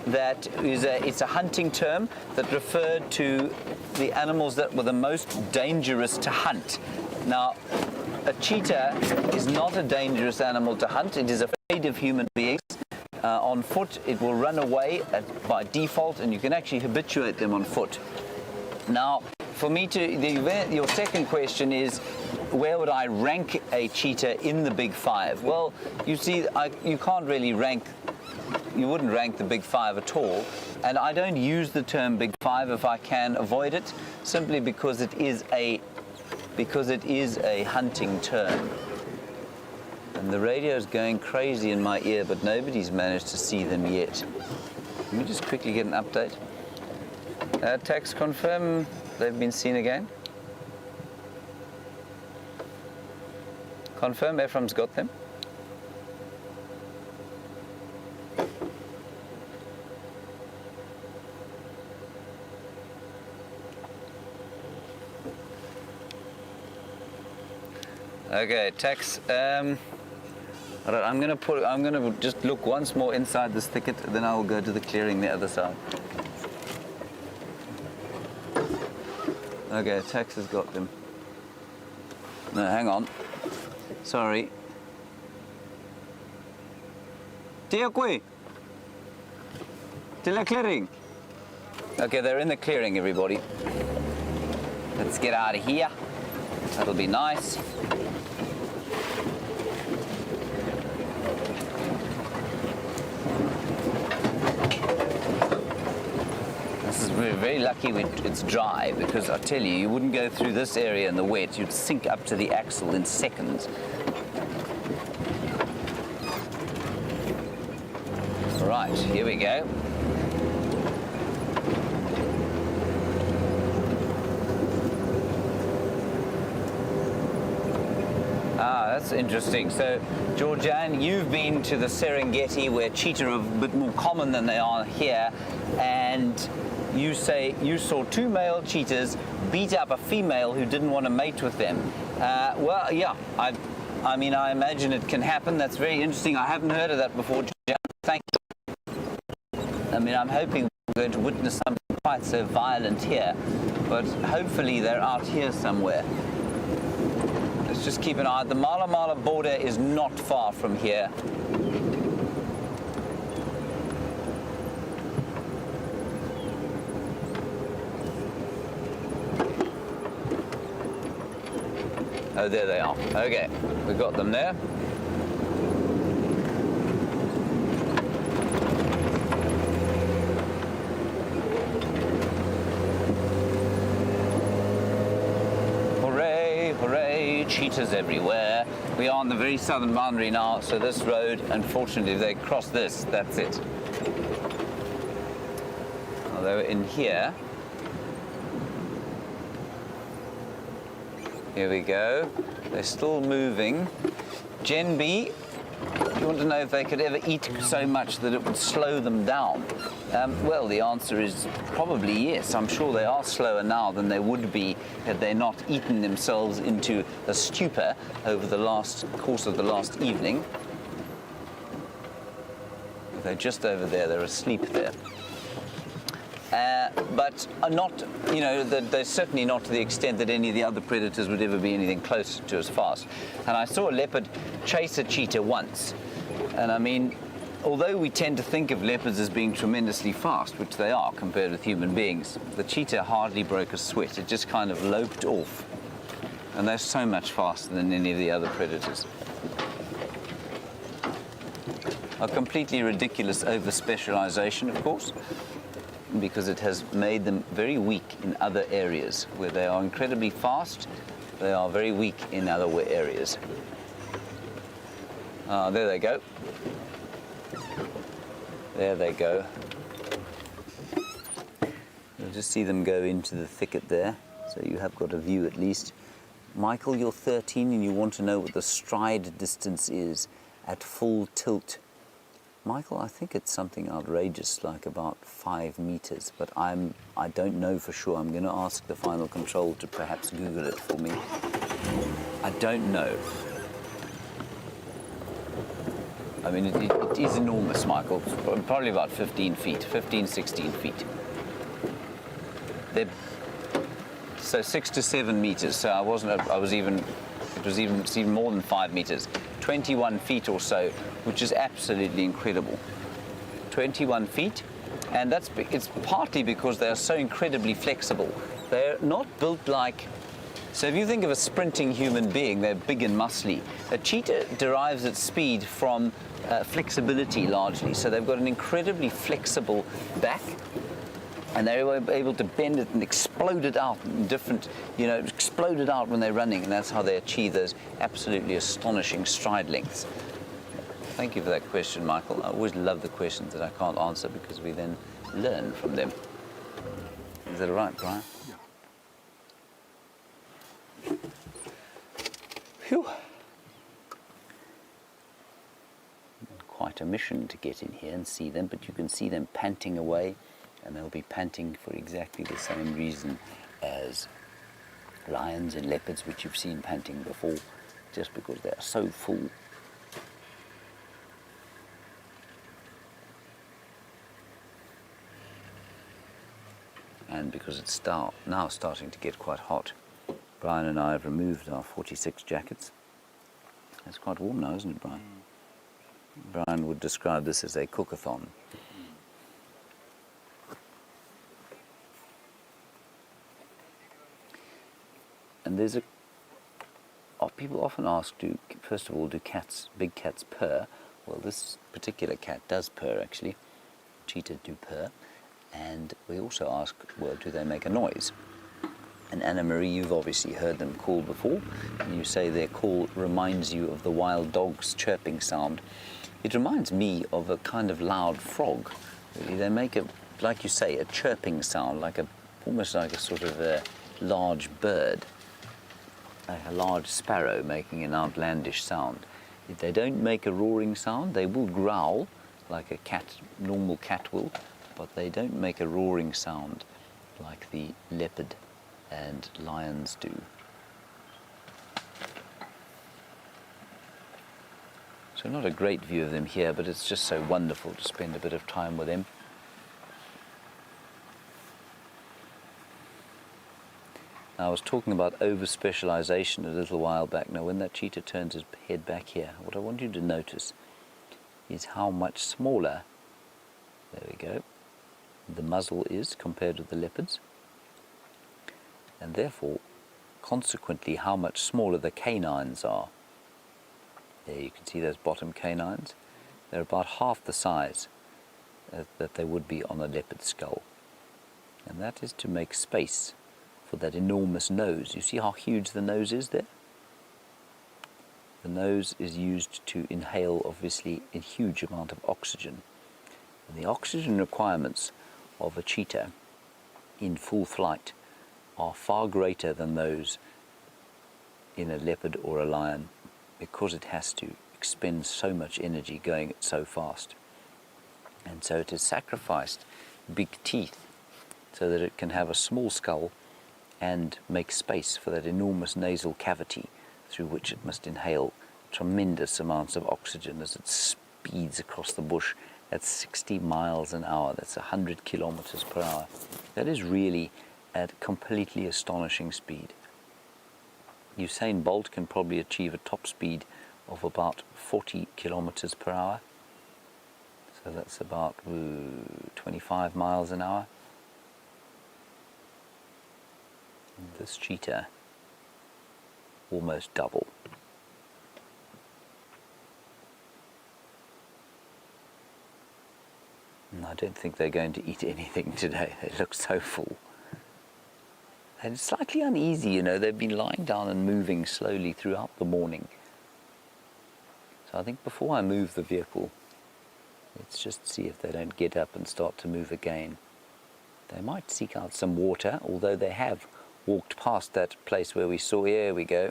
that it's a hunting term that referred to the animals that were the most dangerous to hunt. Now, a cheetah is not a dangerous animal to hunt. It is afraid of human beings. On foot, it will run away by default, and you can actually habituate them on foot. Now, for me your second question is, where would I rank a cheetah in the Big Five? Well, you see, you can't really rank. You wouldn't rank the Big Five at all, and I don't use the term Big Five if I can avoid it, simply because it is a hunting term. And the radio is going crazy in my ear, but nobody's managed to see them yet. Let me just quickly get an update. Tax confirm they've been seen again. Confirm Ephraim's got them. Okay, Tax. I'm going to just look once more inside this thicket, then I will go to the clearing the other side. Okay, Tax has got them. No, hang on. Sorry. Tiakui. Tila clearing. Okay, they're in the clearing, everybody. Let's get out of here. That'll be nice. We're very lucky it's dry, because I tell you wouldn't go through this area in the wet. You'd sink up to the axle in seconds. Right, here we go. That's interesting. So, Georgianne, you've been to the Serengeti, where cheetah are a bit more common than they are here, and you say you saw two male cheetahs beat up a female who didn't want to mate with them. Well, yeah, I mean, I imagine it can happen. That's very interesting. I haven't heard of that before. Thank you. I mean, I'm hoping we're going to witness something quite so violent here, but hopefully they're out here somewhere. Let's just keep an eye. The Mala Mala border is not far from here. Oh, there they are. Okay, we got them there. Hooray, hooray, cheetahs everywhere. We are on the very southern boundary now, so this road, unfortunately, if they cross this, that's it. Although in here, here we go. They're still moving. Gen B, you want to know if they could ever eat so much that it would slow them down? Well, the answer is probably yes. I'm sure they are slower now than they would be had they not eaten themselves into a stupor over the course of the last evening. They're just over there. They're asleep there. But are not, you know, they're certainly not to the extent that any of the other predators would ever be anything close to as fast. And I saw a leopard chase a cheetah once. And I mean, although we tend to think of leopards as being tremendously fast, which they are compared with human beings, the cheetah hardly broke a sweat. It just kind of loped off. And they're so much faster than any of the other predators. A completely ridiculous over-specialization, of course, because it has made them very weak in other areas. Where they are incredibly fast, they are very weak in other areas. There they go. There they go. You'll just see them go into the thicket there, so you have got a view at least. Michael, you're 13 and you want to know what the stride distance is at full tilt. Michael, I think it's something outrageous, like about 5 meters, but I don't know for sure. I'm going to ask the final control to perhaps Google it for me. I don't know. I mean, it is enormous, Michael. It's probably about 15 feet, 15, 16 feet. So 6 to 7 meters. So it was even more than 5 meters. 21 feet or so, which is absolutely incredible. 21 feet, and it's partly because they are so incredibly flexible. They're not built like, so if you think of a sprinting human being, they're big and muscly. A cheetah derives its speed from flexibility largely, so they've got an incredibly flexible back, and they're able to bend it and explode it out in different, explode it out when they're running, and that's how they achieve those absolutely astonishing stride lengths. Thank you for that question, Michael. I always love the questions that I can't answer because we then learn from them. Is that all right, Brian?
Yeah.
Phew. Quite a mission to get in here and see them, but you can see them panting away, and they'll be panting for exactly the same reason as lions and leopards, which you've seen panting before, just because they are so full. And because it's now starting to get quite hot. Brian and I have removed our 46 jackets. It's quite warm now, isn't it, Brian? Brian would describe this as a cookathon. And people often ask, first of all, do big cats purr? Well, this particular cat does purr, actually. Cheetah do purr. And we also ask, well, do they make a noise? And Anna Marie, you've obviously heard them call before, and you say their call reminds you of the wild dog's chirping sound. It reminds me of a kind of loud frog, really. They make like you say, a chirping sound, almost like a sort of a large bird, like a large sparrow making an outlandish sound. If they don't make a roaring sound, they will growl like a normal cat will, but they don't make a roaring sound like the leopard and lions do. So not a great view of them here, but it's just so wonderful to spend a bit of time with them. I was talking about over-specialization a little while back. Now, when that cheetah turns his head back here, what I want you to notice is how much smaller, there we go, the muzzle is compared with the leopards, and therefore, consequently, how much smaller the canines are. There you can see those bottom canines. They're about half the size that they would be on a leopard skull. And that is to make space for that enormous nose. You see how huge the nose is there? The nose is used to inhale, obviously, a huge amount of oxygen. And the oxygen requirements of a cheetah in full flight are far greater than those in a leopard or a lion, because it has to expend so much energy going so fast. And so it has sacrificed big teeth so that it can have a small skull and make space for that enormous nasal cavity through which it must inhale tremendous amounts of oxygen as it speeds across the bush at 60 miles an hour. That's 100 kilometers per hour. That is really a completely astonishing speed. Usain Bolt can probably achieve a top speed of about 40 kilometers per hour. So that's about 25 miles an hour. And this cheetah, almost double. And I don't think they're going to eat anything today. They look so full. And it's slightly uneasy, you know. They've been lying down and moving slowly throughout the morning. So I think before I move the vehicle, let's just see if they don't get up and start to move again. They might seek out some water, although they have walked past that place where we saw, here we go.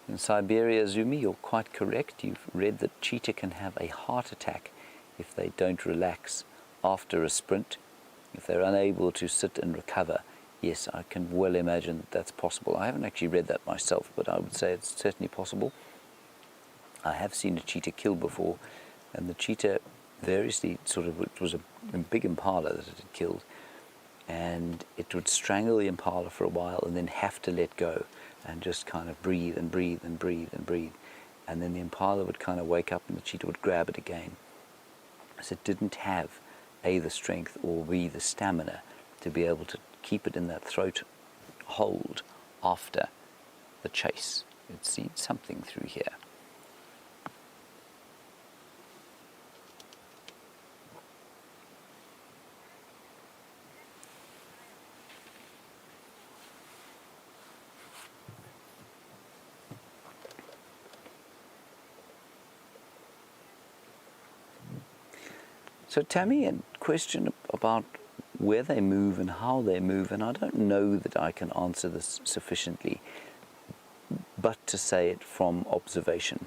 In Siberia, Zumi, you're quite correct. You've read that cheetah can have a heart attack if they don't relax after a sprint, if they're unable to sit and recover. Yes, I can well imagine that that's possible. I haven't actually read that myself, but I would say it's certainly possible. I have seen a cheetah killed before, and the cheetah variously it was a big impala that it had killed, and it would strangle the impala for a while and then have to let go and just kind of breathe and breathe and breathe and breathe. And then the impala would kind of wake up and the cheetah would grab it again. So it didn't have A, the strength, or B, the stamina to be able to keep it in that throat hold after the chase. It's seen something through here. So Tammy, a question about where they move and how they move, and I don't know that I can answer this sufficiently, but to say it from observation.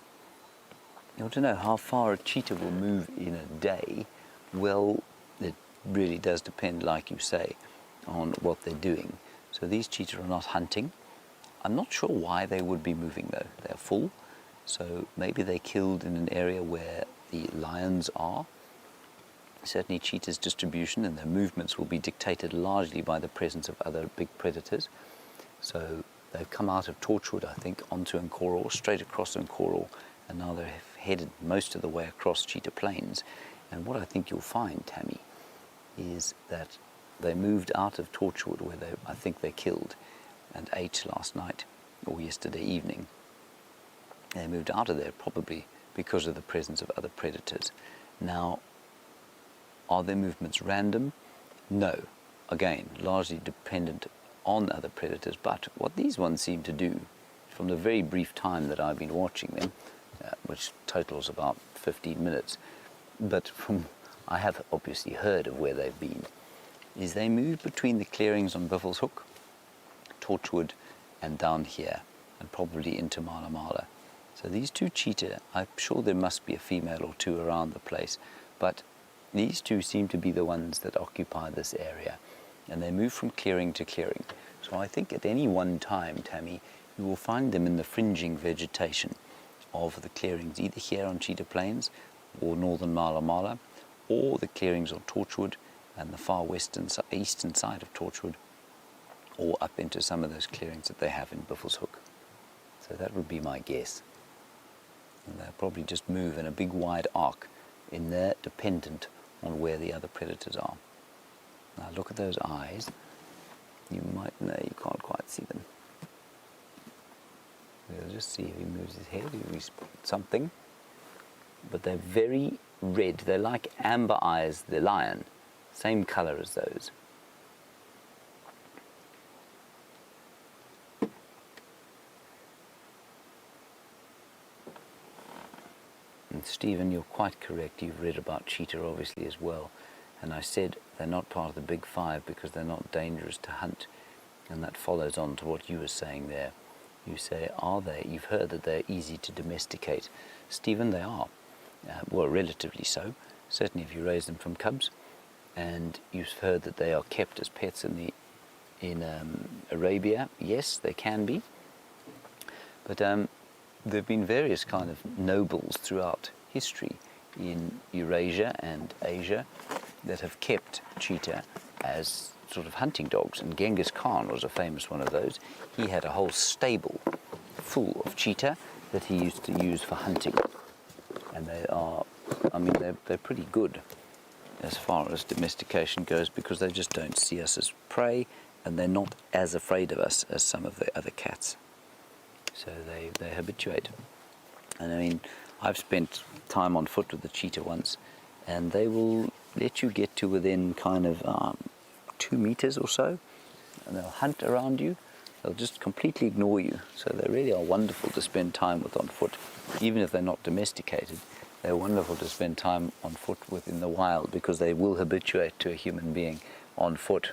You want to know how far a cheetah will move in a day? Well, it really does depend, like you say, on what they're doing. So these cheetah are not hunting. I'm not sure why they would be moving though. They're full, so maybe they killed in an area where the lions are. Certainly cheetah's distribution and their movements will be dictated largely by the presence of other big predators. So they've come out of Torchwood, I think, onto Nkoro, straight across Nkoro, and now they're headed most of the way across Cheetah Plains. And what I think you'll find, Tammy, is that they moved out of Torchwood, where I think they killed and ate last night or yesterday evening. They moved out of there probably because of the presence of other predators. Now, are their movements random? No. Again, largely dependent on other predators. But what these ones seem to do, from the very brief time that I've been watching them, which totals about 15 minutes, but I have obviously heard of where they've been, is they move between the clearings on Buffelshoek, Hook, Torchwood, and down here, and probably into Mala Mala. So these two cheetah, I'm sure there must be a female or two around the place, but these two seem to be the ones that occupy this area, and they move from clearing to clearing. So I think at any one time, Tammy, you will find them in the fringing vegetation of the clearings, either here on Cheetah Plains or northern Mala Mala, or the clearings on Torchwood and the far eastern side of Torchwood, or up into some of those clearings that they have in Buffelshoek. So that would be my guess. And they'll probably just move in a big wide arc in there, dependent on where the other predators are. Now look at those eyes. You can't quite see them. We'll just see if he moves his head, if we spot something. But they're very red. They're like amber eyes, the lion. Same color as those. And Stephen, you're quite correct. You've read about cheetah obviously as well. And I said they're not part of the big five because they're not dangerous to hunt. And that follows on to what you were saying there. You say, are they? You've heard that they're easy to domesticate. Stephen, they are. Well, relatively so. Certainly if you raise them from cubs. And you've heard that they are kept as pets in Arabia. Yes, they can be. But there have been various kind of nobles throughout history in Eurasia and Asia that have kept cheetah as sort of hunting dogs, and Genghis Khan was a famous one of those. He had a whole stable full of cheetah that he used to use for hunting, and they're pretty good as far as domestication goes because they just don't see us as prey, and they're not as afraid of us as some of the other cats. So they habituate. And I mean, I've spent time on foot with the cheetah once, and they will let you get to within kind of 2 meters or so, and they'll hunt around you, They'll just completely ignore you. So they really are wonderful to spend time with on foot. Even if they're not domesticated, they're wonderful to spend time on foot with in the wild because they will habituate to a human being on foot.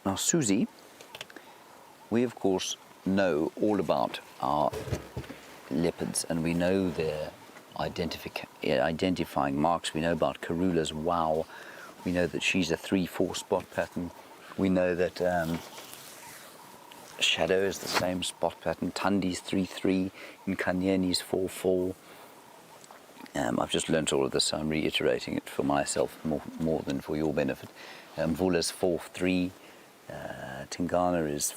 Now, Susie, we of course know all about our leopards, and we know their identifying marks. We know about Karula's wow. We know that she's a 3-4 spot pattern. We know that Shadow is the same spot pattern. Tandi's 3-3, and Kanyeni's 4-4. I've just learnt all of this, so I'm reiterating it for myself more than for your benefit. Vula's 4-3. Tingana is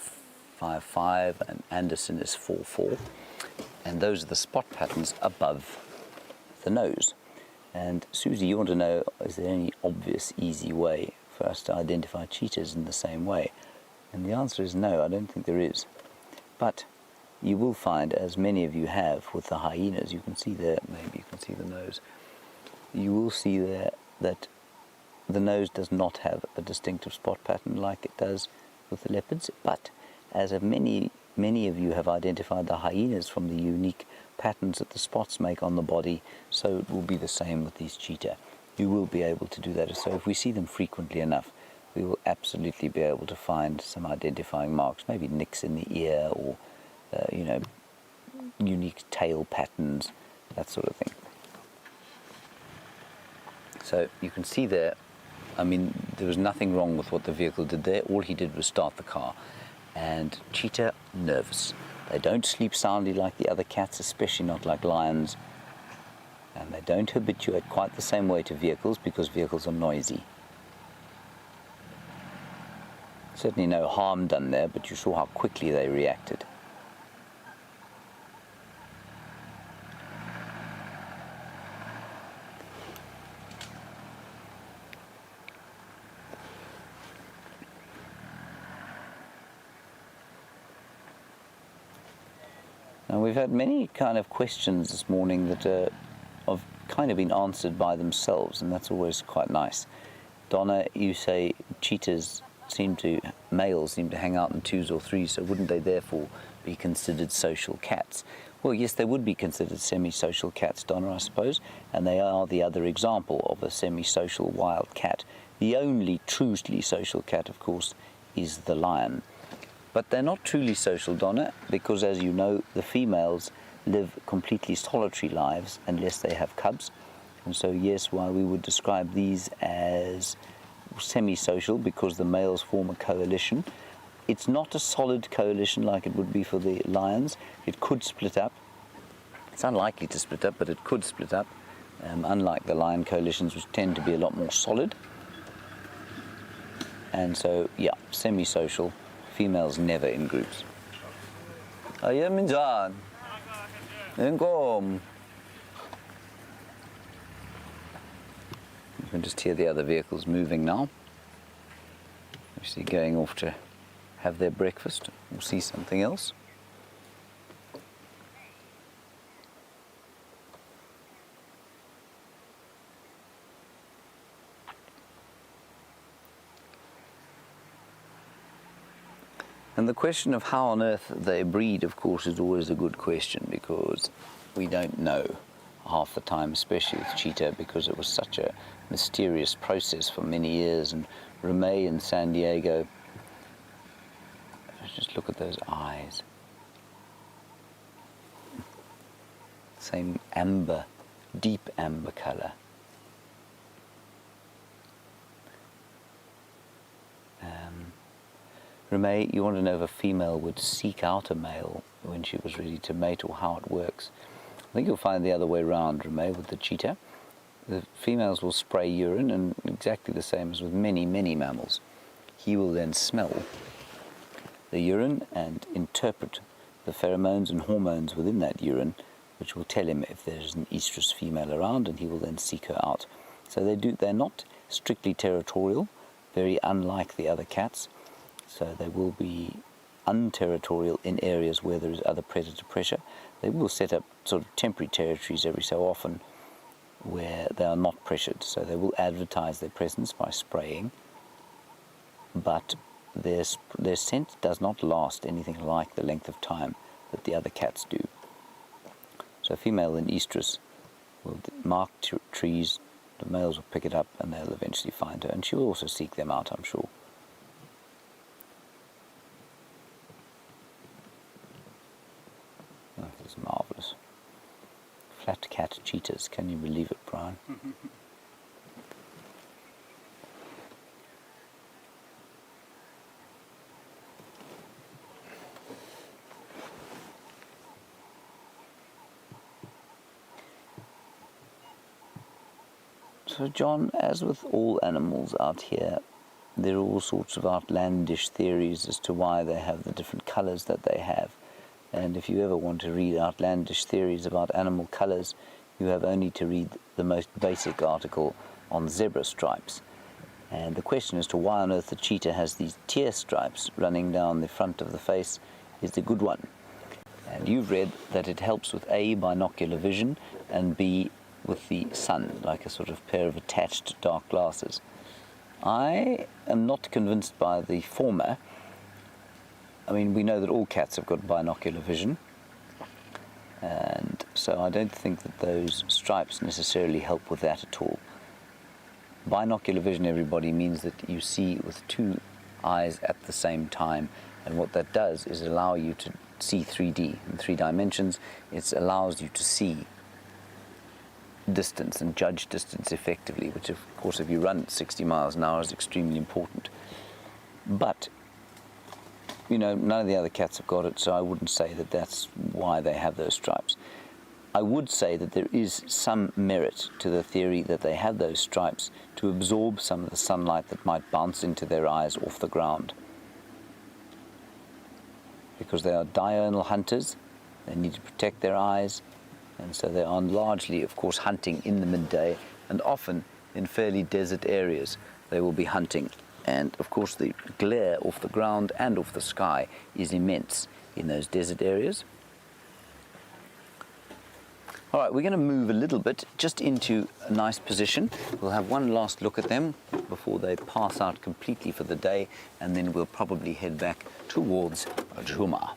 5-5 and Anderson is 4-4, and those are the spot patterns above the nose. And Susie, you want to know, is there any obvious, easy way for us to identify cheetahs in the same way? And the answer is no, I don't think there is. But you will find, as many of you have with the hyenas, you can see there, maybe you can see the nose, you will see there that the nose does not have a distinctive spot pattern like it does with the leopards, but as many of you have identified the hyenas from the unique patterns that the spots make on the body, so it will be the same with these cheetah. You will be able to do that. So if we see them frequently enough, we will absolutely be able to find some identifying marks, maybe nicks in the ear or, unique tail patterns, that sort of thing. So you can see there, I mean, there was nothing wrong with what the vehicle did there. All he did was start the car. And cheetah, nervous. They don't sleep soundly like the other cats, especially not like lions. And they don't habituate quite the same way to vehicles because vehicles are noisy. Certainly no harm done there, but you saw how quickly they reacted. Now, we've had many kind of questions this morning that have kind of been answered by themselves, and that's always quite nice. Donna, you say males seem to hang out in 2s or 3s, so wouldn't they therefore be considered social cats? Well, yes, they would be considered semi-social cats, Donna, I suppose, and they are the other example of a semi-social wild cat. The only truly social cat, of course, is the lion. But they're not truly social, Donna, because as you know, the females live completely solitary lives unless they have cubs. And so, yes, while we would describe these as semi-social because the males form a coalition, it's not a solid coalition like it would be for the lions. It could split up. It's unlikely to split up, but it could split up, unlike the lion coalitions, which tend to be a lot more solid. And so, yeah, semi-social. Females never in groups. Ayan minsan. You can just hear the other vehicles moving now. Obviously going off to have their breakfast or see something else. And the question of how on earth they breed, of course, is always a good question because we don't know half the time, especially with cheetah, because it was such a mysterious process for many years. And Ramey in San Diego, just look at those eyes. Same amber, deep amber color. Ramey, you want to know if a female would seek out a male when she was ready to mate or how it works. I think you'll find the other way around, Ramey, with the cheetah. The females will spray urine, and exactly the same as with many, many mammals. He will then smell the urine and interpret the pheromones and hormones within that urine, which will tell him if there's an estrus female around, and he will then seek her out. So they're not strictly territorial, very unlike the other cats. So they will be unterritorial in areas where there is other predator pressure. They will set up sort of temporary territories every so often where they are not pressured. So they will advertise their presence by spraying, but their scent does not last anything like the length of time that the other cats do. So a female in estrus will mark trees, the males will pick it up and they'll eventually find her, and she will also seek them out, I'm sure. Oh, this is marvellous. Flat cat cheetahs, can you believe it, Brian? So John, as with all animals out here, there are all sorts of outlandish theories as to why they have the different colours that they have. And if you ever want to read outlandish theories about animal colours, you have only to read the most basic article on zebra stripes. And the question as to why on earth the cheetah has these tear stripes running down the front of the face is the good one. And you've read that it helps with A, binocular vision, and B, with the sun, like a sort of pair of attached dark glasses. I am not convinced by the former. I mean, we know that all cats have got binocular vision, and so I don't think that those stripes necessarily help with that at all. Binocular vision, everybody, means that you see with two eyes at the same time, and what that does is allow you to see 3D in 3 dimensions. It allows you to see distance and judge distance effectively, which of course if you run at 60 miles an hour is extremely important. But you know, none of the other cats have got it, so I wouldn't say that that's why they have those stripes. I would say that there is some merit to the theory that they have those stripes to absorb some of the sunlight that might bounce into their eyes off the ground. Because they are diurnal hunters, they need to protect their eyes, and so they are largely, of course, hunting in the midday, and often in fairly desert areas they will be hunting. And of course the glare off the ground and off the sky is immense in those desert areas. All right, we're going to move a little bit just into a nice position. We'll have one last look at them before they pass out completely for the day, and then we'll probably head back towards Juma,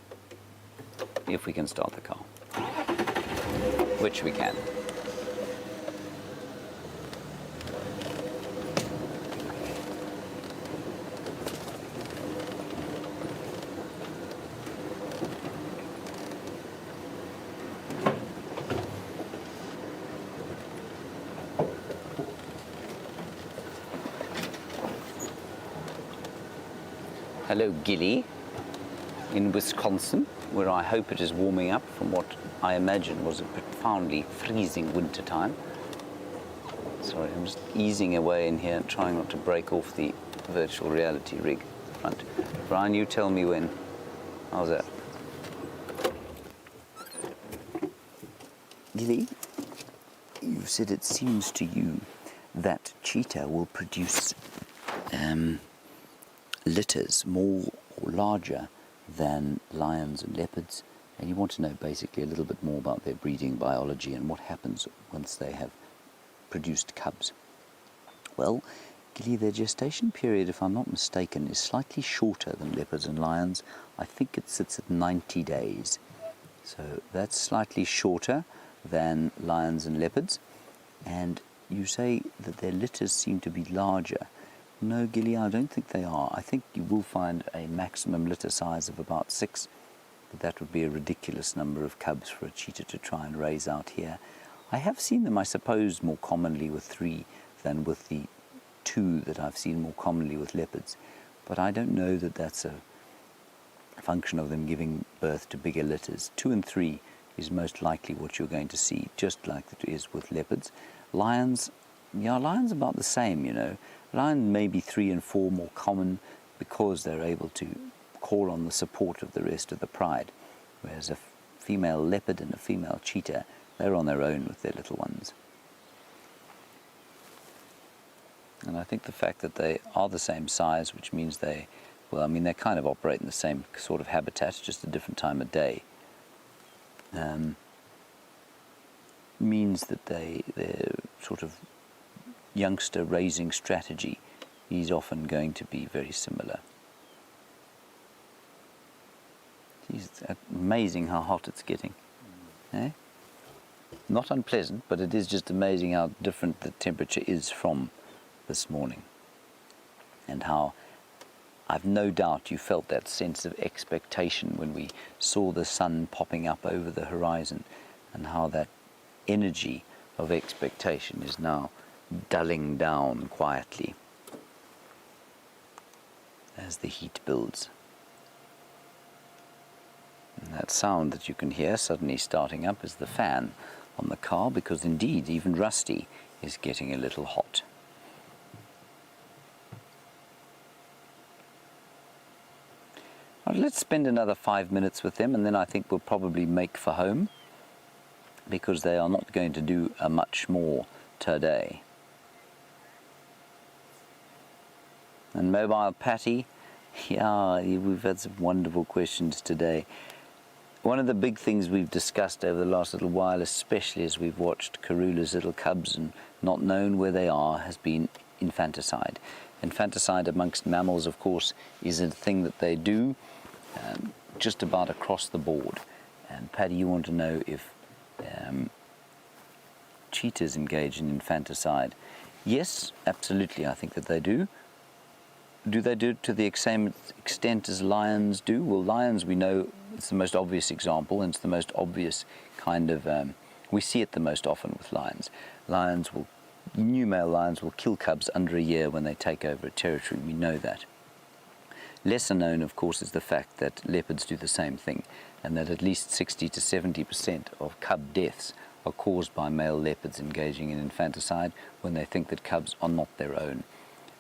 if we can start the car, which we can. Hello, Gilly, in Wisconsin, where I hope it is warming up from what I imagine was a profoundly freezing winter time. Sorry, I'm just easing away in here, trying not to break off the virtual reality rig front. Brian, you tell me when. How's that? Gilly, you said it seems to you that cheetah will produce litters more or larger than lions and leopards, and you want to know basically a little bit more about their breeding biology and what happens once they have produced cubs. Well, Gilly, their gestation period, if I'm not mistaken, is slightly shorter than leopards and lions. I think it sits at 90 days. So that's slightly shorter than lions and leopards. And you say that their litters seem to be larger. No, Gilly, I don't think they are. I think you will find a maximum litter size of about 6, but that would be a ridiculous number of cubs for a cheetah to try and raise out here. I have seen them, I suppose, more commonly with 3 than with the 2 that I've seen more commonly with leopards, but I don't know that that's a function of them giving birth to bigger litters. 2 and 3 is most likely what you're going to see, just like it is with leopards. Lions, yeah, lions about the same, you know. Lion may be 3 and 4 more common because they're able to call on the support of the rest of the pride, whereas a female leopard and a female cheetah, they're on their own with their little ones. And I think the fact that they are the same size, which means they kind of operate in the same sort of habitat, just a different time of day, means that their sort of youngster raising strategy is often going to be very similar. It's amazing how hot it's getting. Eh? Not unpleasant, but it is just amazing how different the temperature is from this morning. And how I've no doubt you felt that sense of expectation when we saw the sun popping up over the horizon, and how that energy of expectation is now dulling down quietly as the heat builds. And that sound that you can hear suddenly starting up is the fan on the car, because indeed even Rusty is getting a little hot. Well, let's spend another 5 minutes with them, and then I think we'll probably make for home, because they are not going to do much more today. And Mobile Patty, yeah, we've had some wonderful questions today. One of the big things we've discussed over the last little while, especially as we've watched Karula's little cubs and not known where they are, has been infanticide. Infanticide amongst mammals, of course, is a thing that they do just about across the board. And Paddy, you want to know if cheetahs engage in infanticide? Yes, absolutely, I think that they do. Do they do it to the same extent as lions do? Well, lions, we know, it's the most obvious example, and it's the most obvious kind of, we see it the most often with lions. New male lions will kill cubs under a year when they take over a territory. We know that. Lesser known, of course, is the fact that leopards do the same thing, and that at least 60 to 70% of cub deaths are caused by male leopards engaging in infanticide when they think that cubs are not their own.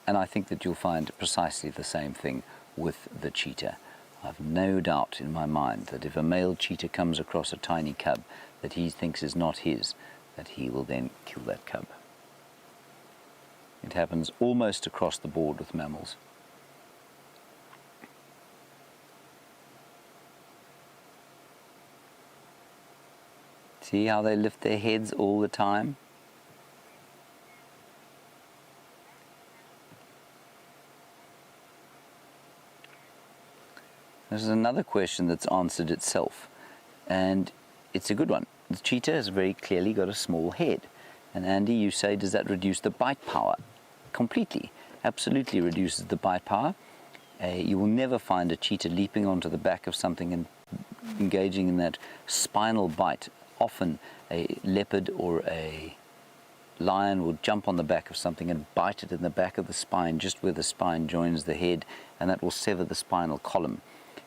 And I think that you'll find precisely the same thing with the cheetah. I've no doubt in my mind that if a male cheetah comes across a tiny cub that he thinks is not his, that he will then kill that cub. It happens almost across the board with mammals. See how they lift their heads all the time? This is another question that's answered itself, and it's a good one. The cheetah has very clearly got a small head. And Andy, you say, does that reduce the bite power? Completely, absolutely reduces the bite power. You will never find a cheetah leaping onto the back of something and engaging in that spinal bite. Often a leopard or a lion will jump on the back of something and bite it in the back of the spine, just where the spine joins the head, and that will sever the spinal column.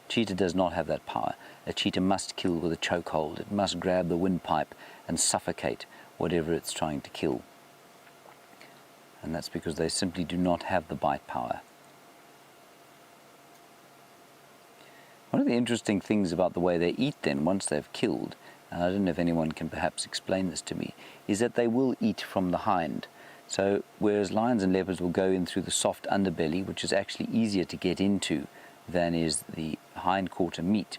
Cheetah does not have that power. A cheetah must kill with a chokehold. It must grab the windpipe and suffocate whatever it's trying to kill. And that's because they simply do not have the bite power. One of the interesting things about the way they eat then, once they've killed, and I don't know if anyone can perhaps explain this to me, is that they will eat from the hind. So whereas lions and leopards will go in through the soft underbelly, which is actually easier to get into than is the hindquarter meat,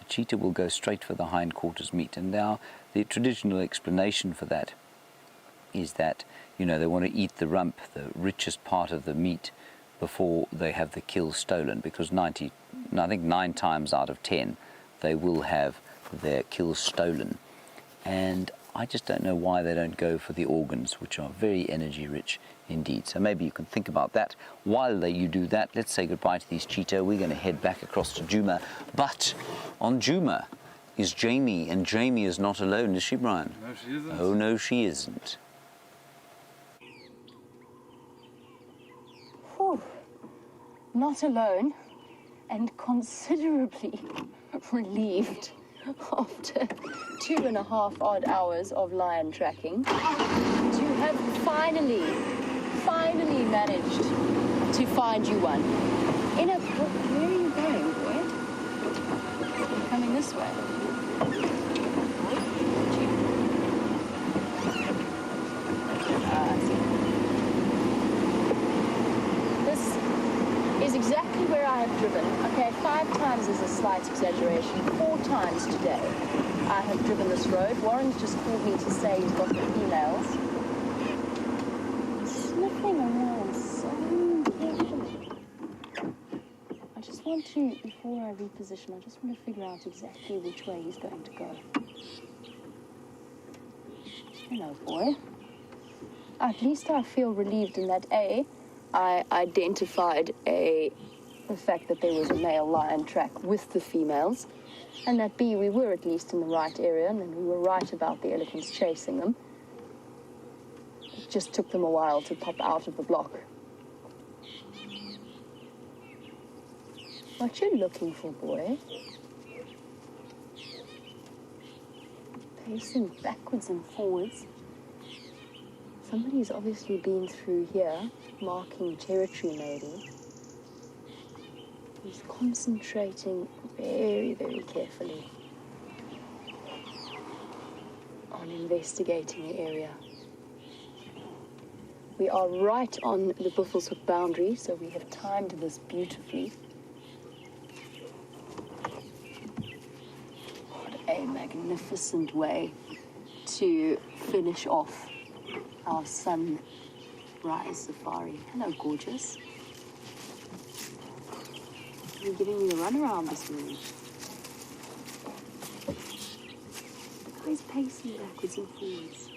a cheetah will go straight for the hindquarters meat. And now the traditional explanation for that is that, they want to eat the rump, the richest part of the meat, before they have the kill stolen, because 9 times out of 10 they will have their kill stolen. And I just don't know why they don't go for the organs, which are very energy rich indeed. So maybe you can think about that. While you do that, let's say goodbye to these cheetah. We're going to head back across to Djuma. But on Djuma is Jamie, and Jamie is not alone, is she, Brian?
No, she isn't.
Oh, no, she isn't.
Whew. Not alone, and considerably relieved after 2.5 odd hours of lion tracking to have finally managed to find you one. Where are you going, boy? You're coming this way. I see. I have driven, okay, 5 times is a slight exaggeration, 4 times today I have driven this road. Warren's just called me to say he's got the females. Sniffing around so carefully. I just want to, before I reposition, I just want to figure out exactly which way he's going to go. Hello, boy. At least I feel relieved in that A, I identified the fact that there was a male lion track with the females, and that B, we were at least in the right area, and we were right about the elephants chasing them. It just took them a while to pop out of the block. What you looking for, boy? Pacing backwards and forwards. Somebody's obviously been through here, marking territory maybe. He's concentrating very, very carefully on investigating the area. We are right on the Buffelshoek boundary, so we have timed this beautifully. What a magnificent way to finish off our sunrise safari. Hello, gorgeous. You're giving me a run around this morning. Look how he's pacing backwards and forwards.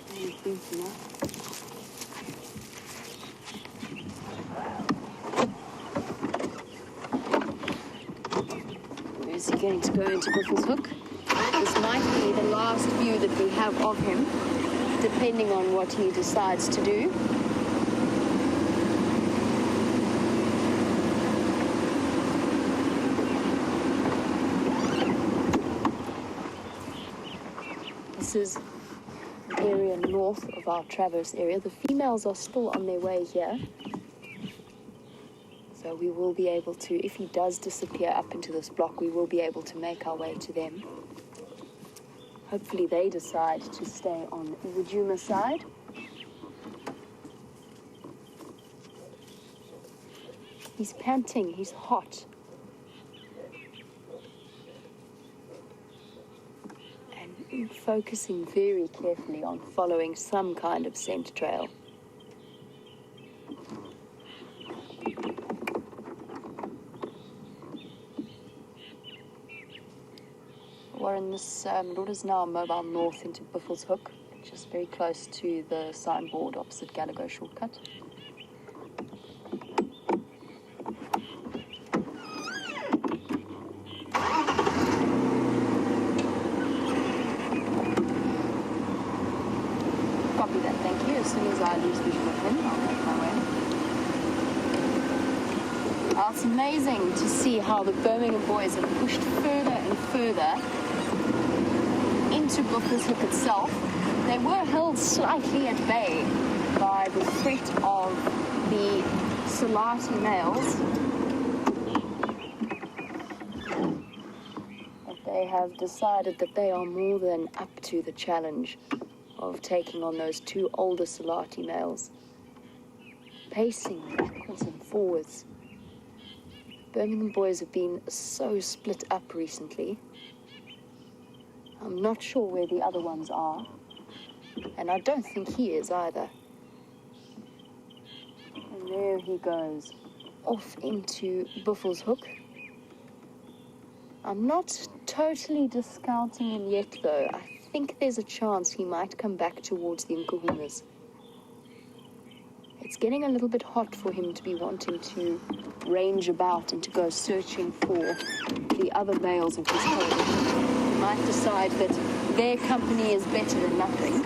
And he's blinking up. Is he going to go into Buffelshoek? This might be the last view that we have of him, depending on what he decides to do. This is the area north of our traverse area. The females are still on their way here. So we will be able to, if he does disappear up into this block, we will be able to make our way to them. Hopefully they decide to stay on the Juma side. He's panting, he's hot. And focusing very carefully on following some kind of scent trail. Warren, this road is now mobile north into Buffelshoek, just very close to the signboard opposite Gallagher Shortcut. Copy that, thank you. As soon as I lose visual of him, I'll make my way. Oh, it's amazing to see how the Birmingham boys have pushed further and further into Buffelshoek itself. They were held slightly at bay by the threat of the Salati males. But they have decided that they are more than up to the challenge of taking on those 2 older Salati males. Pacing backwards and forwards. Birmingham boys have been so split up recently. I'm not sure where the other ones are, and I don't think he is either. And there he goes, off into Buffelshoek. I'm not totally discounting him yet, though. I think there's a chance he might come back towards the Nkuhumas. It's getting a little bit hot for him to be wanting to range about and to go searching for the other males of his coalition. He might decide that their company is better than nothing.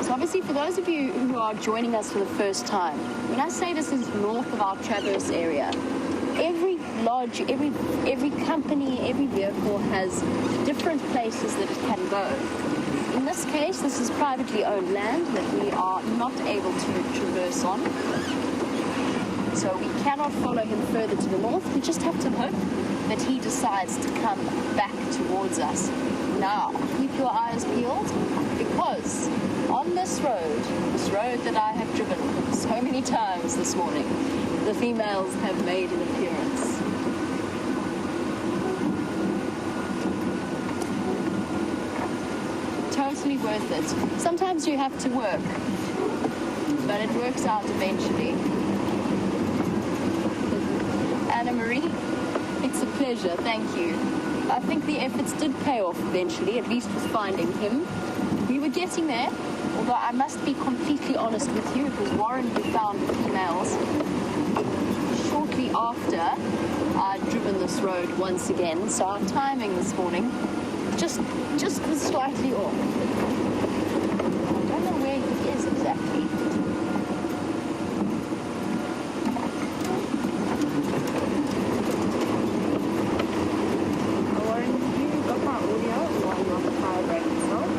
So obviously, for those of you who are joining us for the first time, when I say this is north of our traverse area, every lodge, every company, every vehicle has different places that it can go. In this case, this is privately owned land that we are not able to traverse on. So we cannot follow him further to the north. We just have to hope that he decides to come back towards us Now, keep your eyes peeled, because on this road that I have driven so many times this morning, the females have made an appearance. Totally worth it. Sometimes you have to work, but it works out eventually. Anna Marie, it's a pleasure, thank you. I think the efforts did pay off eventually, at least with finding him. We were getting there, although I must be completely honest with you, it was Warren who found the females shortly after I'd driven this road once again, so our timing this morning just was slightly off. I don't know where he is exactly. Warren, you got my audio while you're on the fire break yourself?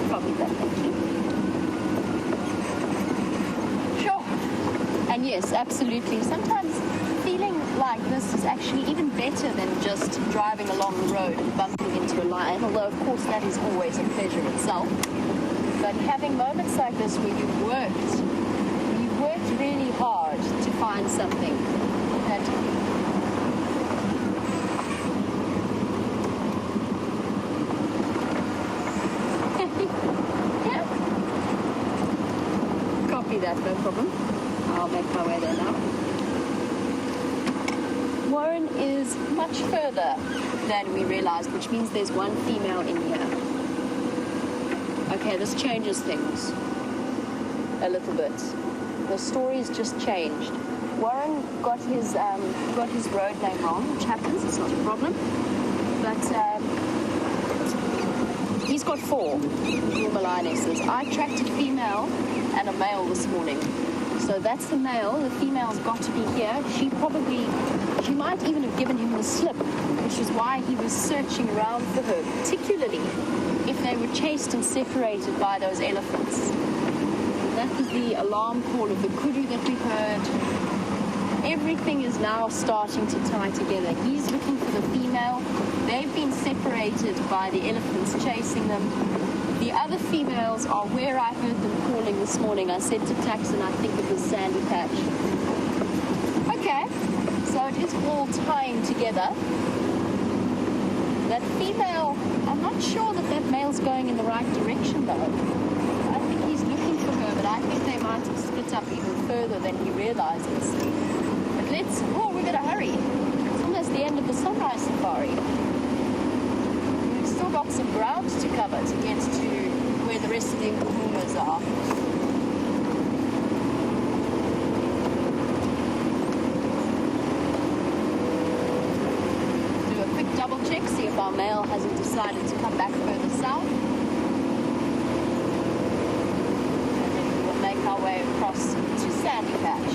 Copy that, thank you. Sure. And yes, absolutely. Sometimes feeling like this is actually even better than just driving along the road and bumping into a lion, although of course that is always a pleasure itself. But having moments like this where you've worked really hard to find something that yeah. Copy that, no problem. I'll make my way there now. Warren is much further than we realized, which means there's one female in here. Okay, this changes things a little bit. The story's just changed. Warren got his road name wrong, which happens, it's not a problem. But he's got 4 normal lionesses. I tracked a female and a male this morning. So that's the male. The female's got to be here. She might even have given him the slip, which is why he was searching around for her, particularly if they were chased and separated by those elephants. That was the alarm call of the kudu that we heard. Everything is now starting to tie together. He's looking for the female. They've been separated by the elephants chasing them. The other females are where I heard them calling this morning. I said to Taxon, I think it was Sandy Patch. Okay, so it is all tying together. That female, I'm not sure that male's going in the right direction though. I think he's looking for her, but I think they might have split up even further than he realizes. But we're gonna hurry. It's almost the end of the sunrise safari. We've still got some ground to cover to get to where the rest of the Nkuhumas are. Do a quick double check, see if our male hasn't decided to come back further south. And then we'll make our way across to Sandy Patch.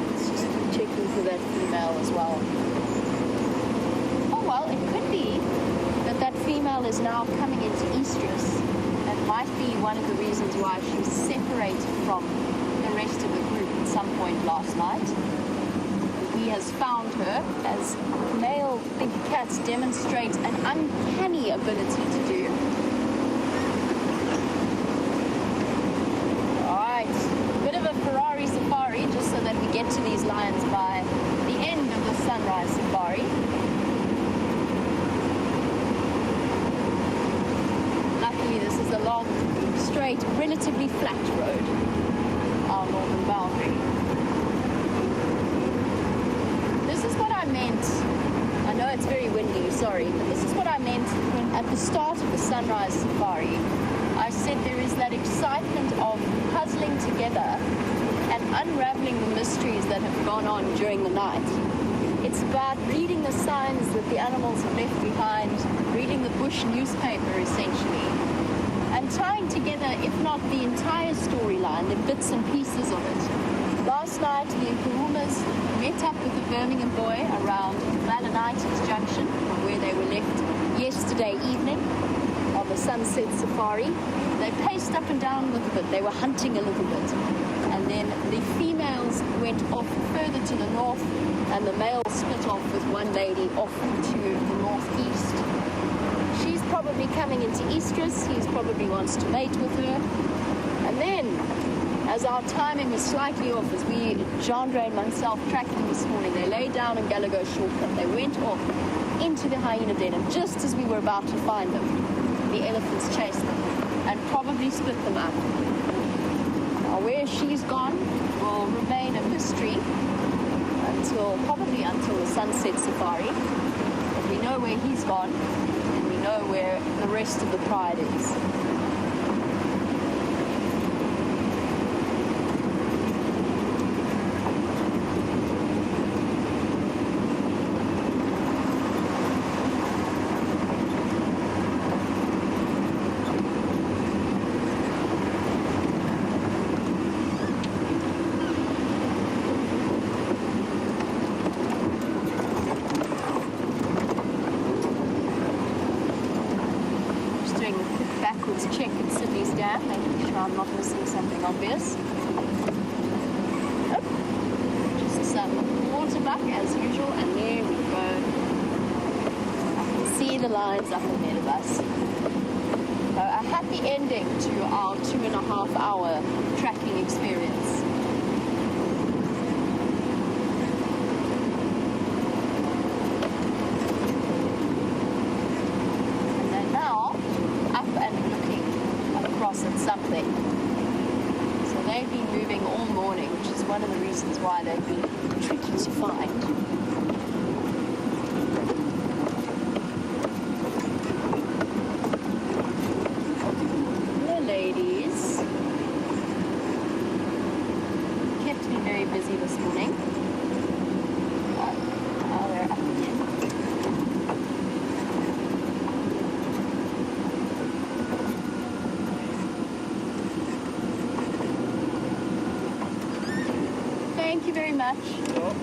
Let's just keep checking for that female as well. Oh well, it could be that female is now coming into estrus. That might be one of the reasons why she's separated from the rest of the group at some point last night. He has found her, as male big cats demonstrate an uncanny ability to do. Alright, bit of a Ferrari safari just so that we get to these lions by the end of the sunrise safari. Luckily this is a long, straight, relatively flat road, our northern boundary. This is what I meant. I know it's very windy, sorry, but this is what I meant when at the start of the sunrise safari, I said there is that excitement of puzzling together and unraveling the mysteries that have gone on during the night. It's about reading the signs that the animals have left behind, reading the bush newspaper essentially, and tying together, if not the entire storyline, the bits and pieces of it. Last night, the Nkuhumas met up with the Birmingham boy around Valenitis Junction, from where they were left yesterday evening on the Sunset Safari. They paced up and down a little bit. They were hunting a little bit. And then the females went off further to the north, and the males split off with one lady off to the northeast. She's probably coming into estrus. He probably wants to mate with her. And then, as our timing was slightly off, as Jandre and myself tracked them this morning, they lay down in Gallagher shortcut. They went off into the hyena den, and just as we were about to find them, the elephants chased them and probably split them up. Now, where she's gone will remain a mystery probably until the Sunset Safari. But we know where he's gone, and we know where the rest of the pride is. Check at Sydney's dam, making sure I'm not missing something obvious. Oh, just some water buck as usual, and there we go. I can see the lines up ahead of us. So a happy ending to our 2.5 hour tracking experience. At something. So they've been moving all morning, which is one of the reasons why they've been tricky to find. Hello, ladies. Kept me very busy this morning. Now they're up again. Thank you very much.
Oh,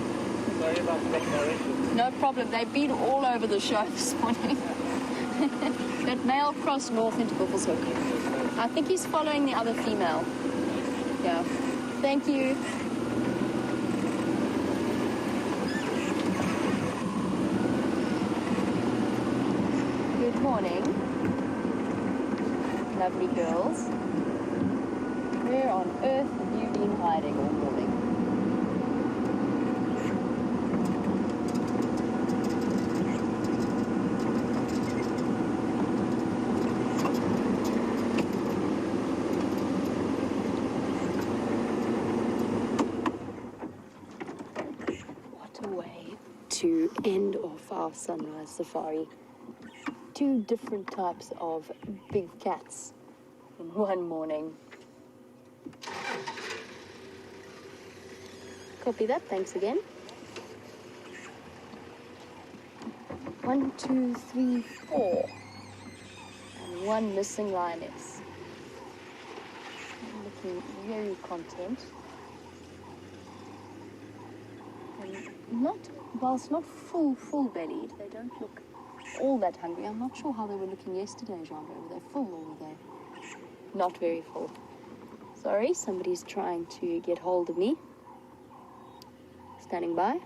sorry about the declaration.
No problem. They've been all over the show this morning. That male crossed north into Buffelshoek. I think he's following the other female. Yeah. Thank you. Good morning. Lovely girls. Where on earth have you been hiding all morning? To end off our sunrise safari. 2 different types of big cats in one morning. Copy that, thanks again. 1, 2, 3, 4. And 1 missing lioness. Looking very content. And whilst not full-bellied, they don't look all that hungry. I'm not sure how they were looking yesterday, Jean-Claude. Were they full or were they not very full? Sorry, somebody's trying to get hold of me. Standing by.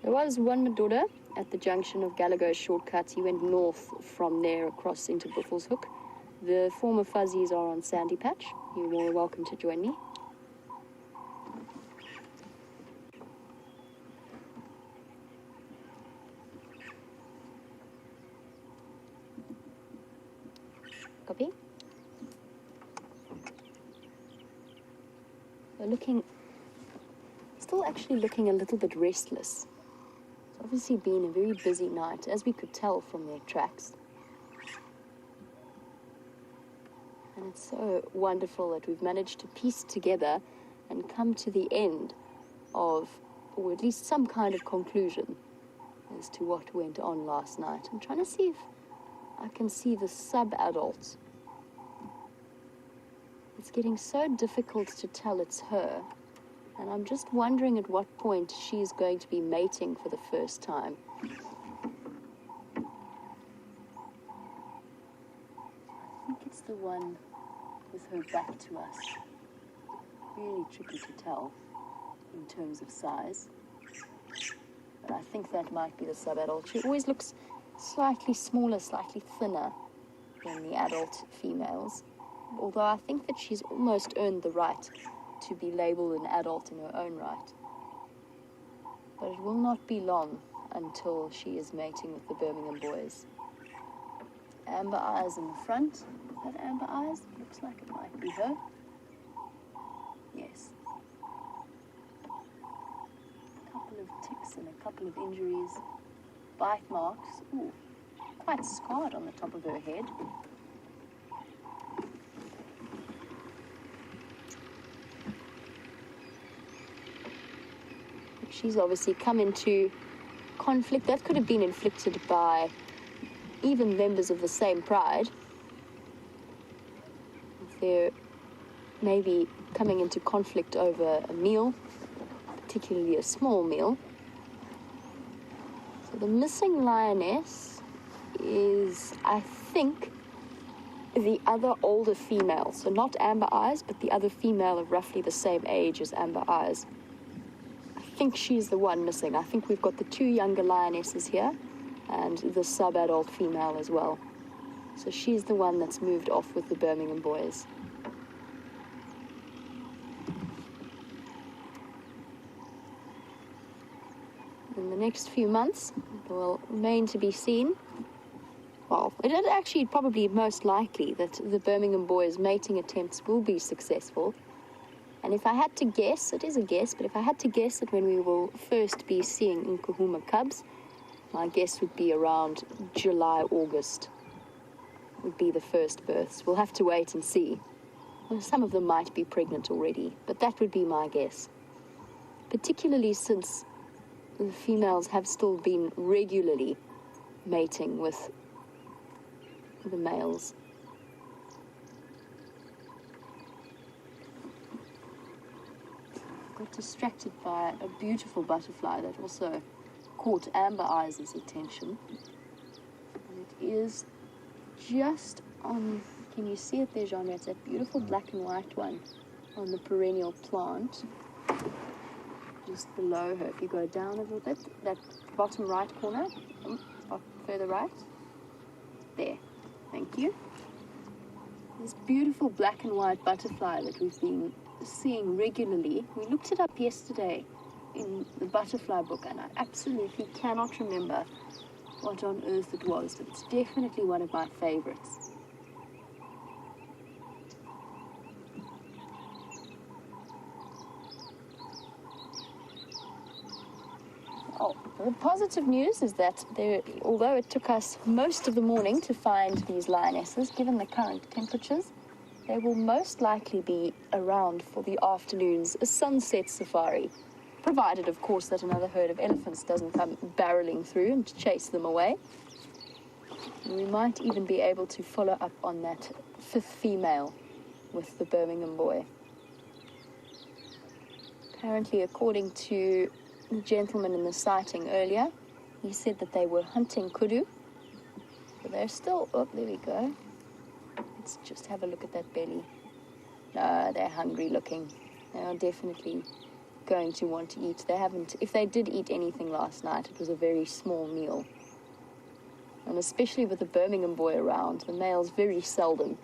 There was one Madoda at the junction of Gallagher shortcuts. He went north from there across into Buffelshoek. The former fuzzies are on Sandy Patch. You're more welcome to join me. Copy. They're still actually looking a little bit restless. It's obviously been a very busy night, as we could tell from their tracks. And it's so wonderful that we've managed to piece together and come to the end of, or at least some kind of conclusion. as to what went on last night. I'm trying to see if I can see the sub-adult. It's getting so difficult to tell it's her, and I'm just wondering at what point she's going to be mating for the first time. I think it's the one with her back to us. Really tricky to tell in terms of size. But I think that might be the sub-adult. She always looks slightly smaller, slightly thinner than the adult females. Although I think that she's almost earned the right to be labeled an adult in her own right. But it will not be long until she is mating with the Birmingham boys. Amber eyes in the front. Is that amber eyes? Looks like it might be her. Yes. A couple of ticks and a couple of injuries. Bite marks. Ooh, quite scarred on the top of her head. She's obviously come into conflict. That could have been inflicted by even members of the same pride. If they're maybe coming into conflict over a meal, particularly a small meal. So the missing lioness is, I think, the other older female. So not Amber Eyes, but the other female of roughly the same age as Amber Eyes. I think she's the one missing. I think we've got the two younger lionesses here and the sub-adult female as well. So she's the one that's moved off with the Birmingham boys. In the next few months, it will remain to be seen. Well, it is actually probably most likely that the Birmingham boys' mating attempts will be successful. And if I had to guess, it is a guess, but if I had to guess that when we will first be seeing Nkuhuma cubs, my guess would be around July, August would be the first births. We'll have to wait and see. Well, some of them might be pregnant already, but that would be my guess. Particularly since the females have still been regularly mating with the males. Got distracted by a beautiful butterfly that also caught Amber Eyes' attention. And it is just on, can you see it there, Genre? It's that beautiful black and white one on the perennial plant. Just below her. If you go down a little bit, that bottom right corner, further right. There. Thank you. This beautiful black and white butterfly that we've been seeing regularly. We looked it up yesterday in the butterfly book, and I absolutely cannot remember what on earth it was, but it's definitely one of my favorites. Oh, the positive news is that although it took us most of the morning to find these lionesses, given the current temperatures, they will most likely be around for the afternoon's sunset safari, provided, of course, that another herd of elephants doesn't come barreling through and chase them away. And we might even be able to follow up on that fifth female with the Birmingham boy. Apparently, according to the gentleman in the sighting earlier, he said that they were hunting kudu. So they're still, oh, there we go. Let's just have a look at that belly. No, they're hungry looking. They are definitely going to want to eat. They haven't, if they did eat anything last night, it was a very small meal. And especially with the Birmingham boy around, the males very seldom,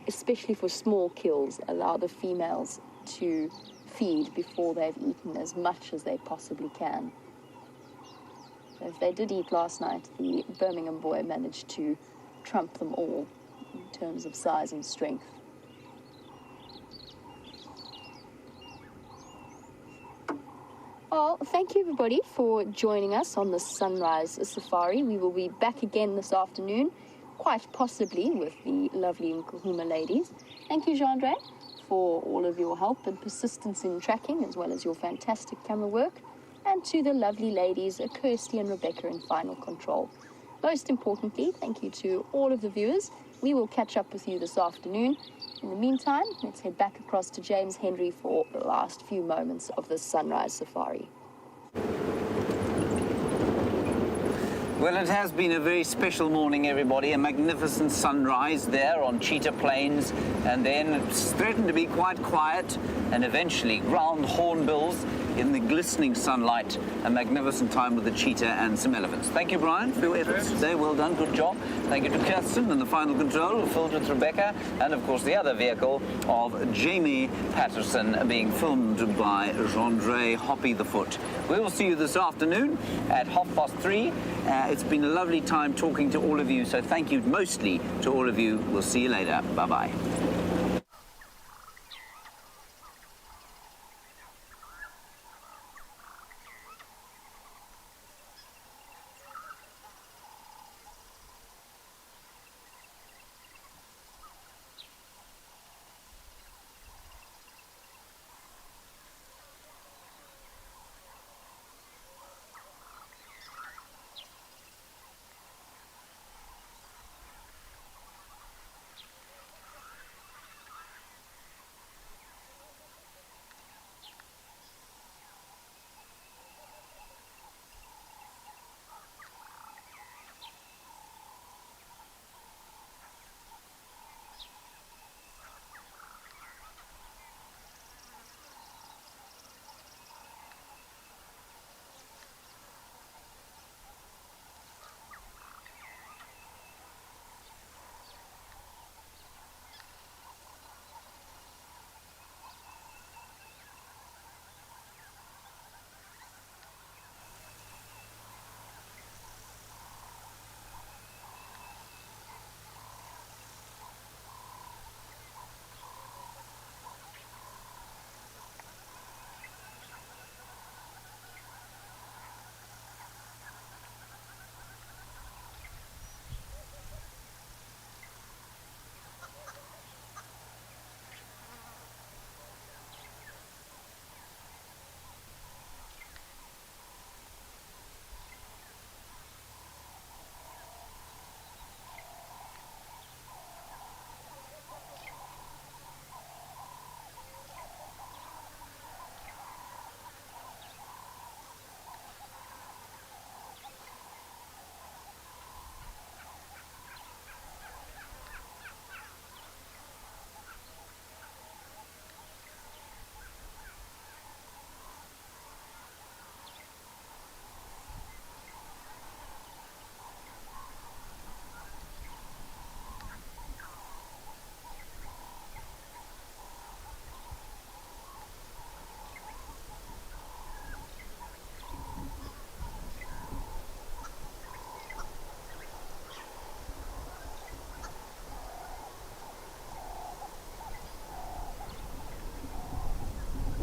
especially for small kills, allow the females to feed before they've eaten as much as they possibly can. So if they did eat last night, the Birmingham boy managed to trump them all in terms of size and strength. Well, thank you everybody for joining us on the Sunrise Safari. We will be back again this afternoon, quite possibly with the lovely Nkuhuma ladies. Thank you, Genre, for all of your help and persistence in tracking, as well as your fantastic camera work. and to the lovely ladies, Kirsty and Rebecca in final control. Most importantly, thank you to all of the viewers. We will catch up with you this afternoon. In the meantime, let's head back across to James Henry for the last few moments of the sunrise safari.
Well, it has been a very special morning, everybody. A magnificent sunrise there on Cheetah Plains, and then it's threatened to be quite quiet, and eventually ground hornbills in the glistening sunlight. A magnificent time with the cheetah and some elephants. Thank you, Brian, for your efforts today. Well done, good job. Thank you to Kirsten and the final control, filled with Rebecca, and of course the other vehicle of Jamie Patterson being filmed by Jean-Dre Hoppy the Foot. We will see you this afternoon at 3:30. It's been a lovely time talking to all of you, so thank you mostly to all of you. We'll see you later. Bye-bye.